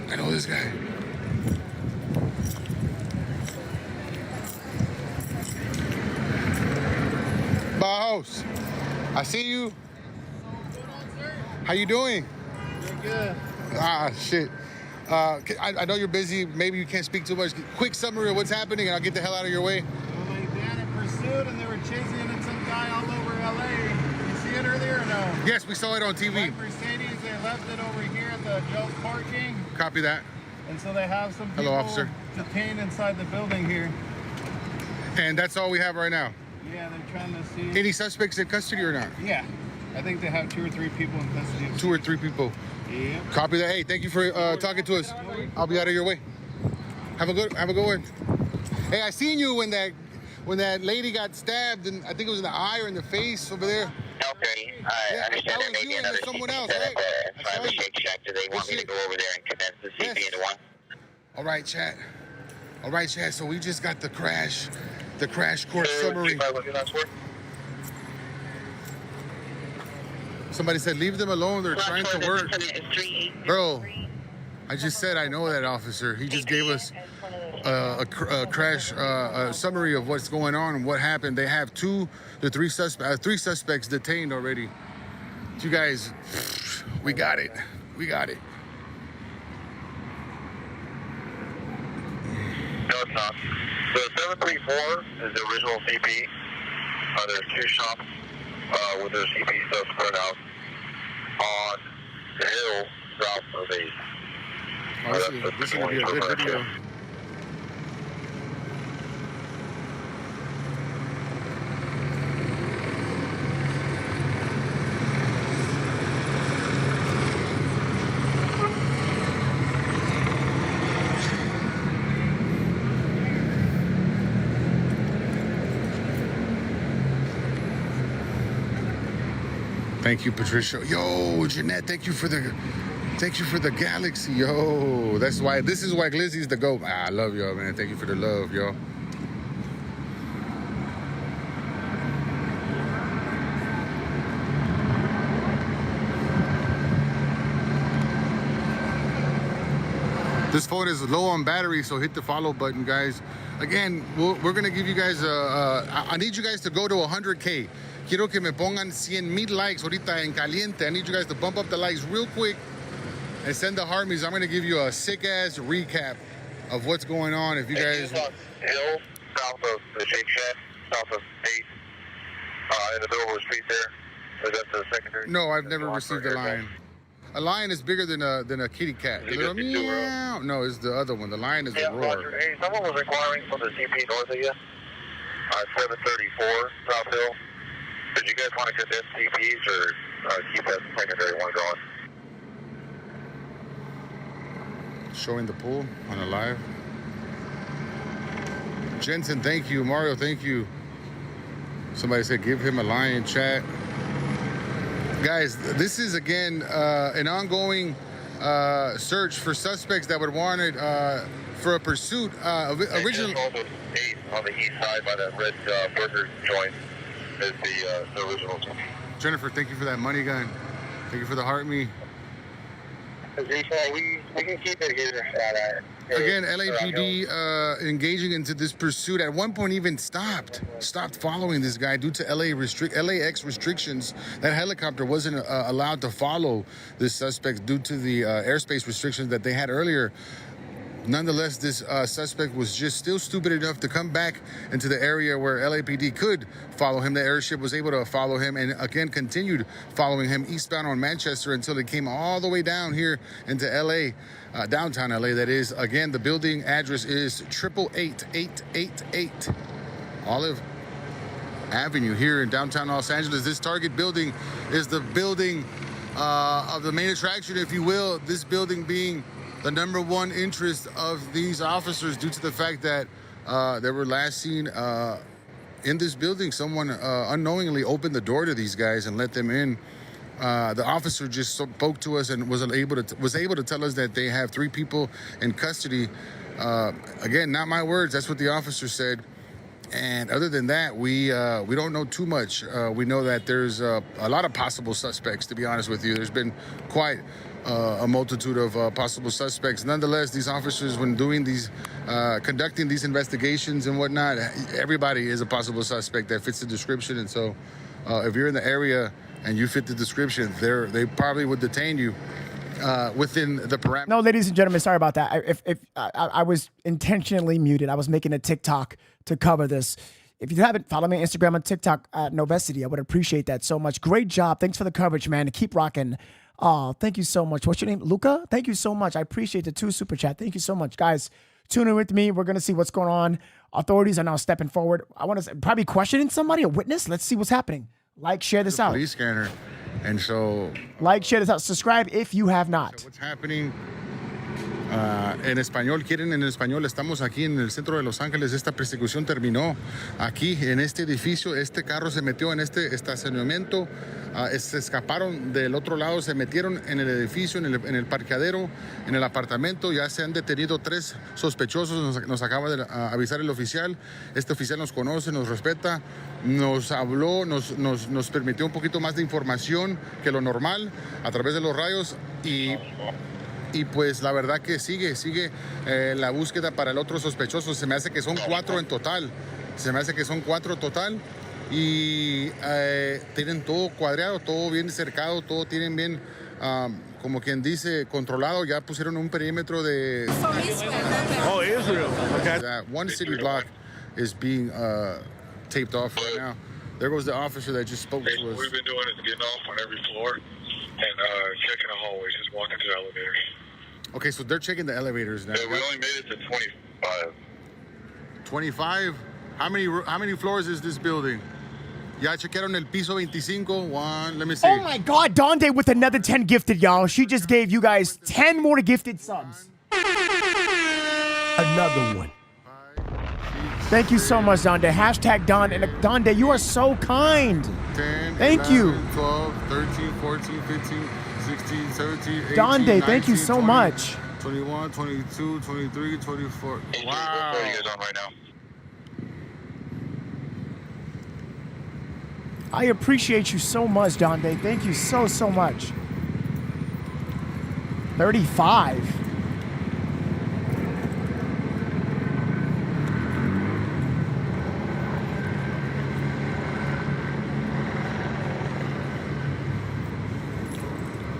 I know this guy. Bauhaus, I see you. How you doing? Doing good. Ah, shit. I know you're busy. Maybe you can't speak too much. Quick summary of what's happening, and I'll get the hell out of your way. Well, they ran in pursuit, and they were chasing in some guy all over LA. You see it earlier or no? Yes, we saw it on TV. White Mercedes, they left it over here at the Joe's parking. Copy that. And so they have some people Hello, officer. detained inside the building here. And that's all we have right now. Yeah, they're trying to see. Any suspects in custody or not? Yeah. I think they have 2 or 3 people in custody. 2 or 3 people. Yeah. Copy that. Hey, thank you for talking to us. I'll be out of your way. Have a good one. Hey, I seen you when that lady got stabbed, and I think it was in the eye or in the face over there. Okay, I understand there may be another someone CP else, set right? up in front of the Shake Shack. Do they want me to go over there and condense the CP into one? All right, chat. So we just got the crash course summary. Somebody said, leave them alone. They're trying to work. Bro, I just said I know that officer. He just gave us a crash summary of what's going on and what happened. They have 3 suspects detained already. You guys, we got it. No, it's not. So 734 is the original CP. There's 2 shops with their CP stuff spread out on the hill south of 8th. This is going to be a good video. Thank you, Patricia. Yo, Jeanette, thank you for the galaxy, yo. This is why Glizzy's the GOAT. I love y'all, man. Thank you for the love, yo. This phone is low on battery, so hit the follow button, guys. Again, we're gonna give you guys I need you guys to go to 100K. Quiero que me pongan 100,000 likes ahorita en caliente. I need you guys to bump up the likes real quick and send the harmies. I'm gonna give you a sick-ass recap of what's going on. If you guys... Hill, south of the Shake Shack, south of 8, in the middle of the street there. Is that the secondary? No, I've never received a lion. A lion is bigger than a kitty cat. A little meow. No, it's the other one. The lion is the roar. Roger. Hey, someone was inquiring from the CP north of you. 734 South Hill. Did you guys want to condense CPs or keep that secondary one going? Showing the pool on a live. Jensen, thank you. Mario, thank you. Somebody said give him a lion, chat. Guys, this is again an ongoing search for suspects that would warrant for a pursuit. Originally, on the east side by that red burger joint is the original. Jennifer, thank you for that money gun. Thank you for the heart me. We can keep it here. Again, LAPD engaging into this pursuit. At one point, even stopped following this guy due to LAX restrictions. That helicopter wasn't allowed to follow this suspect due to the airspace restrictions that they had earlier. Nonetheless, this suspect was just still stupid enough to come back into the area where LAPD could follow him. The airship was able to follow him and again continued following him eastbound on Manchester until it came all the way down here into LA, downtown LA. That is, again, the building address is 888 Olive Avenue here in downtown Los Angeles. This target building is the building of the main attraction, if you will. This building being the number one interest of these officers due to the fact that they were last seen in this building. Someone unknowingly opened the door to these guys and let them in. The officer just spoke to us and was able to tell us that they have 3 people in custody. Again, not my words. That's what the officer said. And other than that, we don't know too much. We know that there's a lot of possible suspects, to be honest with you. There's been quite a multitude of possible suspects. Nonetheless, these officers, when doing these, conducting these investigations and whatnot, everybody is a possible suspect that fits the description. And so if you're in the area and you fit the description, they probably would detain you within the parameters. No, ladies and gentlemen, sorry about that. If I was intentionally muted. I was making a TikTok to cover this. If you haven't, follow me on Instagram and TikTok at Novesity. I would appreciate that so much. Great job. Thanks for the coverage, man. Keep rocking. Oh, thank you so much. What's your name? Luca? Thank you so much. I appreciate the 2 super chat. Thank you so much. Guys, tune in with me. We're going to see what's going on. Authorities are now stepping forward. I want to probably questioning somebody, a witness. Let's see what's happening. Like, share this out. Police scanner. And so... Like, share this out. Subscribe if you have not. What's happening? En español, quieren en español, estamos aquí en el centro de Los Ángeles. Esta persecución terminó aquí en este edificio. Este carro se metió en este estacionamiento, se escaparon del otro lado, se metieron en el edificio, en el parqueadero, en el apartamento. Ya se han detenido 3 sospechosos, nos acaba de avisar el oficial. Este oficial nos conoce, nos respeta, nos habló, nos permitió un poquito más de información que lo normal a través de los radios y pues la verdad que sigue la búsqueda para el otro sospechoso. Se me hace que son 4 en total. Y tienen todo cuadrado, todo bien cercado, todo tienen bien, como quien dice, controlado. Ya pusieron un perímetro de... Oh, Israel. Okay. That one city block is being taped off right now. There goes the officer that just spoke to us. What we've been doing is getting off on every floor and checking the hallways, just walking to the elevators. Okay, so they're checking the elevators now. Yeah, we only made it to 25. 25? How many floors is this building? Ya chequearon el piso 25. Let me see. Oh my God, Donde with another 10 gifted, y'all. She just gave you guys 10 more gifted subs. Another one. Thank you so much, Donde. Hashtag Don. And Donde, you are so kind. 10, thank 11, you. 12, 13, 14, 15, 16, 17, 18, Donde, 19, thank you so 20, much. 21, 22, 23, 24. Wow. What are you guys on right now? I appreciate you so much, Donde. Thank you so much. 35.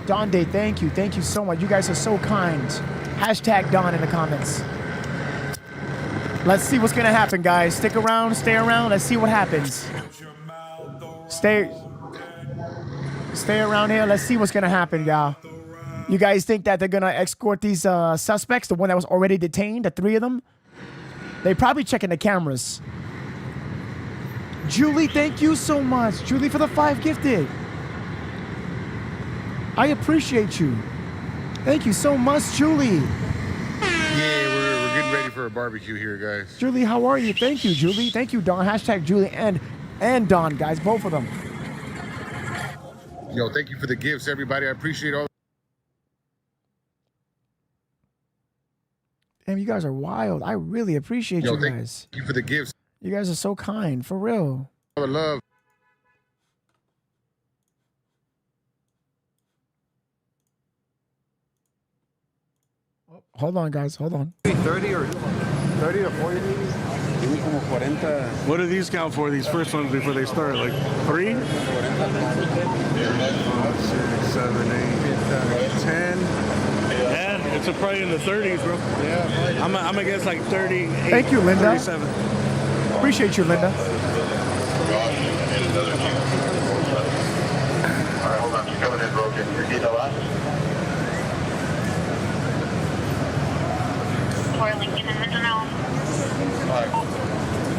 Donde, thank you so much. You guys are so kind. Hashtag Don in the comments. Let's see what's gonna happen, guys. Stick around, stay around. Let's see what happens. Stay around here. Let's see what's gonna happen, y'all. You guys think that they're gonna escort these suspects, the one that was already detained, the 3 of them? They probably checking the cameras. Julie, thank you so much. Julie for the 5 gifted. I appreciate you. Thank you so much, Julie. Yeah, we're getting ready for a barbecue here, guys. Julie, how are you? Thank you, Julie. Thank you, Don. Hashtag Julie and Don, guys, both of them. Yo, thank you for the gifts, everybody. I appreciate all. Damn, you guys are wild. I really appreciate you guys. Thank you for the gifts. You guys are so kind, for real. All the love. Hold on, guys. Hold on. 30 or 40? What do these count for, these first ones before they start? Like 3? 5, 6, 7, 8, 10. Yeah, it's probably in the 30s, bro. Yeah. I'm gonna guess like 38. Thank you, Linda. 37. Appreciate you, Linda. All right, hold on. She's coming in broken. Repeat the last.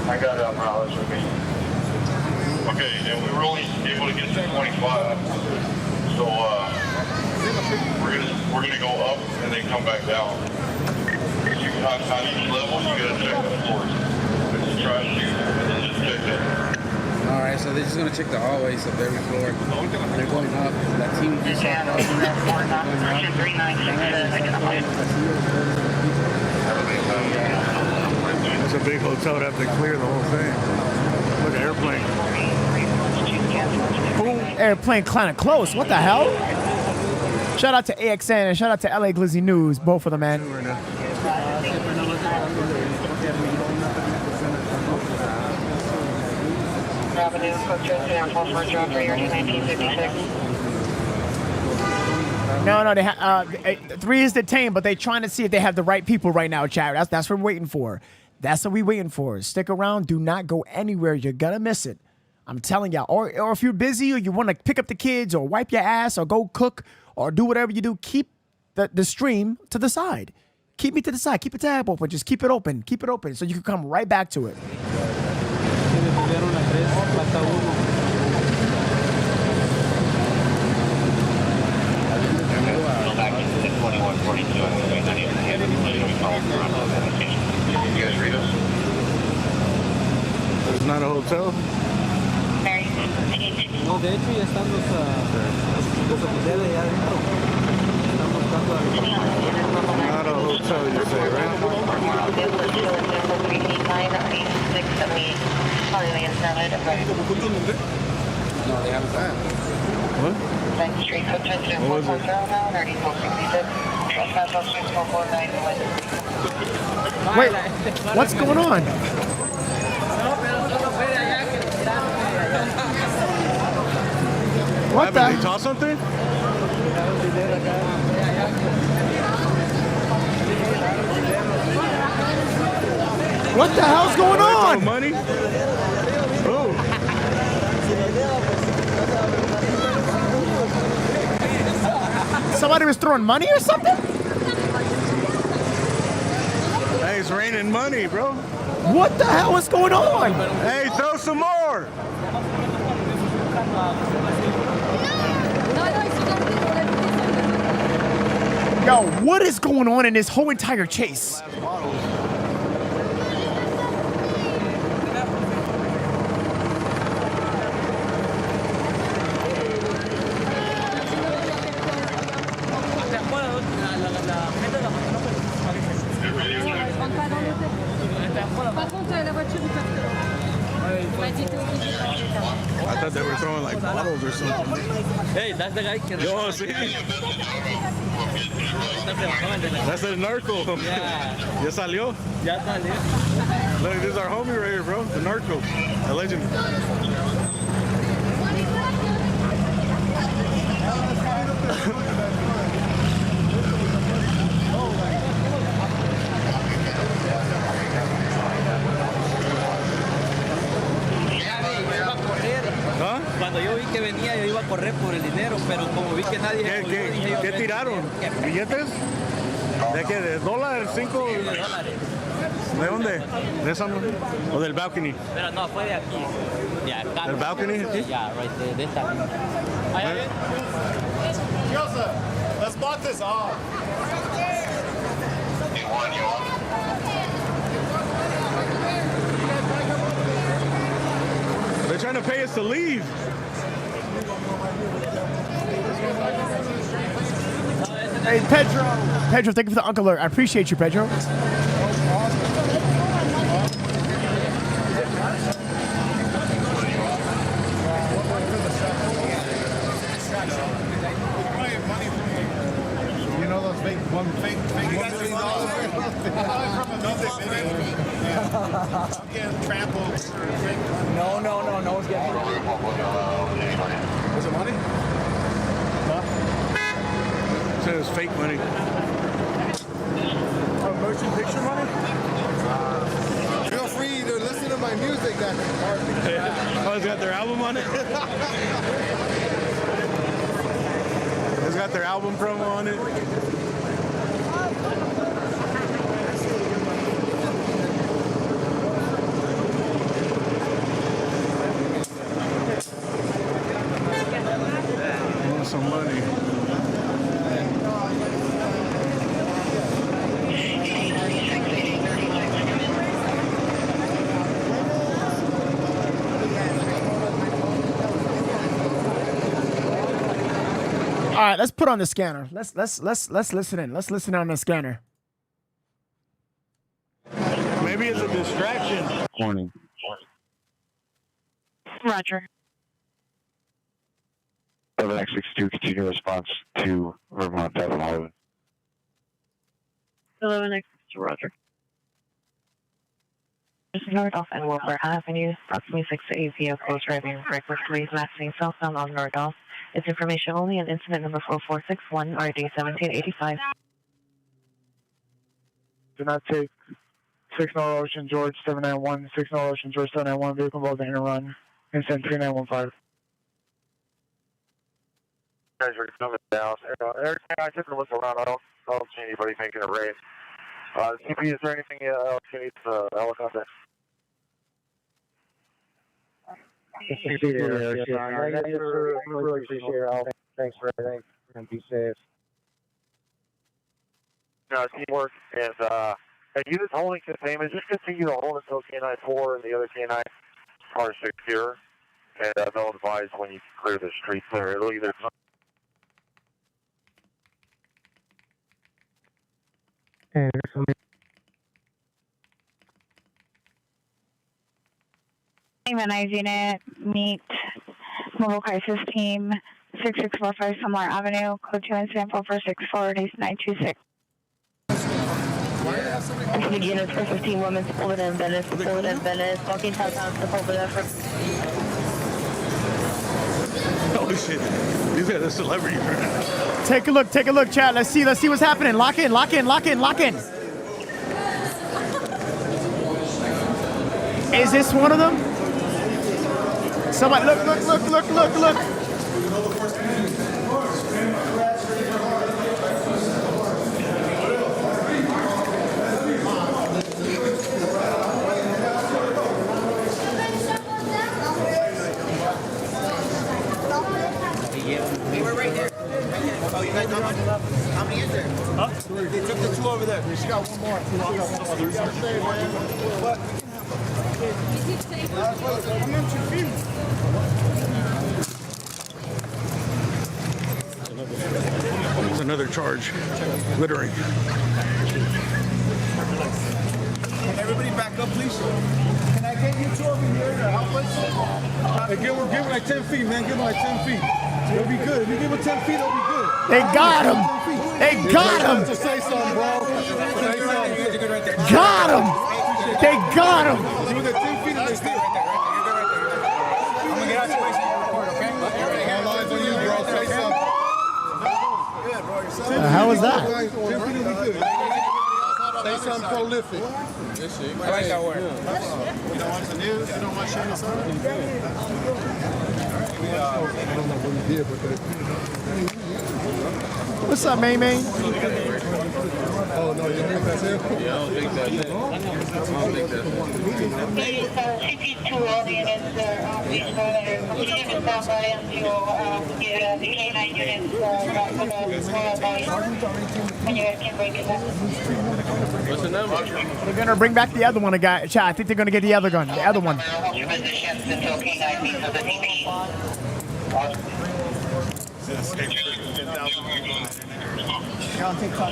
I got Morales with me. Okay, and we were only able to get to 25. So we're gonna go up and then come back down. You on each level, you gotta check the floors. Just try to shoot and then just check it. All right, so they're just gonna check the hallways of every floor. They're going up. That team just It's a big hotel. They have to clear the whole thing. Look at airplane. Ooh, airplane kind of close. What the hell? Shout out to AXN and shout out to LA Glizzy News. Both of them, man. No, they 3 is detained, but they're trying to see if they have the right people right now, chat. That's what we're waiting for. That's what we're waiting for. Stick around. Do not go anywhere. You're gonna miss it. I'm telling y'all. Or if you're busy or you want to pick up the kids or wipe your ass or go cook or do whatever you do, keep the stream to the side. Keep me to the side. Keep a tab open. Just keep it open. Keep it open so you can come right back to it. You guys read us? It's not a hotel? No, de hecho ya están los oficiales allá adentro. Están buscando a Not a hotel, you say, right? No, they haven't done. What? What was it? Wait, what's going on? What the? Did they toss something? What the hell's going on? Money? Oh. Somebody was throwing money or something? Hey, it's raining money, bro. What the hell is going on? Hey, throw some more. Yo, what is going on in this whole entire chase? I thought they were throwing like bottles or something. Hey, that's the guy. Yo, see? That's the narco. Yeah. Ya salió? Ya salió. Look, this is our homie right here, bro. The narco. The legend. cuando yo vi que venía, yo iba a correr por el dinero, pero como vi que nadie... ¿Qué tiraron? ¿Billetes? ¿De qué? ¿De dólar? ¿5? Sí, de dólares. ¿De dónde? ¿De esa no? ¿O del balcony? Pero no, fue de aquí. De acá. ¿Del balcony? Aquí? Yeah, right there, de esta. Joseph, let's block this off. They're trying to pay us to leave. Hey, Pedro. Pedro, thank you for the Uncle Alert. I appreciate you, Pedro. You know those fake $1 million? From a music video. Yeah. I'm getting trampled. No one's getting Is it money? It says fake money. Motion picture money? Feel free to listen to my music. Oh, it's got their album on it? It's got their album promo on it. Want some money. All right, let's put on the scanner. Let's listen in. Let's listen on the scanner. Maybe it's a distraction. Morning. Roger. Overnight 62, continue response to Vermont 711. 11X, Roger. This is Nordoff and Wilbur Avenue, approximately 6 to 8 vehicles driving recklessly, lasting southbound on Nordoff. It's information only on incident number 4461, RD 1785. Do not take 6 North Ocean George 791, 6 North Ocean George 791, vehicle involved in a run, incident 3915. Guys are coming down. Every time I took a look around, I don't see anybody making a race. CP, is there anything else you need to helicopter? Thanks for everything, and be safe. No, teamwork, and you just holding the same, and just continue to hold until K9 4 and the other K9 are secure, and they'll advise when you clear the street there. It'll either come. Humanize unit, meet mobile crisis team 6645 Summer Avenue, code 2 incident 4464, days 926. The units for 15 women, pulled in Venice, walking southbound to pull it for. Oh shit, these guys are celebrities right now. Take a look, chat. Let's see what's happening. Lock in. Is this one of them? Somebody, look. We're right there. Oh, you guys how many is there? Huh? They took the 2 over there. We got one more. What? It's another charge. Littering. Everybody back up, please. Can I get you 2 over here to help us? Hey, give him like 10 feet, man. Give him like 10 feet. It'll be good. If you give him 10 feet, it'll be good. They got him. They got him. Just say something, bro. Say something. Got him. They got him. You got 10 feet and they stay right there. I'm gonna get out your way so you can record, okay? All eyes on you, bro. Say something. Good, bro. How was that? 10 feet will be good. Say something prolific. I like that word. You don't want the news? You don't want to share this on? What's up, May May? Oh, no, you don't think that's him? Yeah, I don't think that's it. I don't think that's it. CP2, all the units please continue to stand by until the K9 units when you guys can break it up. What's the number? They're gonna bring back the other one, Chat. I think they're gonna get the other gun, the other one. You're on TikTok.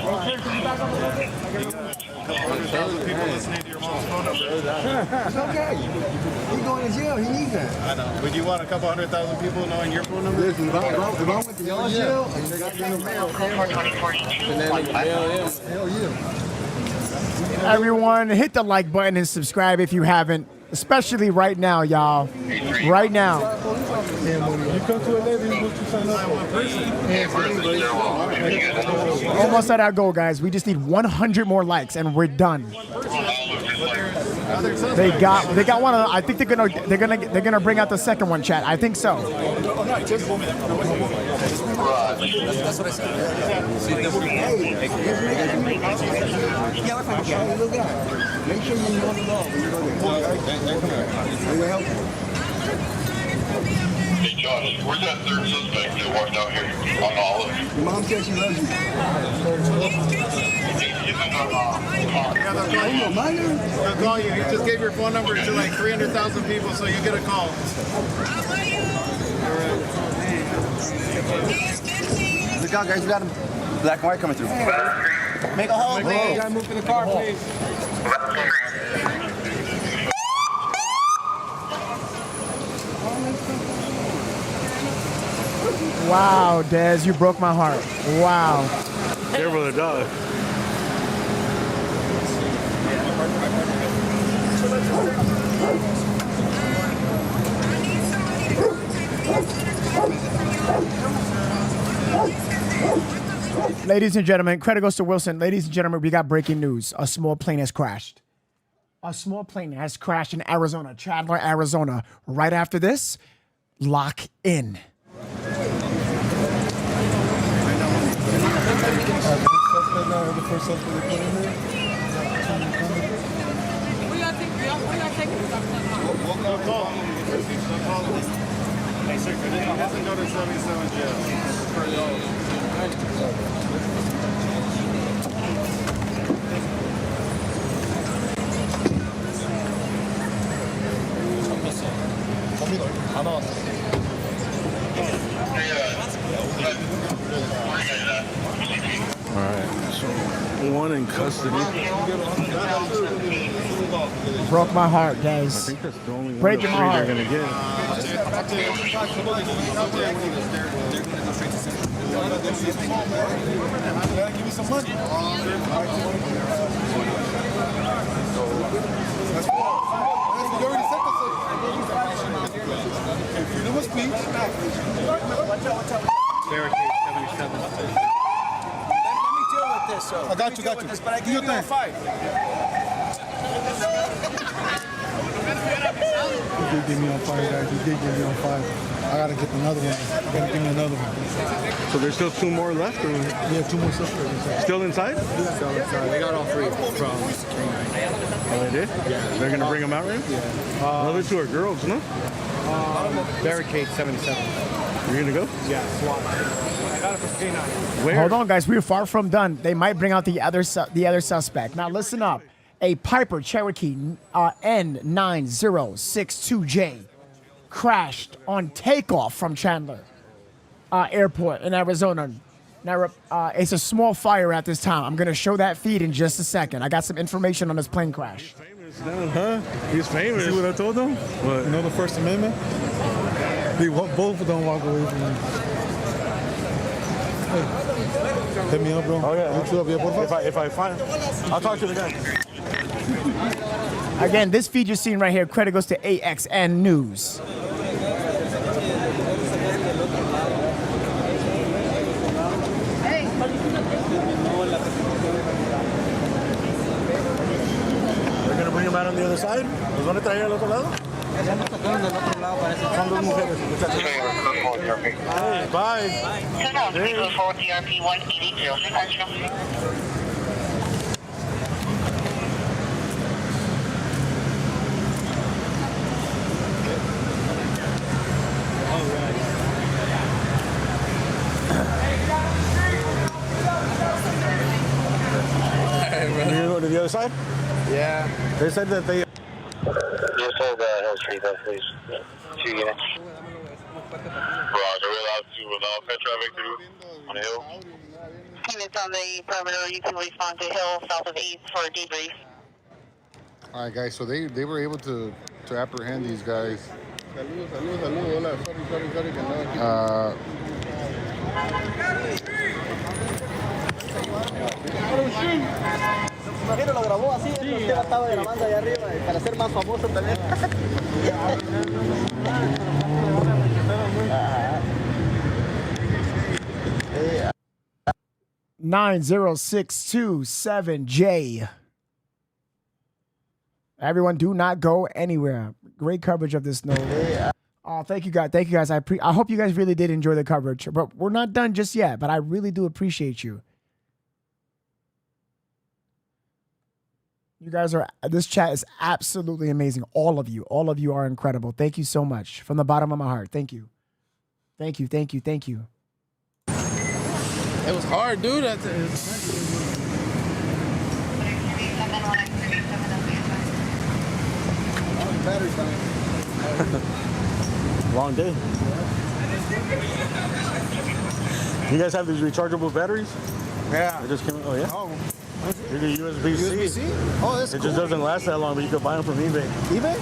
People listening to your mom's phone number. It's okay. He's going to jail. He needs that. I know. Would you want a couple 100,000 people knowing your phone number? Listen, if I went to jail, and they got your mail, hell yeah. Everyone, hit the like button and subscribe if you haven't, especially right now, y'all. Right now. You come to 11, you sign up one person. Almost at our goal, guys. We just need 100 more likes and we're done. They got one of the, I think they're gonna bring out the second one, Chat. I think so. That's what I said. Make sure you know the law when you go there. They will help you. Hey, Josh, where's that third suspect that walked out here on Olive? Your mom says she loves you. They'll call you. You just gave your phone number to like 300,000 people, so you get a call. Look out, guys. We got a black and white coming through. Make a hole, please. You gotta move to the car, please. Wow, Dez, you broke my heart. Wow. Careful of the dog. Ladies and gentlemen, credit goes to Wilson. Ladies and gentlemen, we got breaking news. A small plane has crashed. A small plane has crashed in Arizona, Chandler, Arizona. Right after this, lock in. Hey, sir, it hasn't go to 77 jail. All right, so one in custody. Broke my heart, I guys. think that's the only one Breaking my heart. they're gonna get. Give me some money. You already said this. Freedom of speech. Barricade 77. Let me deal with this, sir. I got you. But I give you a 5. You did get me on fire, guys. You did get me on fire. I gotta get another one. You gotta give me another one. So there's still 2 more left? Or? Yeah, 2 more suspects inside. Still inside? Yeah. Still inside. They got all 3 from Oh, they did? Yeah. They're gonna bring them out, right? Yeah. Another 2 are girls, no? Barricade 77. You're gonna go? Yeah, SWAT. I got it from K9. Where? Hold on, guys. We're far from done. They might bring out the other suspect. Now, listen up. A Piper Cherokee N9062J crashed on takeoff from Chandler Airport in Arizona. Now, it's a small fire at this time. I'm going to show that feed in just a second. I got some information on this plane crash. Huh? He's famous. See what I told them? What? You know the First Amendment? Both of them walk away from me. Hey, hit me up, bro. Oh, yeah. Hit you up, yeah, If I find I'll talk to the guy. Again, this feed you're seeing right here, credit goes to AXN News. They're gonna bring him out on the other side. ¿Los van a traer al otro lado? Bye. 2004 DRP 180 Are you going to the other side? Yeah. They said that they... Just hold Hill Street, though, please. 2 units. Roger, we're allowed to allow pet traffic through on Hill. Units on the perimeter, you can respond to Hill south of 8th for a debrief. All right, guys. So they were able to apprehend these guys. Pero lo grabó así, usted estaba grabando allá arriba para ser más famoso también. 90627J. Everyone, do not go anywhere. Great coverage of this snow. Oh, thank you guys. Thank you guys. I hope you guys really did enjoy the coverage. But we're not done just yet. But I really do appreciate you. You guys are. This chat is absolutely amazing. All of you are incredible. Thank you so much from the bottom of my heart. Thank you. Thank you. Thank you. Thank you. It was hard, dude. Long day. You guys have these rechargeable batteries? Yeah. They just came. Oh yeah. Oh. You're the USB-C. Oh, that's It cool. just doesn't last that long, but you can buy them from eBay. eBay?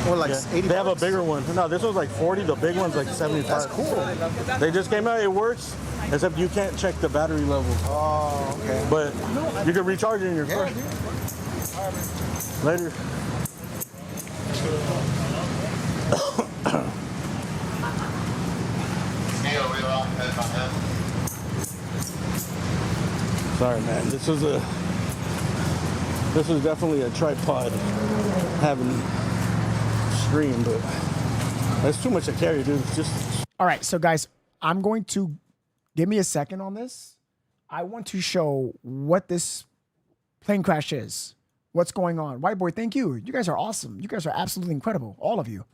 Or like 80 They have a bucks? bigger one. No, this one's like 40. The big one's like 75. That's cool. They just came out. It works, except you can't check the battery level. Oh, okay. But you can recharge it in your car. Later. Sorry, man. This was definitely a tripod having stream, but that's too much to carry, dude. It's just. All right, so guys, I'm going to give me a second on this. I want to show what this plane crash is. What's going on? White boy, thank you. You guys are awesome. You guys are absolutely incredible. All of you.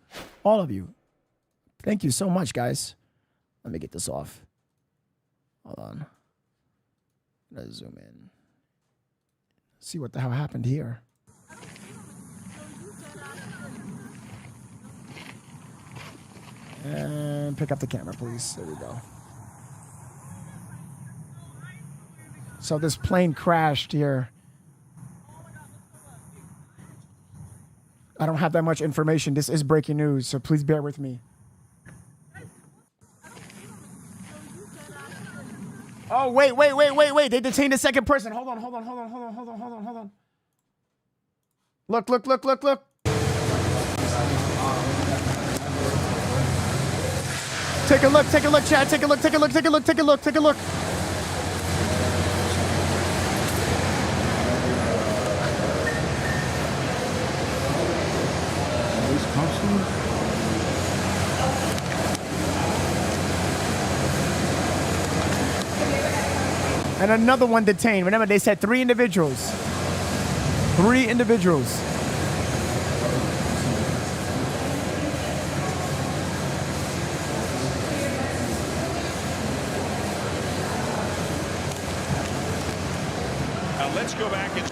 All of you. Thank you so much, guys. Let me get this off. Hold on. Let's zoom in. See what the hell happened here. And pick up the camera, please. There we go. So this plane crashed here. I don't have that much information. This is breaking news, so please bear with me. Oh, wait. They detained a second person. Hold on. Look. Take a look, Chad. Take a look. And another one detained. Remember, they said 3 individuals. 3 individuals. Now let's go back and...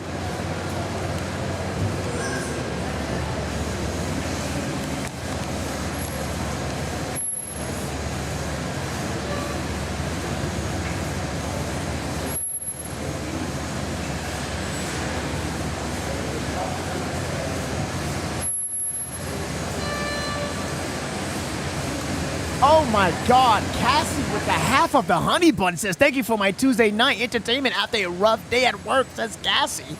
Oh my God, Cassie with the half of the honey bun says, thank you for my Tuesday night entertainment after a rough day at work, says Cassie.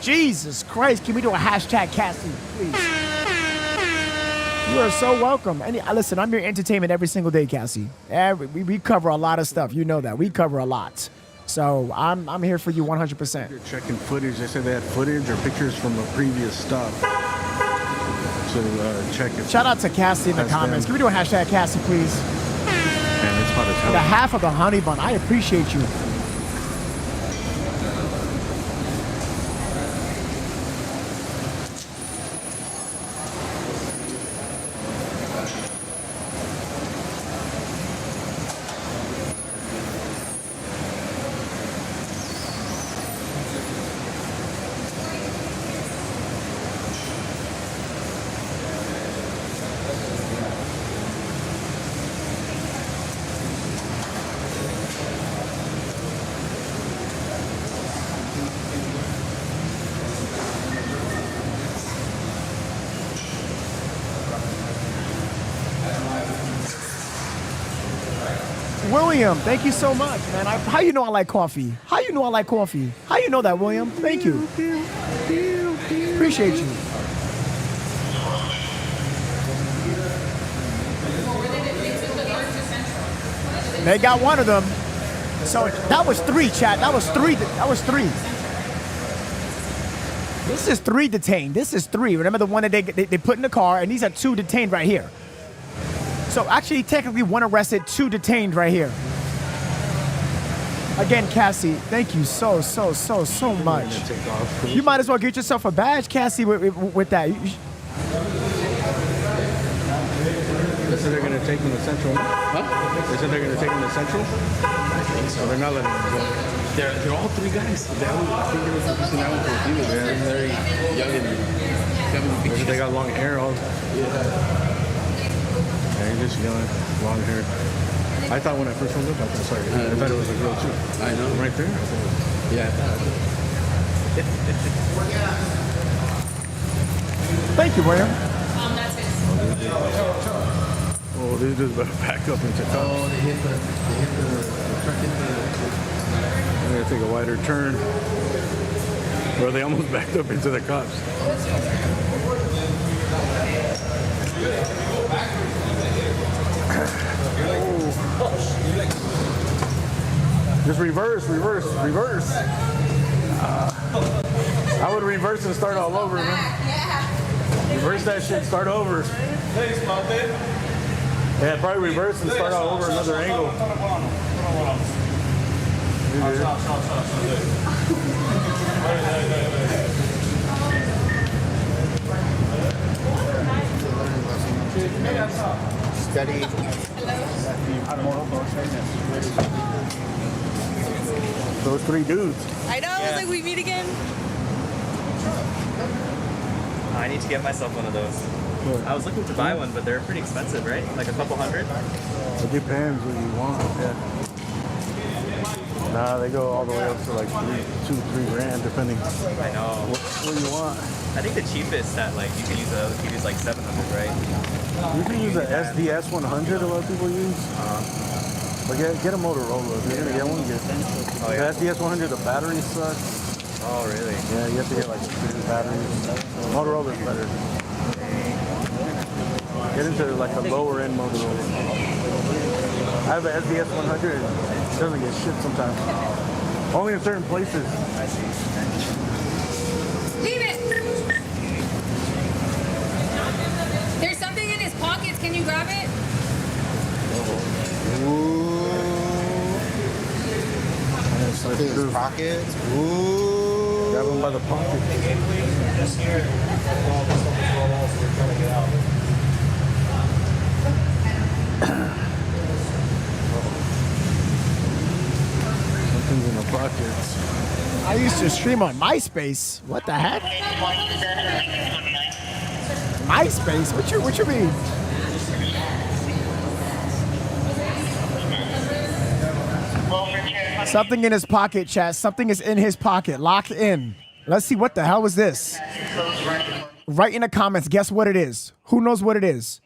Jesus Christ, can we do a hashtag Cassie, please? You are so welcome. And listen, I'm your entertainment every single day, Cassie. We cover a lot of stuff. You know that. We cover a lot. So I'm here for you 100%. They're checking footage. They said they had footage or pictures from a previous stop. to check it. Shout out to Cassie in the comments. Can we do a hashtag Cassie, please? Man, it's hot as hell. The half of the honey bun. I appreciate you. William, thank you so much, man. How you know I like coffee? How you know I like coffee? How you know that, William? Thank you. Appreciate you. They got one of them. So that was 3, chat. That was 3. That was 3. This is 3 detained. This is 3. Remember the one that they put in the car, and these are 2 detained right here. So actually, technically, 1 arrested, 2 detained right here. Again, Cassie, thank you so much. You might as well get yourself a badge, Cassie, with that. They said they're going to take him to Central. Huh? They said they're going to take him to Central? I think so. They're not letting him go. They're all 3 guys. I think they were focusing that one for a few. They're very young and big. They got long hair. Yeah, he's just young, long hair. I thought when I first looked at this, I thought it was a girl too. I know. Right there? Yeah, I thought. Thank you, William. That's it. Oh, these dudes better back up into cops. Oh, they hit the truck I'm going to take a wider turn. Bro, they almost backed up into the cops. Just reverse. I would reverse and start all over, man. Reverse that shit, start over. Thanks, Monte. Yeah, probably reverse and start all over another angle. Steady. Those 3 dudes. I know, it's like we meet again. I need to get myself one of those. I was looking to buy one, but they're pretty expensive, right? Like a couple hundred? It depends what you want. Yeah. Nah, they go all the way up to like 2-3 grand, depending. I know. What you want? I think the cheapest that like you can use is like 700, right? You can use the SDS 100. A lot of people use. But get a Motorola. If you're gonna get one, get the SDS 100. The battery sucks. Oh, really? Yeah, you have to get like 2 batteries. Motorola is better. Get into like a lower end Motorola. I have an SDS 100. It doesn't get shit sometimes. Only in certain places. I see. Leave it! There's something in his pockets. Can you grab it? Something in his pockets. Ooh. Grab him by the pocket. Just here. All this stuff is roll off, so we're trying to get out. Something's in the pockets. I used to stream on MySpace. What the heck? MySpace? What you mean? Something in his pocket, chat. Something is in his pocket. Lock in. Let's see, what the hell was this? Write in the comments. Guess what it is. Who knows what it is?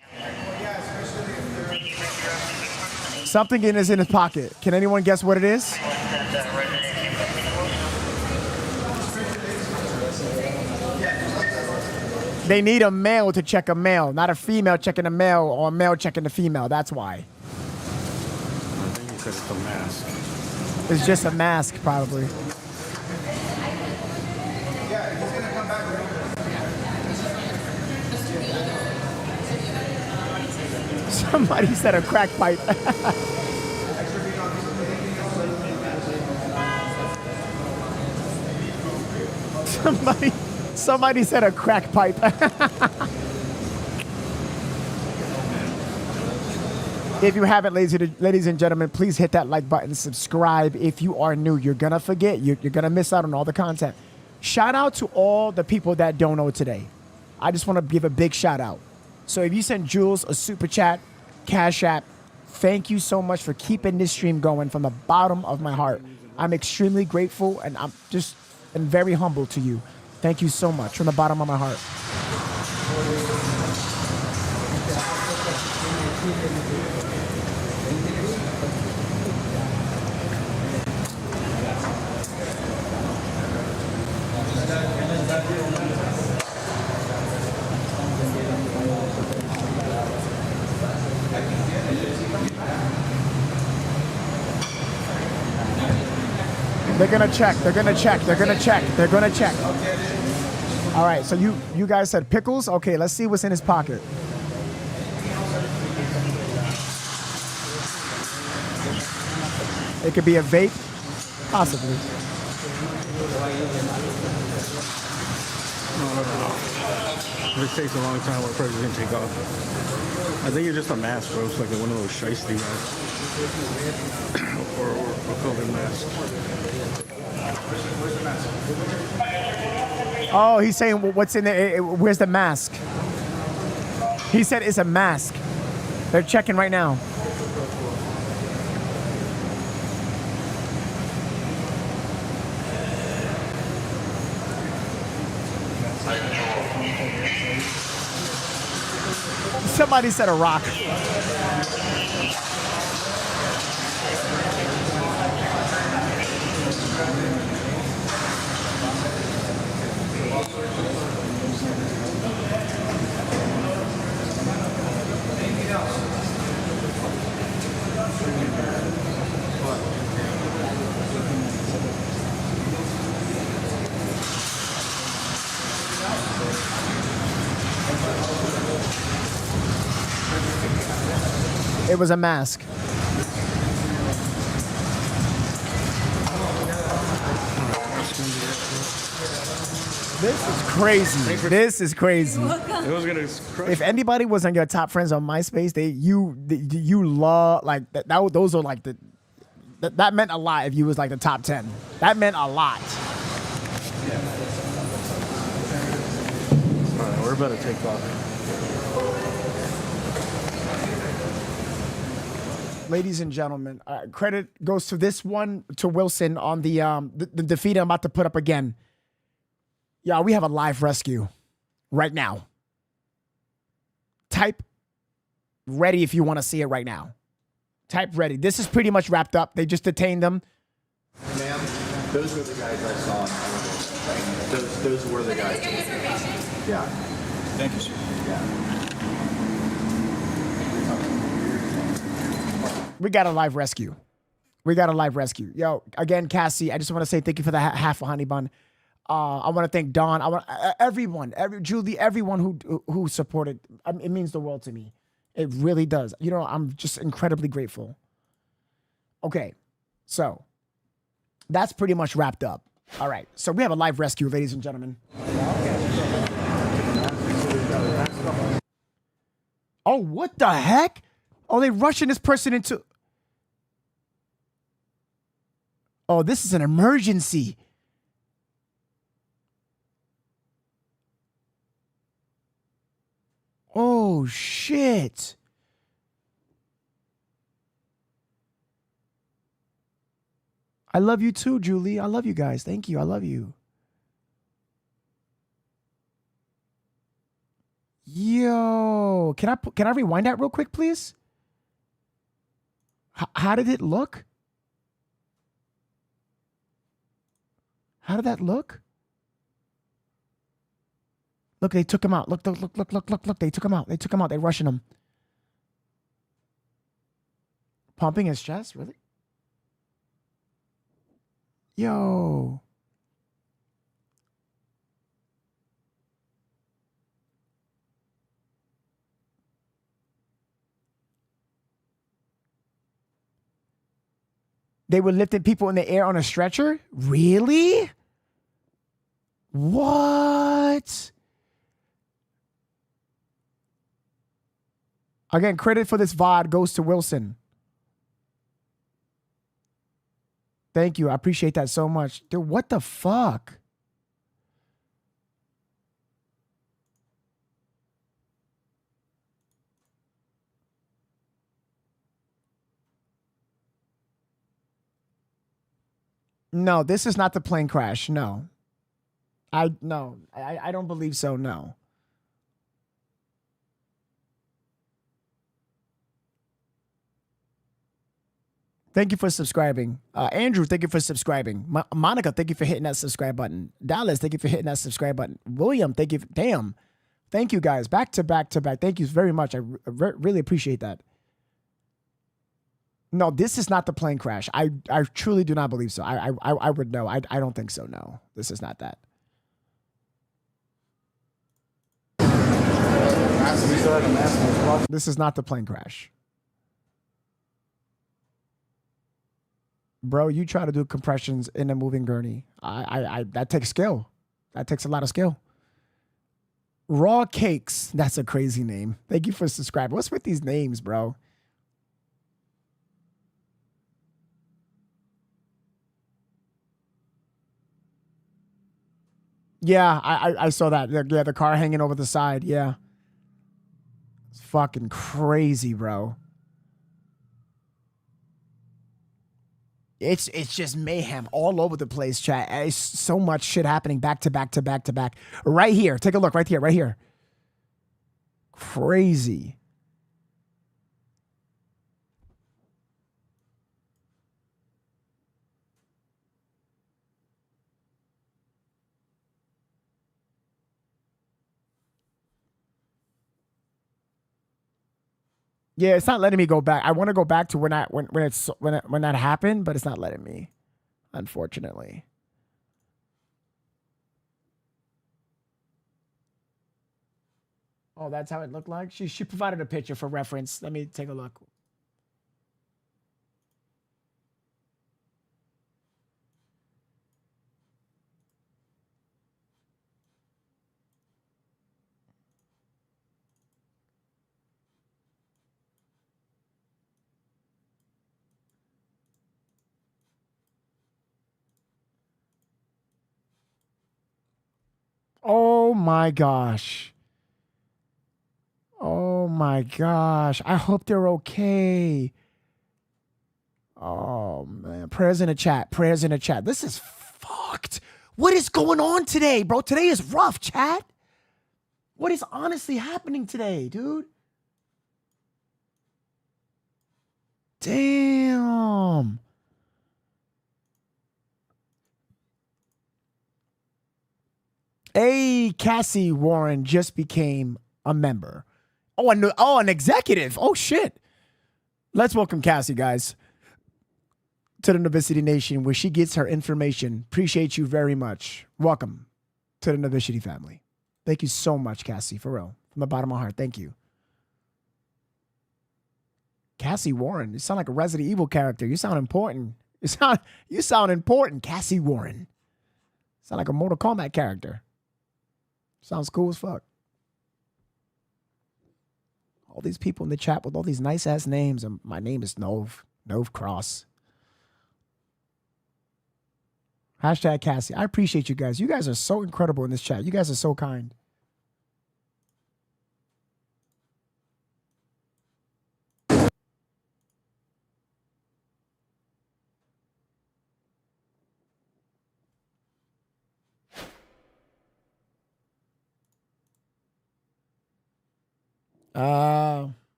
Something is in his pocket. Can anyone guess what it is? They need a male to check a male, not a female checking a male or a male checking a female. That's why. I think he said it's a mask. It's just a mask, probably. Somebody said a crack pipe. Somebody said a crack pipe. If you haven't, ladies and gentlemen, please hit that like button, subscribe. If you are new, you're going to forget. You're going to miss out on all the content. Shout out to all the people that don't know today. I just want to give a big shout out. So if you send Jules a super chat, Cash App, thank you so much for keeping this stream going from the bottom of my heart. I'm extremely grateful, and I'm just very humble to you. Thank you so much from the bottom of my heart. They're gonna check. They're gonna check. They're gonna check. They're gonna check. All right. So you guys said pickles. Okay. Let's see what's in his pocket. It could be a vape, possibly. This takes a long time. What first is gonna take off? I think you're just a mask, bro. It's like one of those shiesty masks, or COVID mask. Oh, he's saying what's in there? Where's the mask? He said it's a mask. They're checking right now. Somebody said a rock. It was a mask. This is crazy. This is crazy. It was gonna crush. If anybody was on your top friends on MySpace, you love like that. Those are like that meant a lot. If you was like the top 10, that meant a lot. All right, we're about to take off. Ladies and gentlemen, credit goes to this one, to Wilson on the defeat I'm about to put up again. Yeah, we have a live rescue right now. Type ready if you want to see it right now. Type ready. This is pretty much wrapped up. They just detained them. Ma'am, those were the guys I saw. Those were the guys. Yeah. Thank you, sir. Yeah. We got a live rescue. We got a live rescue. Yo, again, Cassie, I just want to say thank you for the half a honey bun. I want to thank Dawn. I want Julie, everyone who supported. It means the world to me. It really does. You know, I'm just incredibly grateful. Okay, so that's pretty much wrapped up. All right, so we have a live rescue, ladies and gentlemen. Oh, what the heck? Oh, they rushing this person into... Oh, this is an emergency. Oh, shit. I love you too, Julie. I love you guys. Thank you. I love you. Yo, can I rewind that real quick, please? How did it look? How did that look? Look, they took him out. Look. They took him out. They took him out. They're rushing him. Pumping his chest? Really? Yo. They were lifting people in the air on a stretcher? Really? What? Again, credit for this VOD goes to Wilson. Thank you. I appreciate that so much. Dude, what the fuck? No, this is not the plane crash. No. I don't believe so. No. Thank you for subscribing. Andrew, thank you for subscribing. Monica, thank you for hitting that subscribe button. Dallas, thank you for hitting that subscribe button. William, thank you. Damn. Thank you, guys. Back to back to back. Thank you very much. I really appreciate that. No, this is not the plane crash. I truly do not believe so. I would know. I don't think so. No, this is not that. This is not the plane crash. Bro, you try to do compressions in a moving gurney. That takes skill. That takes a lot of skill. Raw Cakes. That's a crazy name. Thank you for subscribing. What's with these names, bro? Yeah, I saw that. Yeah, the car hanging over the side. Yeah. It's fucking crazy, bro. It's just mayhem all over the place, chat. It's so much shit happening back to back to back to back. Right here. Take a look. Right here. Right here. Crazy. Yeah, it's not letting me go back. I want to go back to when that happened, but it's not letting me, unfortunately. Oh, that's how it looked like? She provided a picture for reference. Let me take a look. Oh my gosh. Oh my gosh. I hope they're okay. Oh man. Prayers in the chat. Prayers in the chat. This is fucked. What is going on today, bro? Today is rough, chat. What is honestly happening today, dude? Damn. Hey, Cassie Warren just became a member. Oh, an executive. Oh, shit. Let's welcome Cassie, guys, to the Novesity Nation, where she gets her information. Appreciate you very much. Welcome to the Novesity family. Thank you so much, Cassie, for real. From the bottom of my heart, thank you. Cassie Warren, you sound like a Resident Evil character. You sound important. You sound important, Cassie Warren. Sound like a Mortal Kombat character. Sounds cool as fuck. All these people in the chat with all these nice ass names, and my name is Nove Cross. Hashtag Cassie. I appreciate you guys. You guys are so incredible in this chat. You guys are so kind.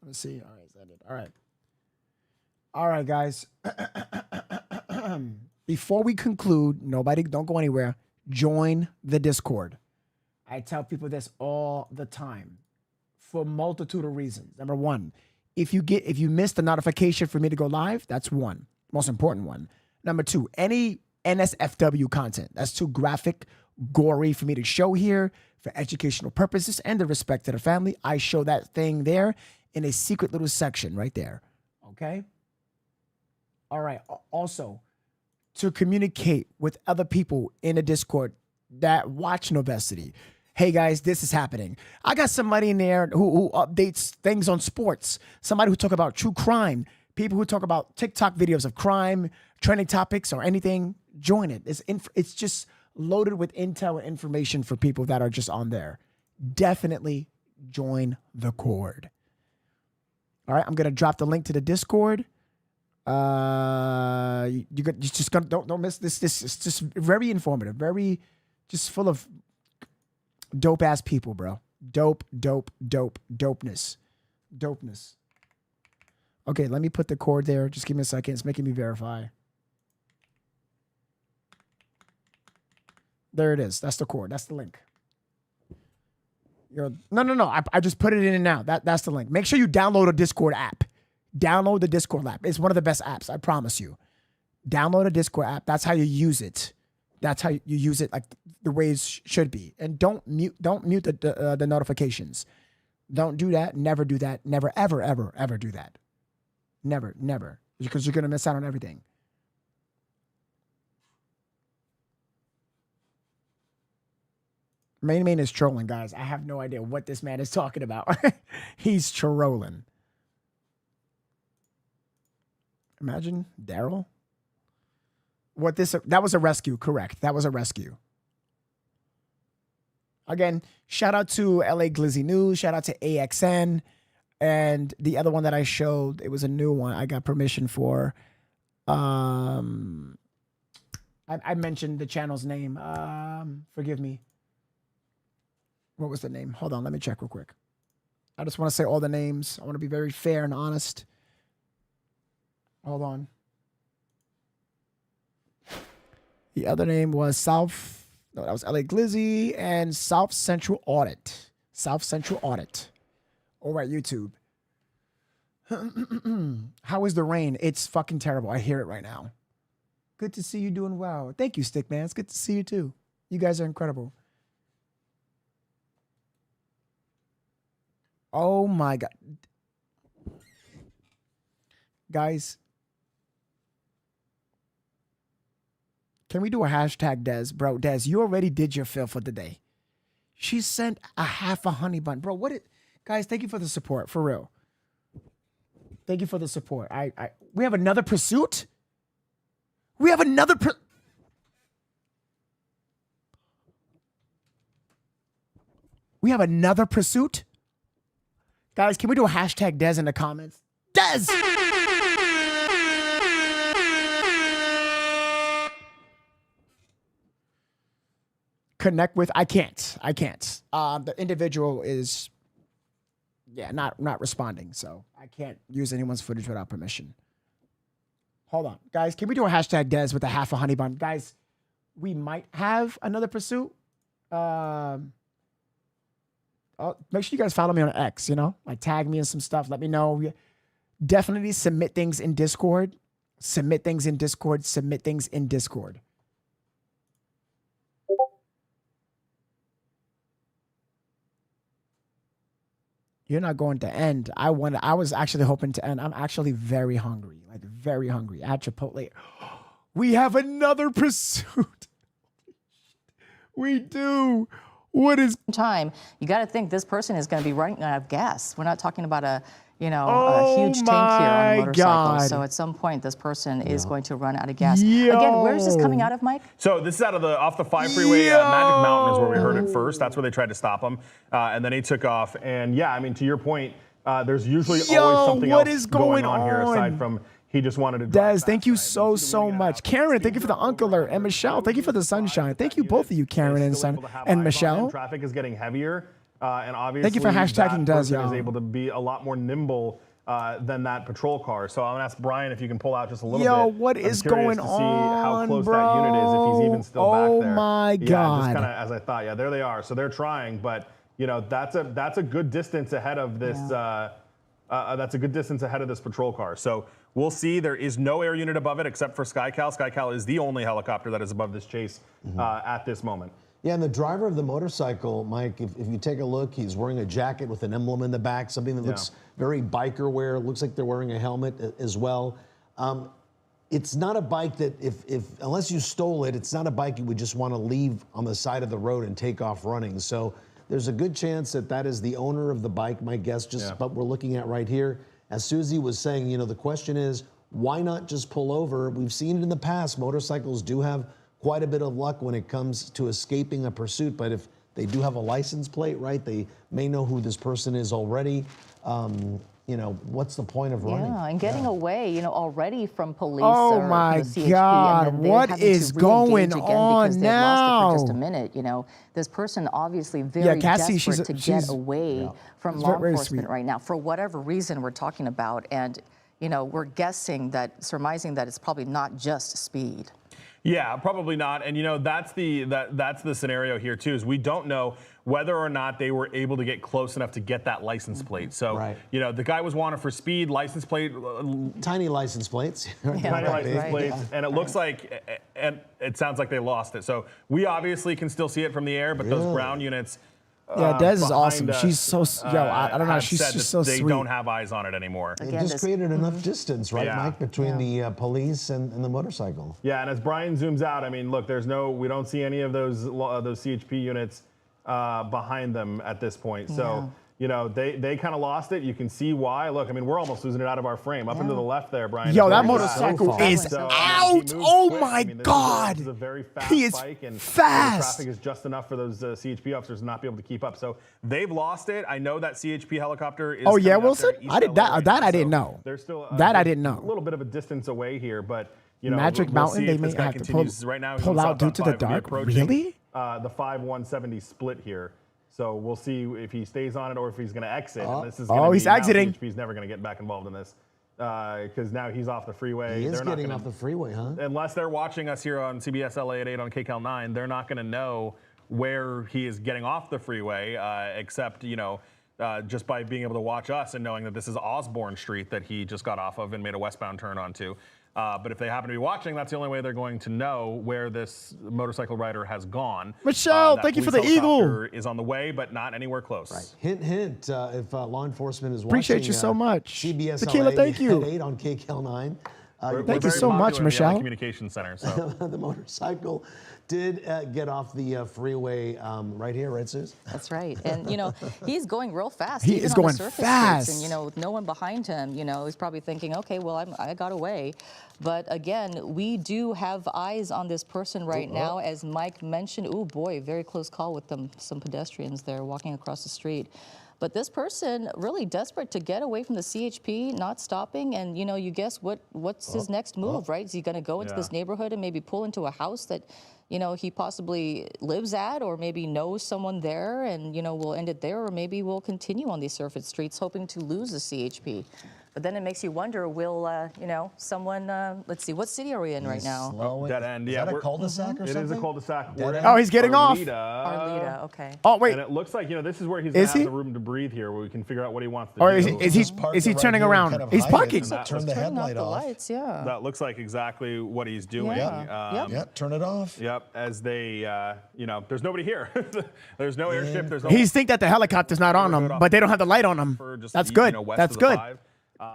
Let's see. All right, is that it? All right. All right, guys. Before we conclude, nobody, don't go anywhere. Join the Discord. I tell people this all the time for a multitude of reasons. Number one, if you missed the notification for me to go live, that's one, most important one. Number two, any NSFW content that's too graphic, gory for me to show here for educational purposes and the respect to the family, I show that thing there in a secret little section right there. Okay? All right. Also, to communicate with other people in a Discord that watch Novesity. Hey guys, this is happening. I got somebody in there who updates things on sports. Somebody who talk about true crime. People who talk about TikTok videos of crime, trending topics, or anything. Join it. It's just loaded with intel and information for people that are just on there. Definitely join the Cord. All right, I'm gonna drop the link to the Discord. You just don't miss this. This is just very informative, very just full of dope ass people, bro. Dopeness. Okay, let me put the Cord there. Just give me a second. It's making me verify. There it is. That's the Cord. That's the link. No. I just put it in now. That's the link. Make sure you download a Discord app. Download the Discord app. It's one of the best apps. I promise you. Download a Discord app. That's how you use it. That's how you use it, like the way it should be. And don't mute the notifications. Don't do that. Never do that. Never, ever do that. Never. Because you're gonna miss out on everything. Main is trolling, guys. I have no idea what this man is talking about. He's trolling. Imagine Daryl. That was a rescue, correct. That was a rescue. Again, shout out to LA Glizzy News, shout out to AXN, and the other one that I showed, it was a new one I got permission for. I mentioned the channel's name. Forgive me. What was the name? Hold on, let me check real quick. I just want to say all the names. I want to be very fair and honest. Hold on. The other name was that was LA Glizzy and South Central Audit. South Central Audit. Over at YouTube. How is the rain? It's fucking terrible. I hear it right now. Good to see you doing well. Thank you, Stickman. It's good to see you too. You guys are incredible. Oh my God. Guys, can we do a hashtag Des? Bro, Des, you already did your fill for the day. She sent a half a honey bun. Bro, guys, thank you for the support, for real. Thank you for the support. We have another pursuit? We have another pursuit? Guys, can we do a hashtag Des in the comments? Des! Connect with, I can't. The individual is, not responding, so I can't use anyone's footage without permission. Hold on. Guys, can we do a hashtag Des with a half a honey bun? Guys, we might have another pursuit. Make sure you guys follow me on X, like tag me in some stuff. Let me know. Definitely submit things in Discord. Submit things in Discord. You're not going to end. I was actually hoping to end. I'm actually very hungry, like very hungry. At Chipotle. We have another pursuit. We do. What is time? You got to think this person is going to be running out of gas. We're not talking about a huge tank here on a motorcycle. God. So at some point, this person is going to run out of gas. Again, where is this coming out of, Mike? So this is off the 5 freeway. Magic Mountain is where we heard it first. That's where they tried to stop him, and then he took off. And yeah, I mean, to your point, there's usually always something else going on here aside from. He just wanted to Des, thank you so much. Karen, thank you for the Uncle alert. And Michelle, thank you for the sunshine. Thank you, both of you, Karen and Michelle. Traffic is getting heavier, and obviously thank you for hashtagging Des, y'all. Is able to be a lot more nimble than that patrol car. So I'm gonna ask Brian if you can pull out just a little bit. Yo, what is going on, to see how close that unit is, if he's even still back there. Oh my God. Yeah, just kind of as I thought. Yeah, there they are. So they're trying, but that's a good distance ahead of this. That's a good distance ahead of this patrol car. So we'll see. There is no air unit above it except for SkyCal. SkyCal is the only helicopter that is above this chase at this moment. Yeah, and the driver of the motorcycle, Mike, if you take a look, he's wearing a jacket with an emblem in the back, something that looks very biker wear. It looks like they're wearing a helmet as well. it's not a bike that unless you stole it, it's not a bike you would just want to leave on the side of the road and take off running. So there's a good chance that that is the owner of the bike, my guess, but we're looking at right here. As Susie was saying, the question is, why not just pull over? We've seen it in the past. Motorcycles do have quite a bit of luck when it comes to escaping a pursuit, but if they do have a license plate, right, they may know who this person is already. What's the point of running? Yeah, and getting away, already from police. Oh or my the CHP, God, and then what having is to going re-engage again because on they've lost it for now? just a minute. This person obviously very Cassie, desperate to get away from She's law very enforcement sweet. right now for whatever reason we're talking about, and we're surmising that it's probably not just speed. Yeah, probably not. And that's the scenario here too, is we don't know whether or not they were able to get close enough to get that license plate. So, the guy was wanted for speed, license plate. Tiny license plates. Tiny license plates. And it looks like, and it sounds like they lost it. So we obviously can still see it from the air, but those ground units. Yeah, Des is awesome. us, She's so, I don't know, she's said just that so they sweet. don't have eyes on it anymore. It just created enough distance, right, Yeah. Mike, between the police and the motorcycle. Yeah, and as Brian zooms out, I mean, look, we don't see any of those CHP units behind them at this point. So, they kind of lost it. You can see why. Look, I mean, we're almost losing it out of our frame. Up into the left there, Brian. Yo, that motorcycle is out. Oh my God. This is a very fast He is bike, and fast. the traffic is just enough for those CHP officers to not be able to keep up. So they've lost it. I know that CHP helicopter is. Oh yeah, coming up Wilson? there, East I did LA that. right That now, I didn't so know. There's still That I didn't know. A little bit of a distance away here, but Magic we'll Mountain, see they if this may guy have to continues. Right now, pull he's out due to the dark. Really? The 5-170 split here. So we'll see if he stays on it or if he's going to exit. Oh. And this is Oh, he's exiting. CHP's never going to get back involved in this because now he's off the freeway. He is They're not getting gonna, off the freeway, huh? Unless they're watching us here on CBS LA at 8 on KCAL 9, they're not going to know where he is getting off the freeway, except, just by being able to watch us and knowing that this is Osborne Street that he just got off of and made a westbound turn onto. But if they happen to be watching, that's the only way they're going to know where this motorcycle rider has gone. Michelle, That thank you for police the eagle. helicopter is on the way, but not anywhere close. Right. Hint, hint. If law enforcement is Appreciate watching, you so much. CBS Tequila, LA thank you. at 8 on KCAL 9. Thank you so much, Michelle. Communication Center. So. The motorcycle did get off the freeway right here, right, Suze? That's right. And, he's going real fast. He even is on the going surface fast. streets, and, with no one behind him, he's probably thinking, okay, well, I got away. But again, we do have eyes on this person right now. As Mike mentioned, oh boy, very close call with some pedestrians there walking across the street. But this person really desperate to get away from the CHP, not stopping. And, you guess what's his next move, right? Is he going to go into this neighborhood and maybe pull into a house that, he possibly lives at, or maybe knows someone there, and, we'll end it there, or maybe we'll continue on these surface streets hoping to lose the CHP. But then it makes you wonder, will, someone, let's see, what city are we in right now? Dead end. Is that a cul-de-sac or something? It is a cul-de-sac. Oh, he's getting off. Arleta, okay. Oh, wait. And it looks like, this is where he's going to have the room to breathe here, where we can figure out what he wants to do. Or is he turning around? He's parking. Turn the headlight off. Lights, yeah. That looks like exactly what he's doing. Yeah, turn it off. Yep, as they, there's nobody here. There's no airship. There's no. He's think that the helicopter's not on him, but they don't have the light on him. That's good. That's good.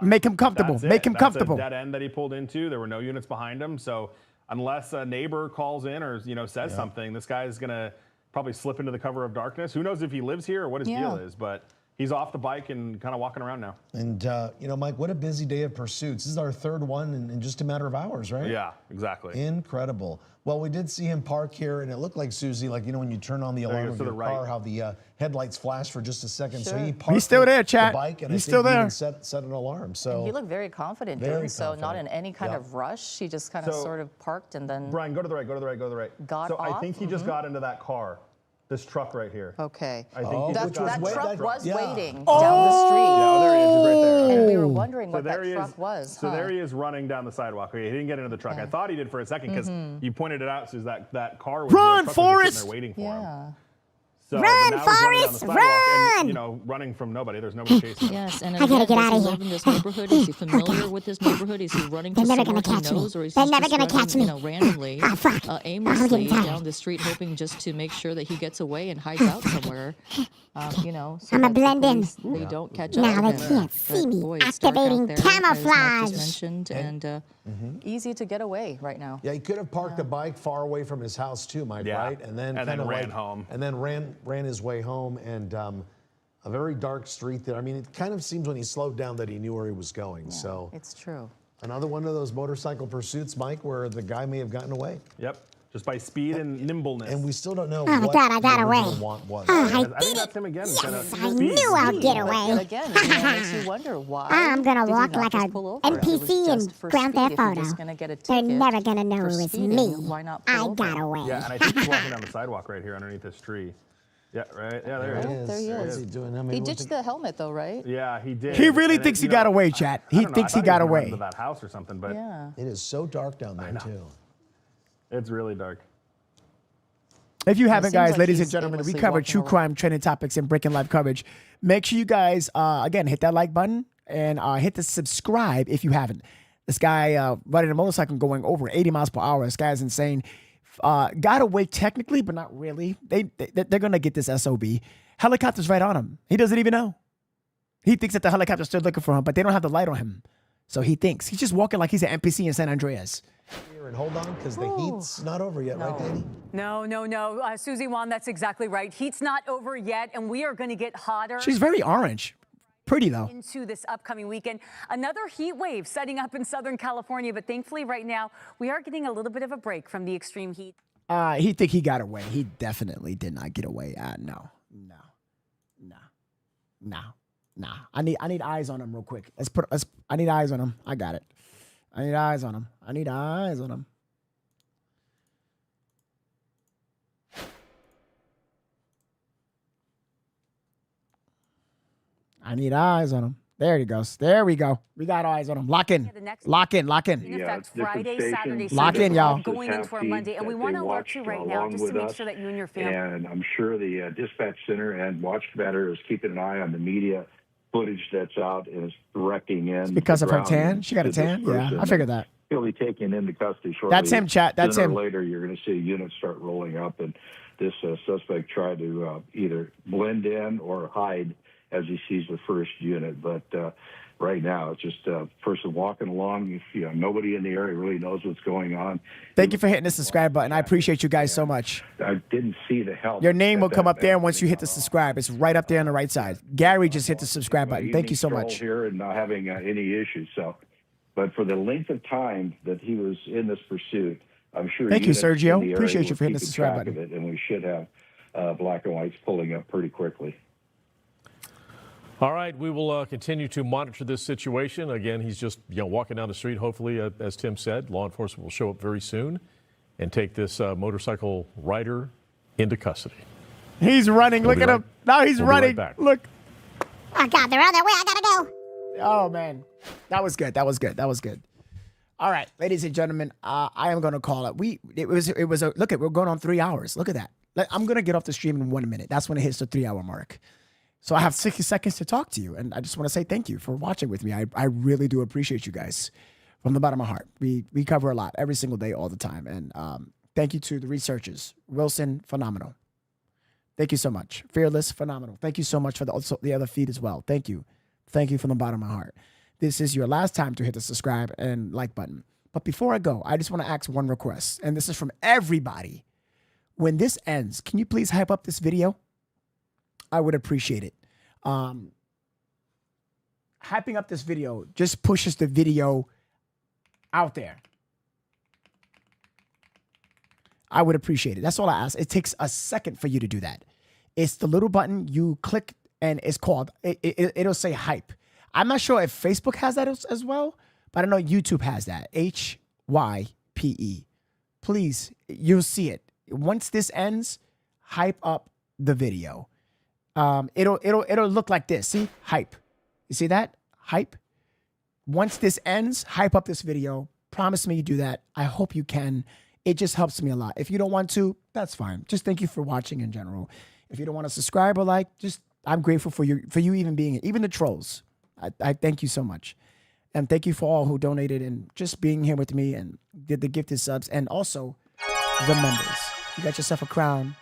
Make him comfortable. Make him comfortable. That's a dead end that he pulled into. There were no units behind him. So unless a neighbor calls in or says something, this guy is gonna probably slip into the cover of darkness. Who knows if he lives here or what his deal is? But he's off the bike and kind of walking around now. And Mike, what a busy day of pursuits. This is our third one in just a matter of hours, right? Yeah, exactly. Incredible. Well, we did see him park here, and it looked like, Susie, like, when you turn on the alarm of your car, how the headlights flash for just a second. Sure. So he parked He's still there, chat. the bike, and He's I still think he there. even set an alarm. So And he looked very confident doing so, not in any kind of rush. He just kind of sort of parked and then Brian, go to the right, go to the right, go to the right. got so off? I think he just got into that car. This truck right here. Okay. I think that truck was waiting Oh. down the street. Yeah, there he is. He's right there. And we were wondering what there that he truck is. was. So there he is running down the sidewalk. Okay, he didn't get into the truck. I thought he did for a second because you pointed it out, so that car was Run, the truck was just Forrest! sitting there waiting for him. So, Run, but now he's running down the Forrest, sidewalk run! And, you know, running from nobody. There's nobody chasing him. Yes, and I gotta again, get does out he of live here. in this neighborhood? Is he familiar with this neighborhood? Is he running They're to never somewhere gonna he catch me. knows, or is They're he never just gonna running, catch me. randomly, Oh, fuck. aimlessly I'm getting down tired. the street, hoping just to make sure that he gets away and hides out somewhere? You know, so I'ma that the blend in. police, they don't catch up Now with they him. can't see But, me. boy, it's dark out Activating there, as Mike camouflage. just mentioned, and easy to get away right now. Yeah, he could have parked the bike far away from his house too, Mike, right? And then ran home. And then ran his way home, and a very dark street there. I mean, it kind of seems when he slowed down that he knew where he was going. So it's true. Another one of those motorcycle pursuits, Mike, where the guy may have gotten away. Yep. Just by speed and nimbleness. And we still don't know Oh my what God, I got the away. original want was. Oh, I think that's him again. Yes, I knew I'd get away. But again, you know, it makes you wonder why. I'm gonna did he walk not like just a pull over? If it was NPC in just for Grand speed, Theft if you're Auto. just gonna get a They're ticket never gonna know for it was speeding, me. why not pull I over? got away. Yeah, and I think he's walking down the sidewalk right here underneath this tree. Yeah, right. Yeah, there he is. There he What's is. he doing? I mean, He what's ditched the helmet, though, right? Yeah, he did. He really And thinks he you got know, away, chat. I He don't know, thinks I he thought got was gonna run away. into that house or something, but Yeah. It is so dark down there too. it's really dark. If you haven't, seems guys, like ladies he's and gentlemen, we aimlessly cover walking true around. crime, trending topics, and breaking live coverage. Make sure you guys, again, hit that like button and hit the subscribe if you haven't. This guy riding a motorcycle going over 80 miles per hour. This guy's insane. Got away technically, but not really. They're going to get this SOB. Helicopter's right on him. He doesn't even know. He thinks that the helicopter's still looking for him, but they don't have the light on him. So he thinks. He's just walking like he's an NPC in San Andreas. Here and hold on, because the heat's not over yet, right, Danny? No. Susie Wan, that's exactly right. Heat's not over yet, and we are going to get hotter. She's very orange. Pretty, though. Into this upcoming weekend. Another heat wave setting up in Southern California, but thankfully right now we are getting a little bit of a break from the extreme heat. He think he got away. He definitely did not get away. No. I need eyes on him real quick. I need eyes on him. I got it. I need eyes on him. I need eyes on him. I need eyes on him. There he goes. There we go. We got eyes on him. Lock in. Lock in. Lock in. In effect, Friday, Saturday, Lock Sunday, in, y'all. going into our Monday, and we want to alert you right now just to make sure that you and your family. And I'm sure the dispatch center and watch commander is keeping an eye on the media footage that's out and is directing in. It's because of her ground tan? She got a to this tan? Yeah, person. I figured that. He'll be taken into custody shortly. That's him, chat. That's Sooner him. or later, you're going to see units start rolling up, and this suspect try to either blend in or hide as he sees the first unit. But right now, it's just a person walking along. Nobody in the area really knows what's going on. Thank you for hitting the subscribe button. I appreciate you guys so much. I didn't see the help. Your name will come up there once you hit the subscribe. It's right up there on the right side. Gary just hit the subscribe button. Thank you so much. Here and not having any issues. So, but for the length of time that he was in this pursuit, I'm sure. Thank you, units Sergio. in the area Appreciate you were for hitting the keeping subscribe track button. of it, and we should have black and whites pulling up pretty quickly. All right, we will continue to monitor this situation. Again, he's just walking down the street. Hopefully, as Tim said, law enforcement will show up very soon and take this motorcycle rider into custody. He's running. We'll Look be at right- him. Now he's we'll be right running. back. Look. Oh God, they're on their way. I gotta go. Oh man, that was good. That was good. That was good. All right, ladies and gentlemen, I am going to call it. It was a look at. We're going on 3 hours. Look at that. I'm going to get off the stream in 1 minute. That's when it hits the 3 hour mark. So I have 60 seconds to talk to you, and I just want to say thank you for watching with me. I really do appreciate you guys from the bottom of my heart. We cover a lot every single day, all the time, and thank you to the researchers. Wilson, phenomenal. Thank you so much. Fearless, phenomenal. Thank you so much for the other feed as well. Thank you from the bottom of my heart. This is your last time to hit the subscribe and like button. But before I go, I just want to ask one request, and this is from everybody. When this ends, can you please hype up this video? I would appreciate it. Hyping up this video just pushes the video out there. I would appreciate it. That's all I ask. It takes a second for you to do that. It's the little button you click, and it's called, it'll say hype. I'm not sure if Facebook has that as well, but I know YouTube has that. HYPE. Please, you'll see it. Once this ends, hype up the video. It'll look like this. See? Hype. You see that? Hype. Once this ends, hype up this video. Promise me you do that. I hope you can. It just helps me a lot. If you don't want to, that's fine. Just thank you for watching in general. If you don't want to subscribe or like, just I'm grateful for you even being here. Even the trolls. I thank you so much. And thank you for all who donated and just being here with me and did the gifted subs. And also the members. You got yourself a crown.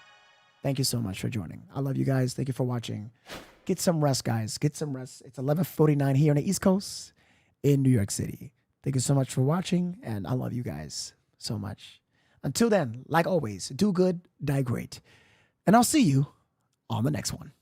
Thank you so much for joining. I love you guys. Thank you for watching. Get some rest, guys. Get some rest. It's 11:49 here on the East Coast in New York City. Thank you so much for watching, and I love you guys so much. Until then, like always, do good, die great. And I'll see you on the next one.